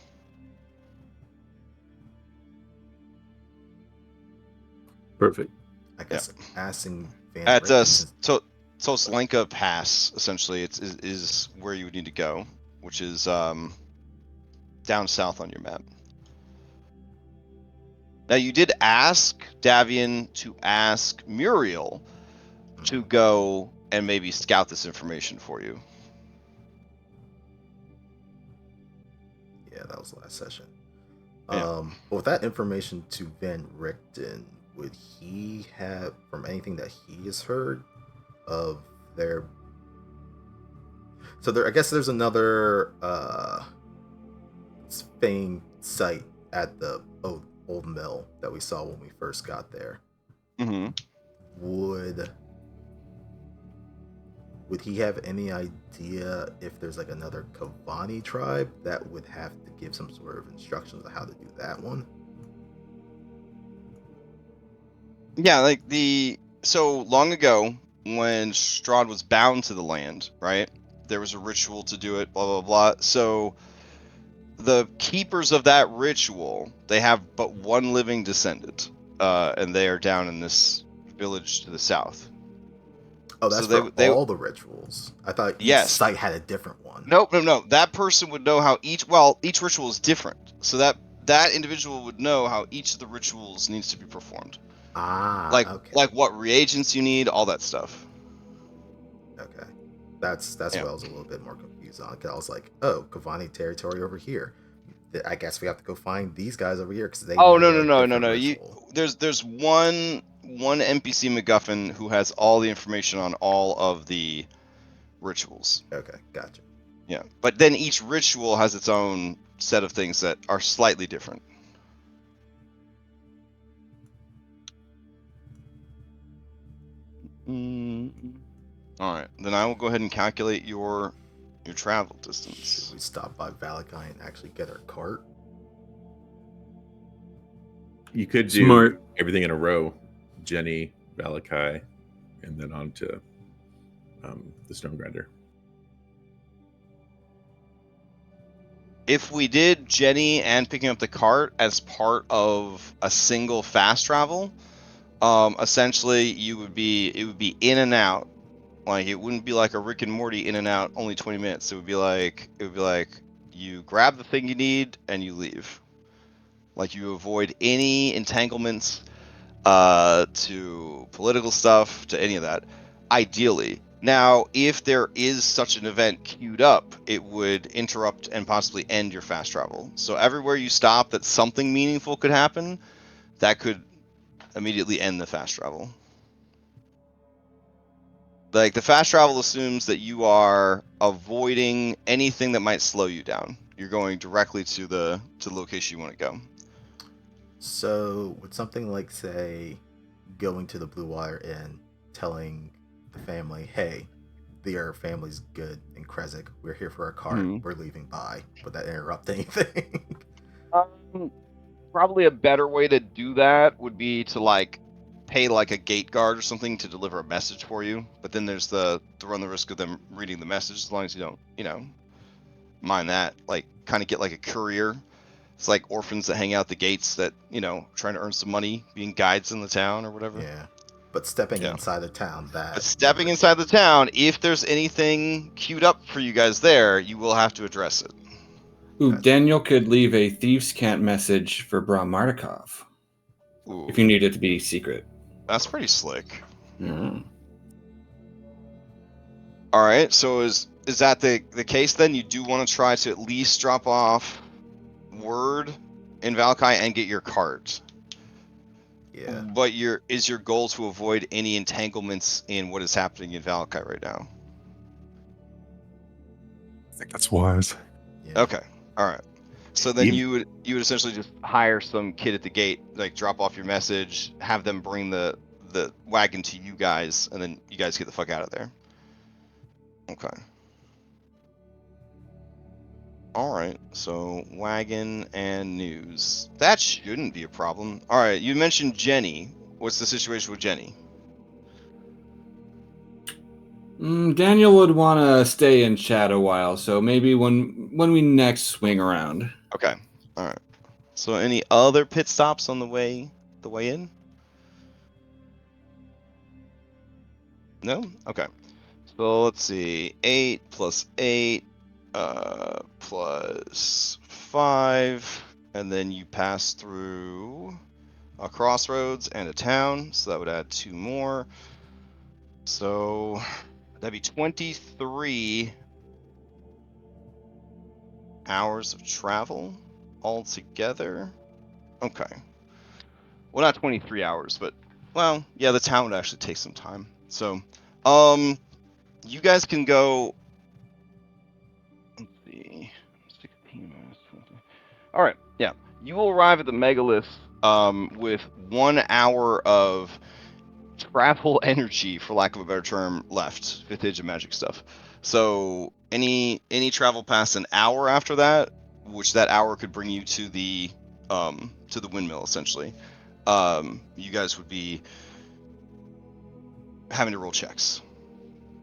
Perfect. I guess asking Van At Richten- Toslenka Pass, essentially, is where you would need to go, which is down south on your map. Now, you did ask Davian to ask Muriel to go and maybe scout this information for you. Yeah, that was the last session. Yeah. But with that information to Van Richten, would he have, from anything that he has heard of their... So there, I guess there's another famed site at the old mill that we saw when we first got there. Mm-hmm. Would he have any idea if there's like another Kavani tribe that would have to give some sort of instructions on how to do that one? Yeah, like so long ago when Strahd was bound to the land, right? There was a ritual to do it, blah blah blah. So the keepers of that ritual, they have but one living descendant, and they are down in this village to the south. Oh, that's so for all the rituals. I thought each site had a different one. No. That person would know how each ritual is different. So that individual would know how each of the rituals needs to be performed. Okay. Like what reagents you need, all that stuff. Okay. That's what I was a little bit more confused on. Cause I was like, oh, Kavani territory over here. I guess we have to go find these guys over here because they. Oh no. There's one NPC MacGuffin who has all the information on all of the rituals. Okay, gotcha. Yeah, but then each ritual has its own set of things that are slightly different. All right, then I will go ahead and calculate your travel distance. Should we stop by Valakai and actually get our cart? You could do everything in a row. Jenny, Valakai, and then on to the Stone Grinder. If we did Jenny and picking up the cart as part of a single fast travel, essentially it would be in and out Like it wouldn't be like a Rick and Morty in and out, only 20 minutes. It would be like you grab the thing you need and you leave. Like you avoid any entanglements to political stuff, to any of that, ideally. Now, if there is such an event queued up, it would interrupt and possibly end your fast travel. So everywhere you stop that something meaningful could happen, that could immediately end the fast travel. Like the fast travel assumes that you are avoiding anything that might slow you down. You're going directly to the location you want to go. So, with something like, say, going to the Blue Wire and telling the family, hey, their family's good in Kresik, we're here for a cart, we're leaving by, would that interrupt anything? Probably a better way to do that would be to like pay like a gate guard or something to deliver a message for you. But then there's to run the risk of them reading the message, as long as you don't, mind that. Like kind of get like a courier. It's like orphans that hang out the gates that, trying to earn some money, being guides in the town or whatever. Yeah. But stepping inside the town, But stepping inside the town, if there's anything queued up for you guys there, you will have to address it. Ooh, Daniel could leave a thieves' cant message for Bram Mardukov. Ooh. If you need it to be secret. That's pretty slick. Mm. All right, so is that the case then? You do want to try to at least drop off word in Valkai and get your cart. Yeah. But is your goal to avoid any entanglements in what is happening in Valkai right now? I think that's wise. Yeah. Okay. All right. So then you would essentially just hire some kid at the gate, like drop off your message, have them bring the wagon to you guys, and then you guys get the fuck out of there. Okay. All right. So wagon and news. That shouldn't be a problem. All right. You mentioned Jenny. What's the situation with Jenny? Daniel would want to stay and chat a while, so maybe when we next swing around. Okay. All right. So any other pit stops on the way in? No? Okay. So let's see. 8 plus 8 plus 5, and then you pass through a crossroads and a town, so that would add 2 more. So that'd be 23 hours of travel altogether. Okay. Well, not 23 hours, but well, yeah, the town would actually take some time. So, you guys can go. Let's see, 16 minus 20. All right, yeah, you will arrive at the megalith with 1 hour of travel energy, for lack of a better term, left. 5th Age of Magic stuff. So any travel past an hour after that, which that hour could bring you to the windmill essentially, you guys would be having to roll checks.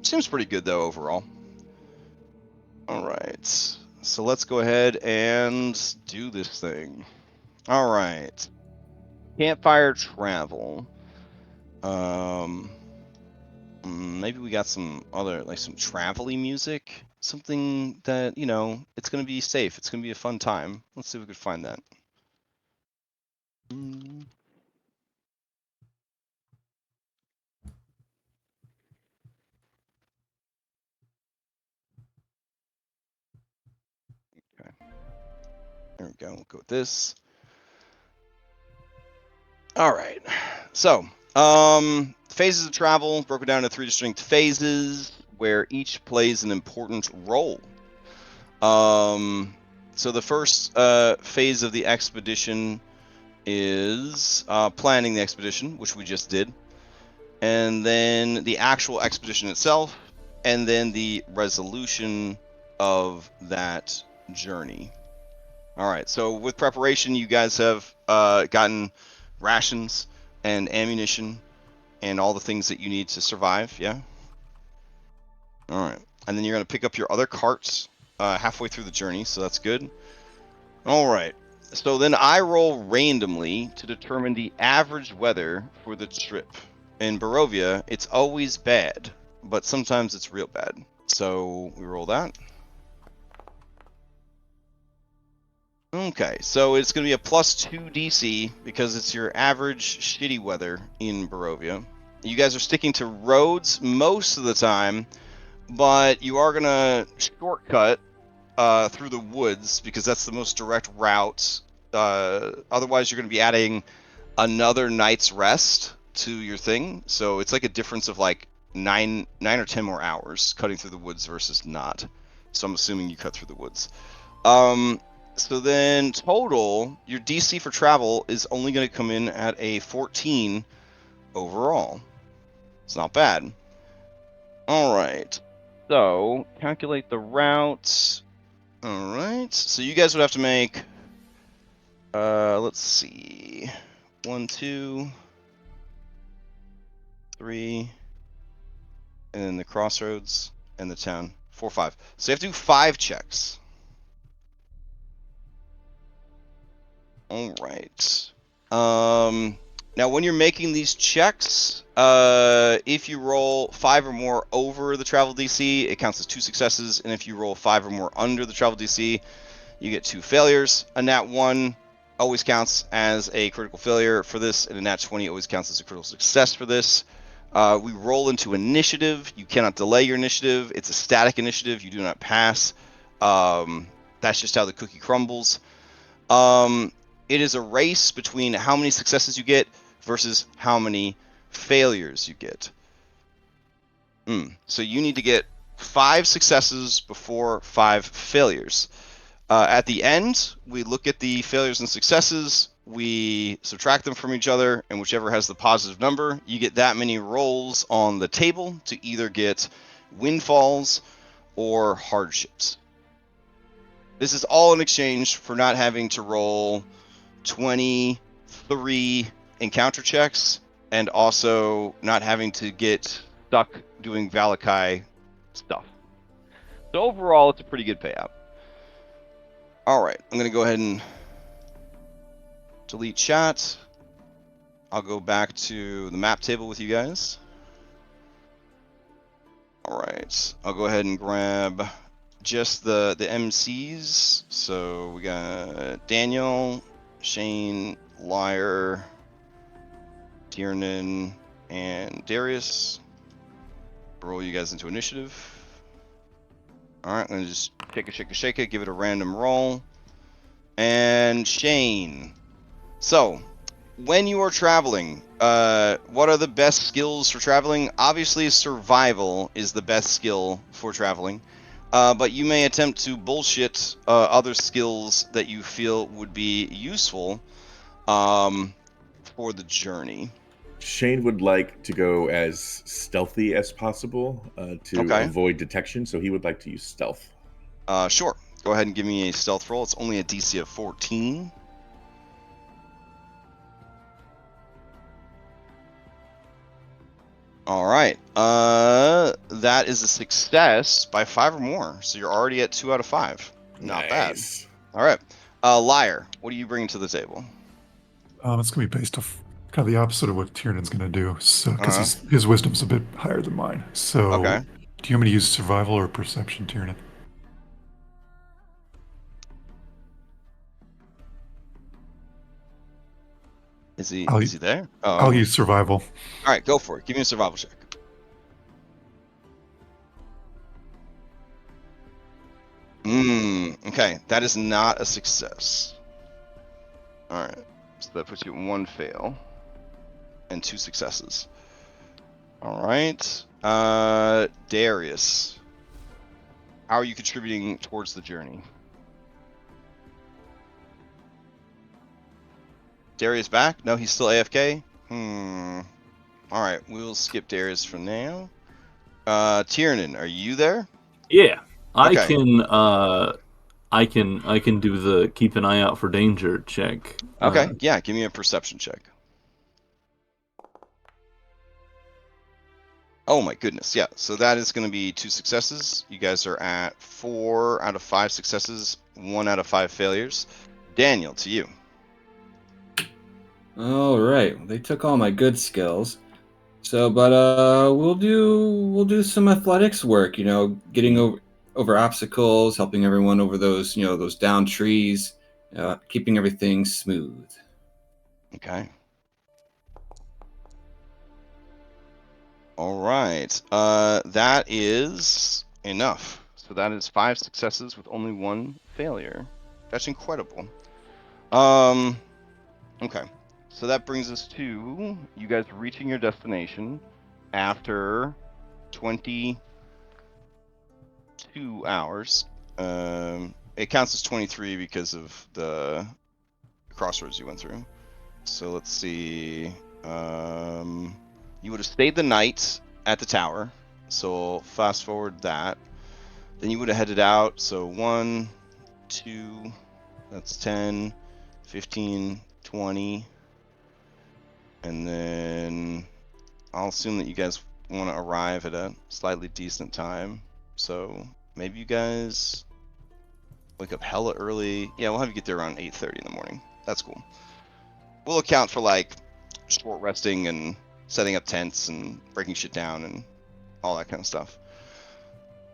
Seems pretty good though overall. All right, so let's go ahead and do this thing. All right, campfire travel. Maybe we got some other, like some travel-y music, something that, it's going to be safe. It's going to be a fun time. Let's see if we could find that. Okay. There we go. We'll go with this. All right. So, phases of travel broken down into 3 distinct phases where each plays an important role. So the first phase of the expedition is planning the expedition, which we just did, and then the actual expedition itself, and then the resolution of that journey. All right, so with preparation, you guys have gotten rations and ammunition and all the things that you need to survive, yeah? All right, and then you're going to pick up your other carts halfway through the journey, so that's good. All right, so then I roll randomly to determine the average weather for the trip. In Barovia, it's always bad. but sometimes it's real bad. So we roll that. Okay, so it's going to be a +2 DC because it's your average shitty weather in Barovia. You guys are sticking to roads most of the time, but you are going to shortcut through the woods because that's the most direct route. Otherwise, you're going to be adding another night's rest to your thing. So it's like a difference of like 9 or 10 more hours cutting through the woods versus not. So I'm assuming you cut through the woods. So then total, your DC for travel is only going to come in at a 14 overall. It's not bad. All right. So calculate the route. All right. So you guys would have to make, let's see, 1, 2, 3, and then the crossroads and the town. 4, 5. So you have to do 5 checks. All right. Now, when you're making these checks, if you roll 5 or more over the travel DC, it counts as 2 successes, and if you roll 5 or more under the travel DC, you get 2 failures. A nat 1 always counts as a critical failure for this, and a nat 20 always counts as a critical success for this. We roll into initiative. You cannot delay your initiative. It's a static initiative. You do not pass. That's just how the cookie crumbles. It is a race between how many successes you get versus how many failures you get. So you need to get 5 successes before 5 failures. At the end, we look at the failures and successes, we subtract them from each other, and whichever has the positive number, you get that many rolls on the table to either get windfalls or hardships. This is all in exchange for not having to roll 23 encounter checks and also not having to get stuck doing Valakai stuff. So overall, it's a pretty good payout. All right, I'm going to go ahead and delete chat. I'll go back to the map table with you guys. All right, I'll go ahead and grab just the MCs. So we got Daniel, Shane, Liar, Tiernan, and Darius. Roll you guys into initiative. All right, I'm going to just shake it, give it a random roll. And Shane. So, when you are traveling, what are the best skills for traveling? Obviously, survival is the best skill for traveling. But you may attempt to bullshit other skills that you feel would be useful for the journey. Shane would like to go as stealthy as possible to avoid detection, so he would like to use stealth. Sure. Go ahead and give me a stealth roll. It's only a DC of 14. All right. That is a success by 5 or more. So you're already at 2 out of 5. Not Nice. bad. All right. Liar, what are you bringing to the table? It's going to be based off kind of the opposite of what Tiernan's going to do. So, because his wisdom's a bit higher than mine. So, do you want me to use survival or perception, Tiernan? Is he there? I'll use survival. All right, go for it. Give me a survival check. Okay, that is not a success. All right, so that puts you at 1 fail and 2 successes. All right, Darius, how are you contributing towards the journey? Darius back? No, he's still AFK? All right, we'll skip Darius for now. Tiernan, are you there? Yeah, Okay. I can do the keep an eye out for danger check. Okay, yeah, give me a perception check. Oh my goodness, yeah. So that is going to be 2 successes. You guys are at 4 out of 5 successes, 1 out of 5 failures. Daniel, to you. All right, they took all my good skills. So, but we'll do some athletics work. You know, getting over obstacles, helping everyone over those those down trees, keeping everything smooth. Okay. All right. That is enough. So that is 5 successes with only 1 failure. That's incredible. Okay. So that brings us to you guys reaching your destination after 22 hours. It counts as 23 because of the crossroads you went through. So let's see. You would have stayed the night at the tower. So fast forward that. Then you would have headed out. So 1, 2, that's 10, 15, 20. And then I'll assume that you guys want to arrive at a slightly decent time. So maybe you guys wake up hella early. Yeah, we'll have you get there around 8:30 in the morning. That's cool. We'll account for like short resting and setting up tents and breaking shit down and all that kind of stuff.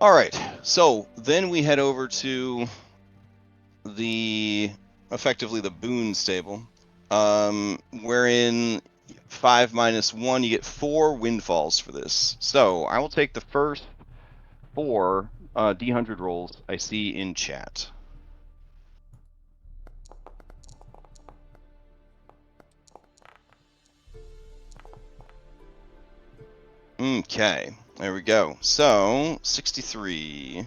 All right, so then we head over to effectively the boon stable, wherein 5 minus 1, you get 4 windfalls for this. So I will take the first 4 D100 rolls I see in chat. Okay, there we go. So 63.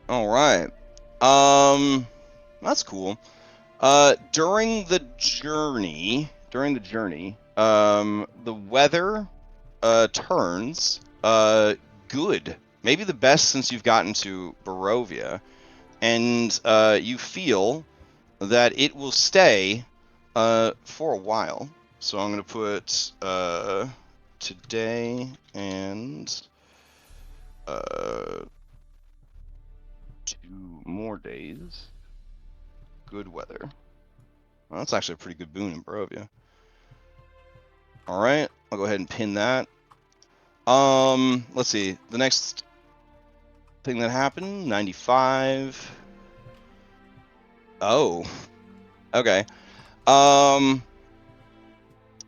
All right. That's cool. During the journey, the weather turns good. Maybe the best since you've gotten to Barovia, and you feel that it will stay for a while. So I'm going to put today and 2 more days. Good weather. Well, that's actually a pretty good boon in Barovia. All right, I'll go ahead and pin that. Let's see. The next thing that happened, 95. Oh, okay. All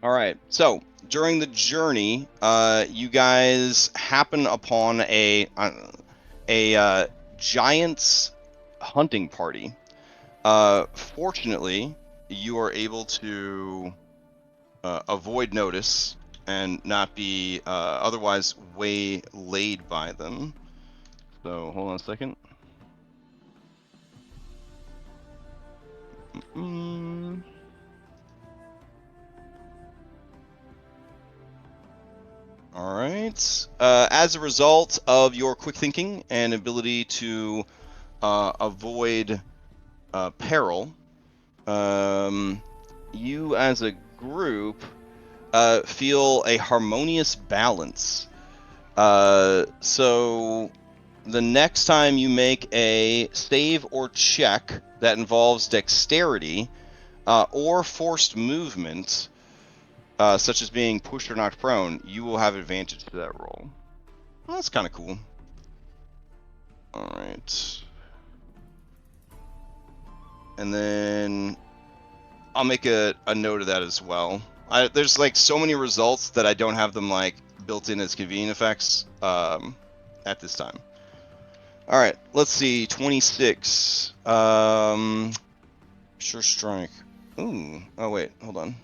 right. So during the journey, you guys happen upon a giant's hunting party. Fortunately, you are able to avoid notice and not be otherwise waylaid by them. So hold on a second. All right. As a result of your quick thinking and ability to avoid peril, you as a group feel a harmonious balance. So the next time you make a save or check that involves dexterity or forced movement, such as being pushed or knocked prone, you will have advantage to that roll. Well, that's kind of cool. All right. And then I'll make a note of that as well. There's like so many results that I don't have them like built in as convenient effects at this time. All right, let's see. 26. Sure strike. Ooh. Oh wait, hold on.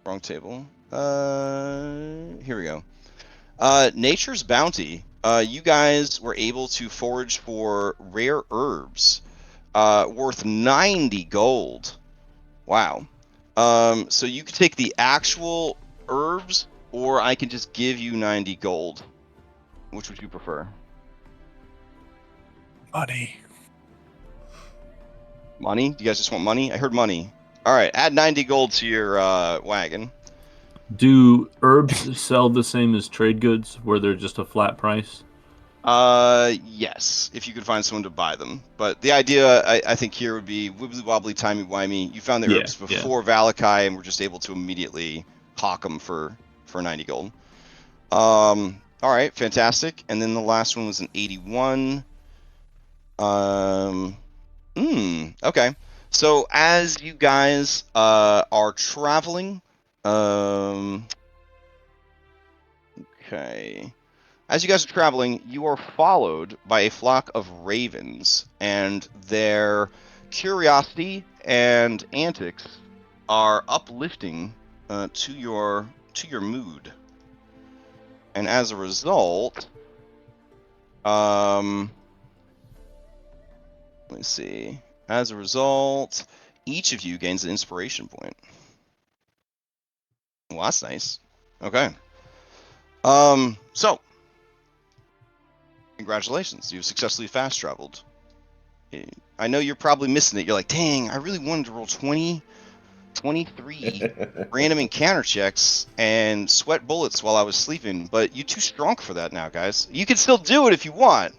Wrong table. Here we go. Nature's Bounty. You guys were able to forage for rare herbs worth 90 gold. Wow. So you could take the actual herbs, or I can just give you 90 gold. Which would you prefer? Money. Money? Do you guys just want money? I heard money. All right, add 90 gold to your wagon. Do herbs sell the same as trade goods, where they're just a flat price? Yes, if you could find someone to buy them. But the idea, I think, here would be wibbly wobbly, timey wimey. You found the herbs before Valakai and were just able to immediately pock them for 90 gold. All right, fantastic. And then the last one was an 81. Okay. So as you guys are traveling, okay. As you guys are traveling, you are followed by a flock of ravens, and their curiosity and antics are uplifting to your mood. And as a result, let's see. As a result, each of you gains an inspiration point. Well, that's nice. Okay. So, congratulations. You've successfully fast traveled. I know you're probably missing it. You're like, dang, I really wanted to roll 23 random encounter checks and sweat bullets while I was sleeping, but you're too strong for that now, guys. You can still do it if you want.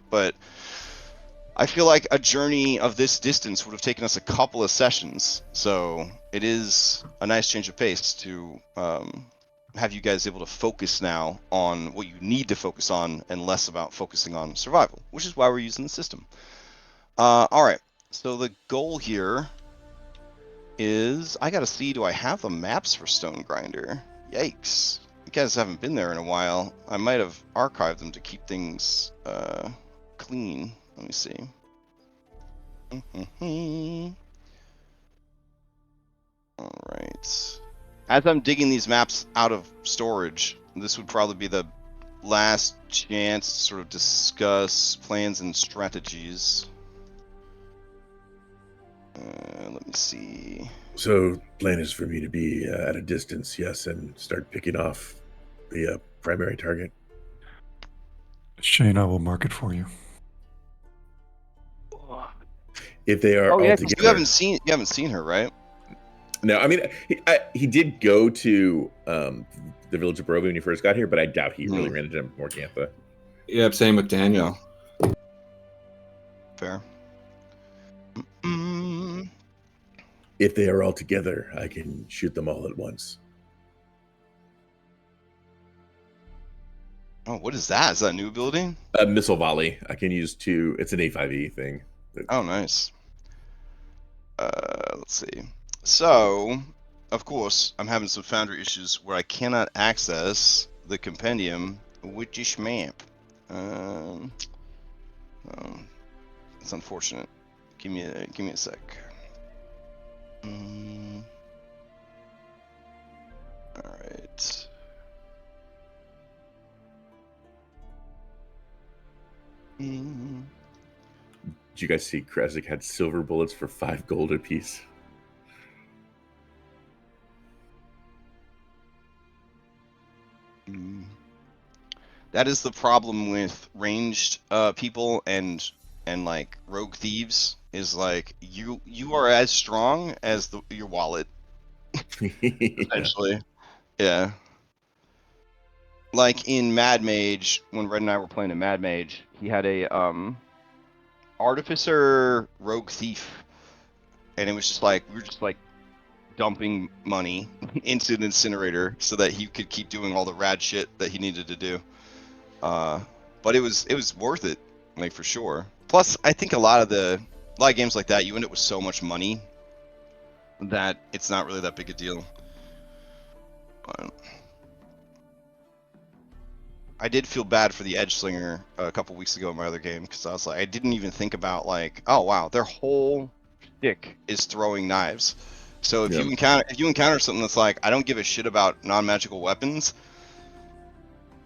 But I feel like a journey of this distance would have taken us a couple of sessions, so it is a nice change of pace to have you guys able to focus now on what you need to focus on and less about focusing on survival, which is why we're using the system. All right, so the goal here is I gotta see, do I have the maps for Stone Grinder? Yikes. You guys haven't been there in a while. I might have archived them to keep things clean. Let me see. All right. As I'm digging these maps out of storage, this would probably be the last chance to sort of discuss plans and strategies. Let me see. So, plan is for me to be at a distance, yes, and start picking off the primary target. Shane, I will mark it for you. If they are all together. You haven't seen her, right? No, I mean, he did go to the village of Barovia when he first got here, but I doubt he really ran into Morgantha. Yeah, same with Daniel. Fair. If they are all together, I can shoot them all at once. Oh, what is that? Is that a new ability? A missile volley. I can use two. It's an A5E thing. Oh, nice. Let's see. So, of course, I'm having some Foundry issues where I cannot access the compendium Witchish map. It's unfortunate. Give me a sec. All right. Did you guys see Kresik had silver bullets for 5 gold apiece? That is the problem with ranged people and like rogue thieves, is like you are as strong as your wallet. Essentially. Yeah. Like in Mad Mage, when Red and I were playing a Mad Mage, he had a artificer rogue thief, and it was just like we were just like dumping money into an incinerator so that he could keep doing all the rad shit that he needed to do. But it was worth it, like, for sure. Plus, I think a lot of games like that, you end up with so much money that it's not really that big a deal. But I did feel bad for the Edge Slinger a couple weeks ago in my other game, because I was like, I didn't even think about, like, oh wow, their whole shtick is throwing knives. So if you encounter something that's like, I don't give a shit about non-magical weapons,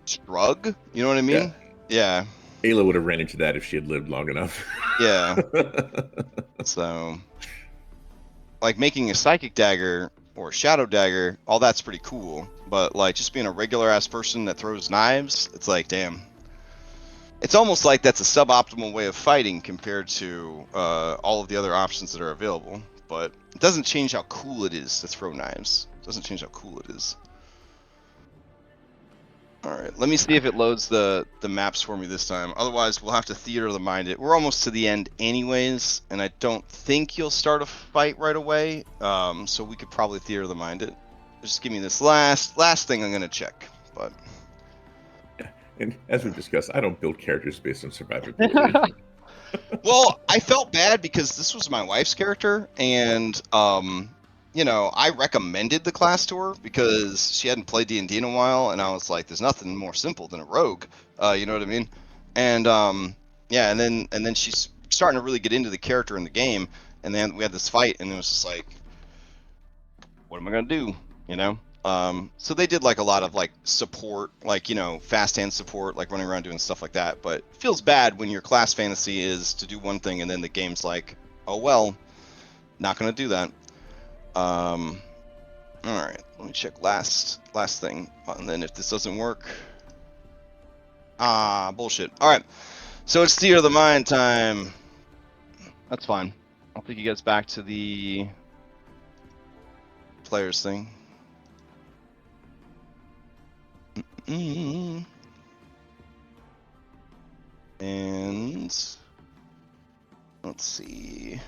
shrug, you know what I mean? Yeah. Ayla would have ran into that if she had lived long enough. Yeah. So, like, making a psychic dagger or a shadow dagger, all that's pretty cool. But, like, just being a regular ass person that throws knives, it's like, damn. It's almost like that's a suboptimal way of fighting compared to all of the other options that are available. But it doesn't change how cool it is to throw knives. It doesn't change how cool it is. Alright, let me see if it loads the maps for me this time. Otherwise, we'll have to theater of the mind it. We're almost to the end anyways, and I don't think you'll start a fight right away. So we could probably theater of the mind it. just give me this last thing I'm gonna check. But And as we've discussed, I don't build characters based on survivability. well, I felt bad because this was my wife's character, and you know, I recommended the class to her because she hadn't played D&D in a while, and I was like, "There's nothing more simple than a rogue," you know what I mean? And yeah, and then she's starting to really get into the character in the game, and then we had this fight, and it was just like, "What am I gonna do?" You know? So they did like a lot of like support, like, you know, fast hand support, like running around doing stuff like that. But it feels bad when your class fantasy is to do one thing and then the game's like, oh well, not gonna do that. All right, let me check last thing, and then if this doesn't work, bullshit. All right, so it's Theater of the Mind time. That's fine. I'll take you guys back to the players thing. And let's see.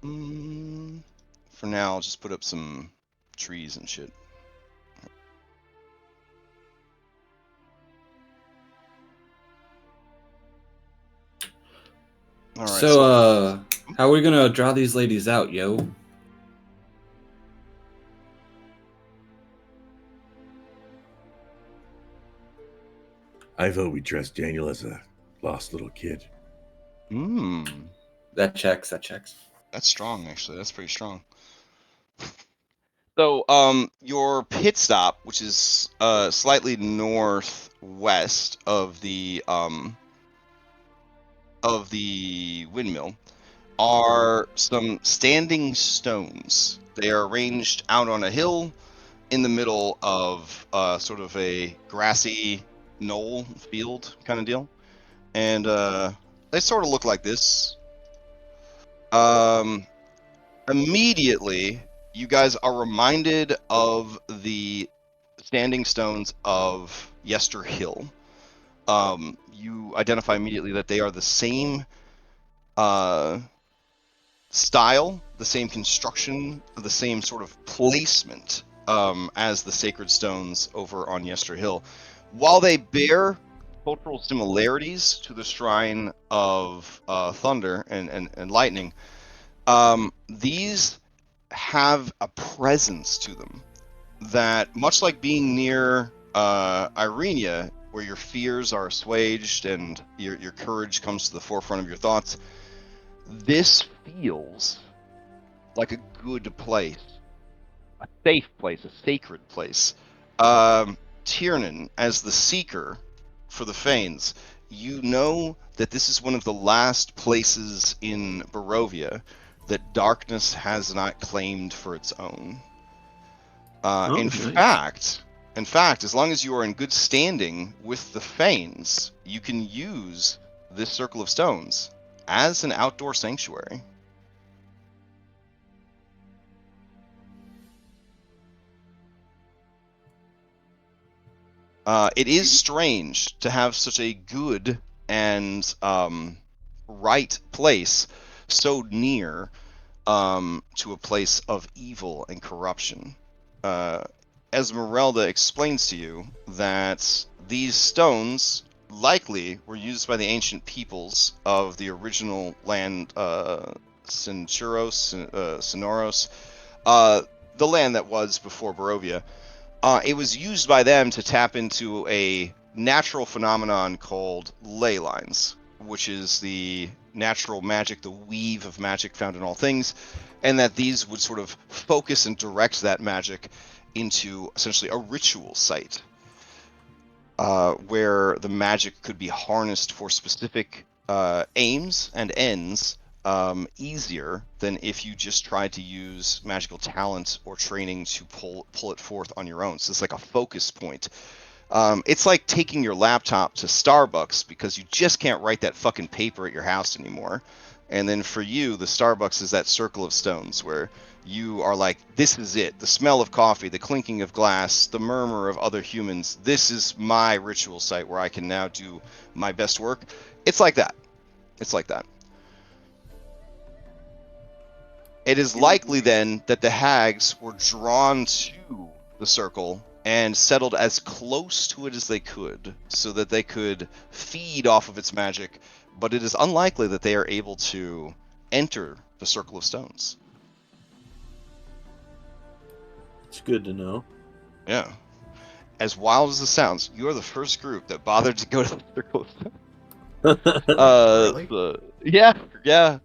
For now, I'll just put up some trees and shit. All right. So, how are we gonna draw these ladies out, yo? I vote we dress Daniel as a lost little kid. That checks. That's strong, actually. That's pretty strong. So, your pit stop, which is slightly northwest of the windmill, are some standing stones. They are arranged out on a hill in the middle of sort of a grassy knoll field kind of deal, and they sort of look like this. Immediately, you guys are reminded of the standing stones of Yester Hill. You identify immediately that they are the same style, the same construction, the same sort of placement as the sacred stones over on Yester Hill. While they bear cultural similarities to the shrine of thunder and lightning, these have a presence to them that, much like being near Ireena, where your fears are assuaged and your courage comes to the forefront of your thoughts, this feels like a good place, a safe place, a sacred place. Tiernan, as the seeker for the Fanes, you know that this is one of the last places in Barovia that darkness has not claimed for its own. In fact, as long as you are in good standing with the Fanes, you can use this circle of stones as an outdoor sanctuary. It is strange to have such a good and right place so near to a place of evil and corruption. Esmeralda explains to you that these stones likely were used by the ancient peoples of the original land, Sonoros, the land that was before Barovia. It was used by them to tap into a natural phenomenon called ley lines, which is the natural magic, the weave of magic found in all things, and that these would sort of focus and direct that magic into essentially a ritual site, where the magic could be harnessed for specific aims and ends easier than if you just tried to use magical talent or training to pull it forth on your own. So it's like a focus point. It's like taking your laptop to Starbucks because you just can't write that fucking paper at your house anymore. And then for you, the Starbucks is that circle of stones where you are like, this is it. The smell of coffee, the clinking of glass, the murmur of other humans. This is my ritual site where I can now do my best work. It's like that. It's like that. It is likely then that the hags were drawn to the circle and settled as close to it as they could so that they could feed off of its magic, but it is unlikely that they are able to enter the Circle of Stones. It's good to know. Yeah. As wild as it sounds, you are the first group that bothered to go to the Circle of Stones. Really? Yeah.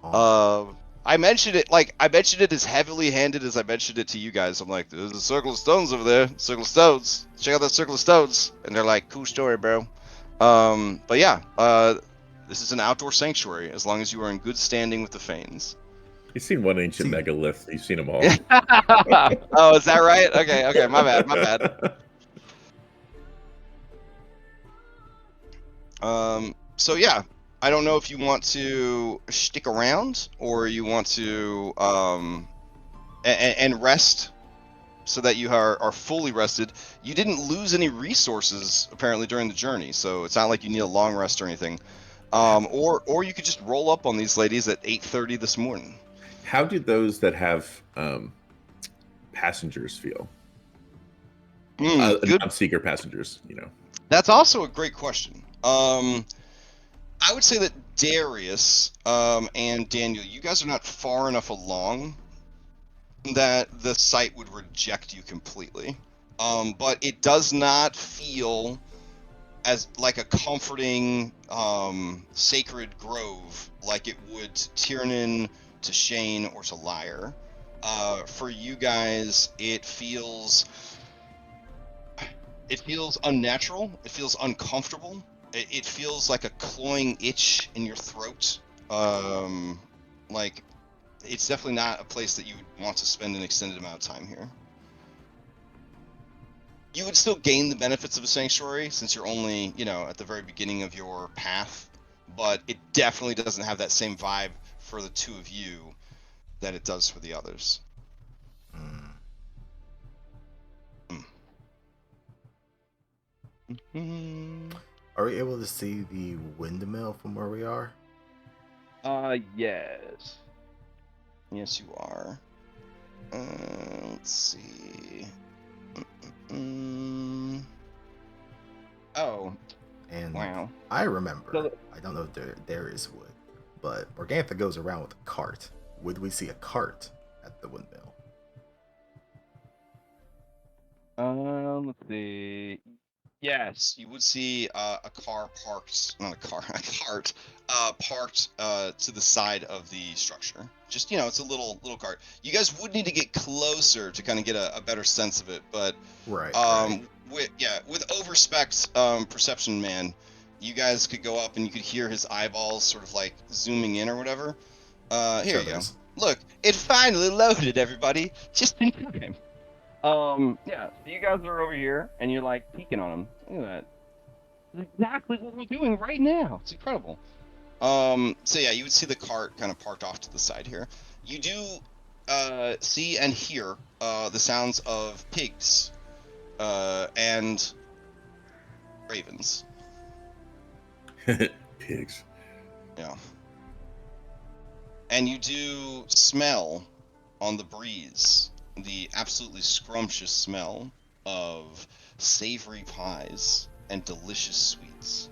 Oh, I mentioned it as heavily handed as I mentioned it to you guys. I'm like, there's a Circle of Stones over there. Circle of Stones. Check out that Circle of Stones. And they're like, cool story, bro. But yeah, this is an outdoor sanctuary as long as you are in good standing with the Fanes. You've seen one ancient See- megalith. You've seen them all. Oh, is that right? Okay, my bad. So yeah, I don't know if you want to stick around or you want to and rest so that you are fully rested. You didn't lose any resources apparently during the journey, so it's not like you need a long rest or anything. Or you could just roll up on these ladies at 8:30 this morning. How do those that have passengers feel? Good. Non-seeker passengers, That's also a great question. I would say that Darius and Daniel, you guys are not far enough along that the site would reject you completely. But it does not feel as like a comforting sacred grove like it would Tiernan, to Shane, or to Lyre. For you guys, it feels unnatural. It feels uncomfortable. It feels like a cloying itch in your throat. Like it's definitely not a place that you would want to spend an extended amount of time here. You would still gain the benefits of a sanctuary since you're only, at the very beginning of your path, but it definitely doesn't have that same vibe for the two of you that it does for the others. Are we able to see the windmill from where we are? Yes. Yes, you are. Let's see. Oh. And wow. I remember, I don't know if Darius would, but Morgantha goes around with a cart. Would we see a cart at the windmill? Let's see. Yes, you would see a car parked, not a car, a cart parked to the side of the structure. Just, it's a little cart. You guys would need to get closer to kind of get a better sense of it, but Right. with overspec perception man, you guys could go up and you could hear his eyeballs sort of like zooming in or whatever. Here you go. Look, it finally loaded, everybody, just in time. Yeah, so you guys are over here, and you're, like, peeking on them. Look at that. That's exactly what we're doing right now. It's incredible. So yeah, you would see the cart kind of parked off to the side here. You do, see and hear, the sounds of pigs, and ravens. Pigs. Yeah. And you do smell on the breeze the absolutely scrumptious smell of savory pies and delicious sweets.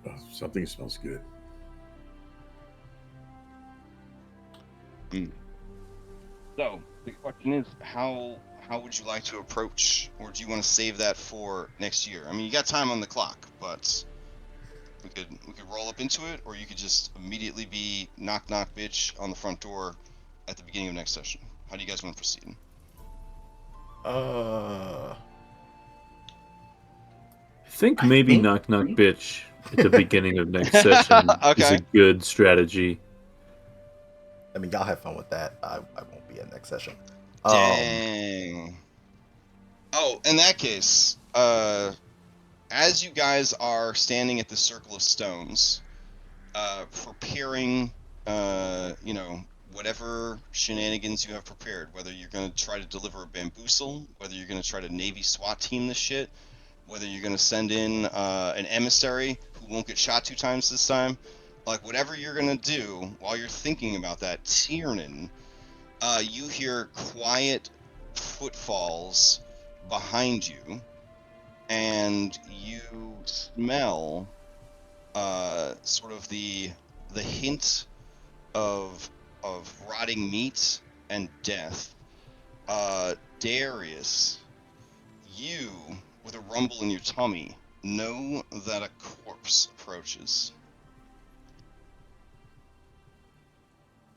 Oh, something smells good. So the question is, how would you like to approach, or do you want to save that for next year? I mean, you got time on the clock, but we could roll up into it, or you could just immediately be knock knock bitch on the front door at the beginning of next session. How do you guys want to proceed? I think maybe knock knock bitch at the beginning of next session is a good strategy. I mean, y'all have fun with that. I won't be at next session. Dang. Oh, in that case, as you guys are standing at the Circle of Stones, preparing, whatever shenanigans you have prepared, whether you're going to try to deliver a bamboozle, whether you're going to try to Navy SWAT team this shit, whether you're going to send in an emissary who won't get shot 2 times this time, like whatever you're gonna do while you're thinking about that, Tiernan, you hear quiet footfalls behind you, and you smell sort of the hint of rotting meat and death. Darius, you, with a rumble in your tummy, know that a corpse approaches.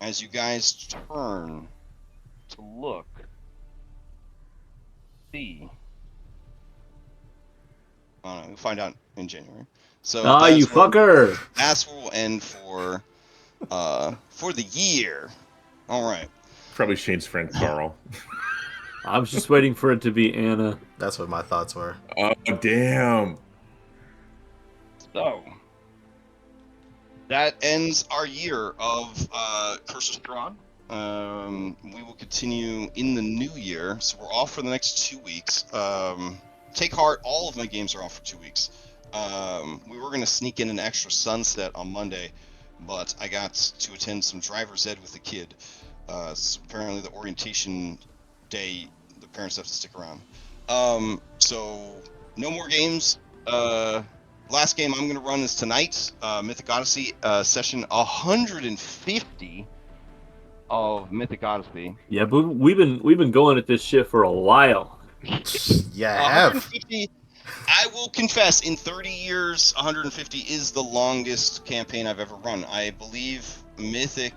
As you guys turn to look, see. I don't know, we'll find out in January. So Ah, you that's where, fucker! that's where we'll end for the year. All right. Probably Shane's friend Carl. I was just waiting for it to be Anna. That's what my thoughts were. Oh damn! So that ends our year of Curse of Strahd. We will continue in the new year, so we're off for the next 2 weeks. Take heart, all of my games are off for 2 weeks. We were going to sneak in an extra sunset on Monday, but I got to attend some driver's ed with the kid. So apparently the orientation day, the parents have to stick around. So no more games. Last game I'm going to run is tonight, Mythic Odyssey, session 150 of Mythic Odyssey. Yeah, but we've been going at this shit for a while. Yeah, I have. 150. I will confess, in 30 years, 150 is the longest campaign I've ever run. I believe Mythic,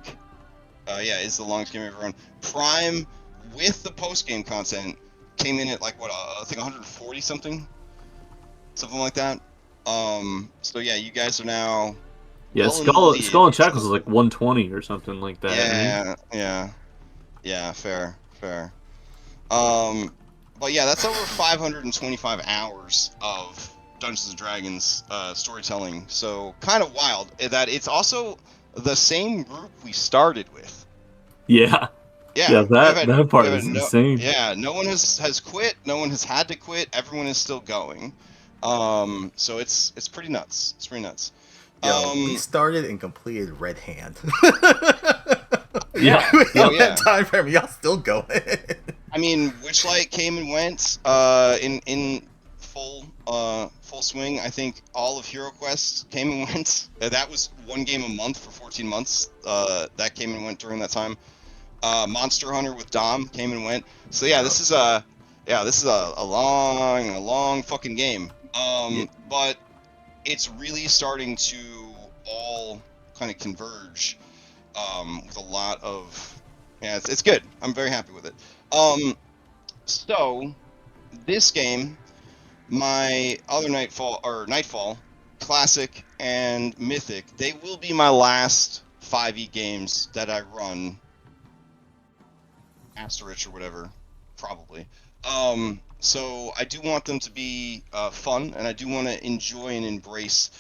is the longest game I've ever run. Prime, with the post-game content, came in at like what, I think 140 something like that. So yeah, you guys are now. Yeah, well in the lead. Skull and Shackles is like 120 or something like that. Yeah, fair. But yeah, that's over 525 hours of Dungeons and Dragons storytelling. So kind of wild that it's also the same group we started with. Yeah, that part is insane. Yeah, no one has quit. No one has had to quit. Everyone is still going. So it's pretty nuts. It's pretty nuts. Yo, we started and completed Red Hand. Yeah. That time frame, y'all still going. I mean, Witchlight came and went in full swing. I think all of Hero Quest came and went. That was one game a month for 14 months. That came and went during that time. Monster Hunter with Dom came and went. So yeah, this is a long fucking game. But it's really starting to all kind of converge with a lot of it's good. I'm very happy with it. So this game, my other Nightfall, Classic and Mythic, they will be my last 5e games that I run. Asterich or whatever, probably. So I do want them to be fun, and I do want to enjoy and embrace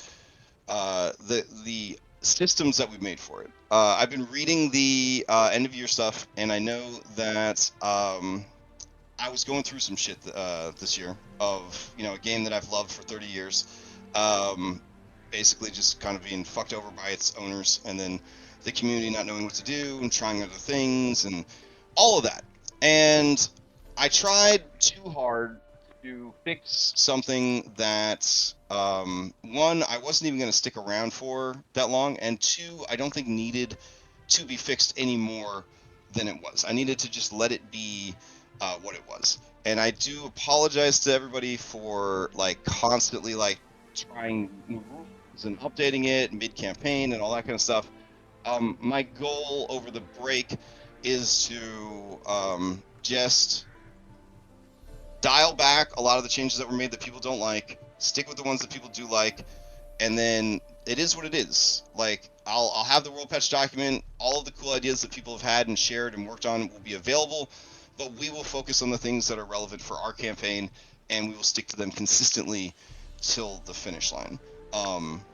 the systems that we've made for it. I've been reading the end of year stuff, and I know that I was going through some shit this year of a game that I've loved for 30 years, basically just kind of being fucked over by its owners, and then the community not knowing what to do and trying other things and all of that. And I tried too hard to fix something that one, I wasn't even going to stick around for that long, and two, I don't think needed to be fixed any more than it was. I needed to just let it be what it was. And I do apologize to everybody for constantly trying new rules and updating it mid-campaign and all that kind of stuff. My goal over the break is to just dial back a lot of the changes that were made that people don't like, stick with the ones that people do like, and then it is what it is. I'll have the world patch document, all of the cool ideas that people have had and shared and worked on will be available, but we will focus on the things that are relevant for our campaign, and we will stick to them consistently till the finish line.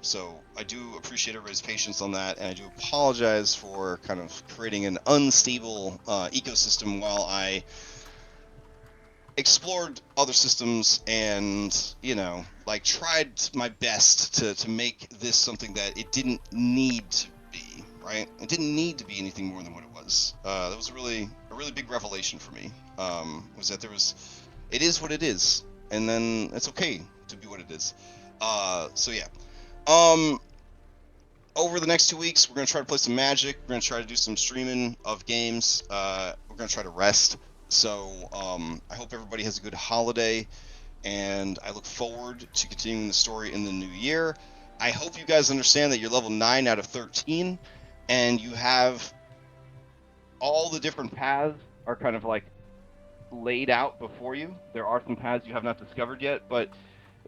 So I do appreciate everybody's patience on that, and I do apologize for kind of creating an unstable ecosystem while I explored other systems and, you know, like tried my best to make this something that it didn't need to be, right? It didn't need to be anything more than what it was. That was a really big revelation for me. Was that it is what it is, and then it's okay to be what it is. So yeah. Over the next 2 weeks, we're gonna try to play some Magic. We're gonna try to do some streaming of games. We're gonna try to rest. So I hope everybody has a good holiday, and I look forward to continuing the story in the new year. I hope you guys understand that you're level 9 out of 13, and you have all the different paths are kind of like laid out before you. There are some paths you have not discovered yet, but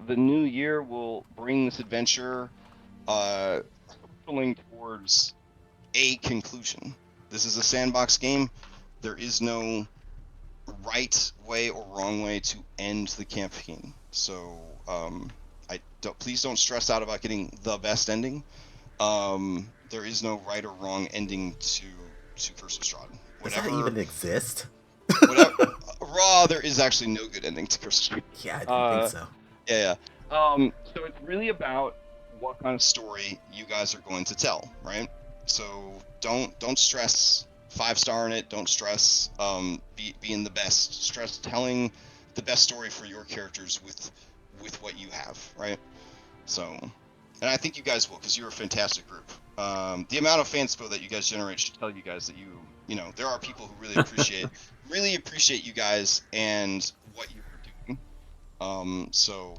the new year will bring this adventure hurtling towards a conclusion. This is a sandbox game. There is no right way or wrong way to end the campaign. So please don't stress out about getting the best ending. There is no right or wrong ending to Curse of Strahd. Does that even exist? Whatever. Raw, there is actually no good ending to Curse of Strahd. Yeah, I didn't think so. Yeah. So it's really about what kind of story you guys are going to tell, right? So don't stress 5-star in it. Don't stress being the best. Stress telling the best story for your characters with what you have, right? So, and I think you guys will, because you're a fantastic group. The amount of fanspo that you guys generate should tell you guys that you know, there are people who really appreciate you guys and what you are doing. So,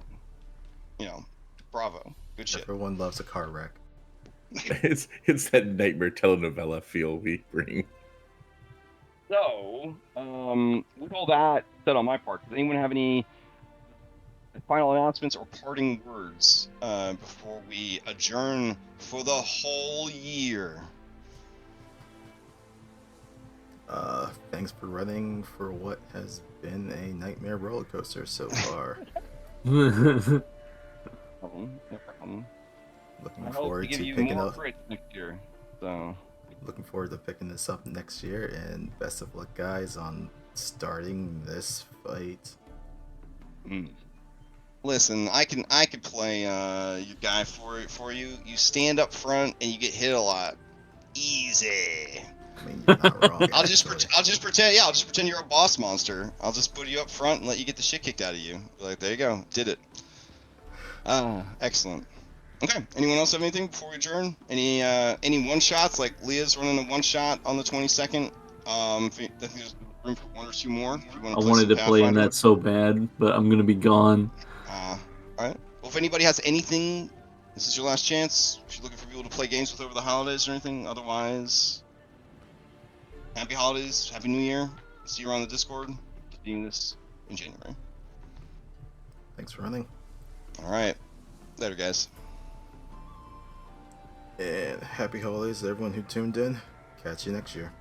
you know, bravo, good shit. Everyone loves a car wreck. It's that nightmare telenovela feel we bring. So, with all that said on my part, does anyone have any final announcements or parting words before we adjourn for the whole year? Thanks for running for what has been a nightmare roller coaster so far. No problem. Looking forward to picking up next year. So looking forward to picking this up next year, and best of luck, guys, on starting this fight. Listen, I can play your guy for you. You stand up front and you get hit a lot. Easy. I mean, you're not wrong. I'll just pretend you're a boss monster. I'll just put you up front and let you get the shit kicked out of you. Like, there you go, did it. Excellent. Okay. Anyone else have anything before we adjourn? Any one shots? Like Leah's running a one shot on the 22nd. I think there's room for one or two more. If you want I wanted to play in that so bad, but I'm gonna be gone. All right. Well, if anybody has anything, this is your last chance. If you're looking for people to play games with over the holidays or anything, otherwise, happy holidays, happy New Year. See you around the Discord. Continuing this in January. Thanks for running. All right. Later, guys. And happy holidays to everyone who tuned in. Catch you next year.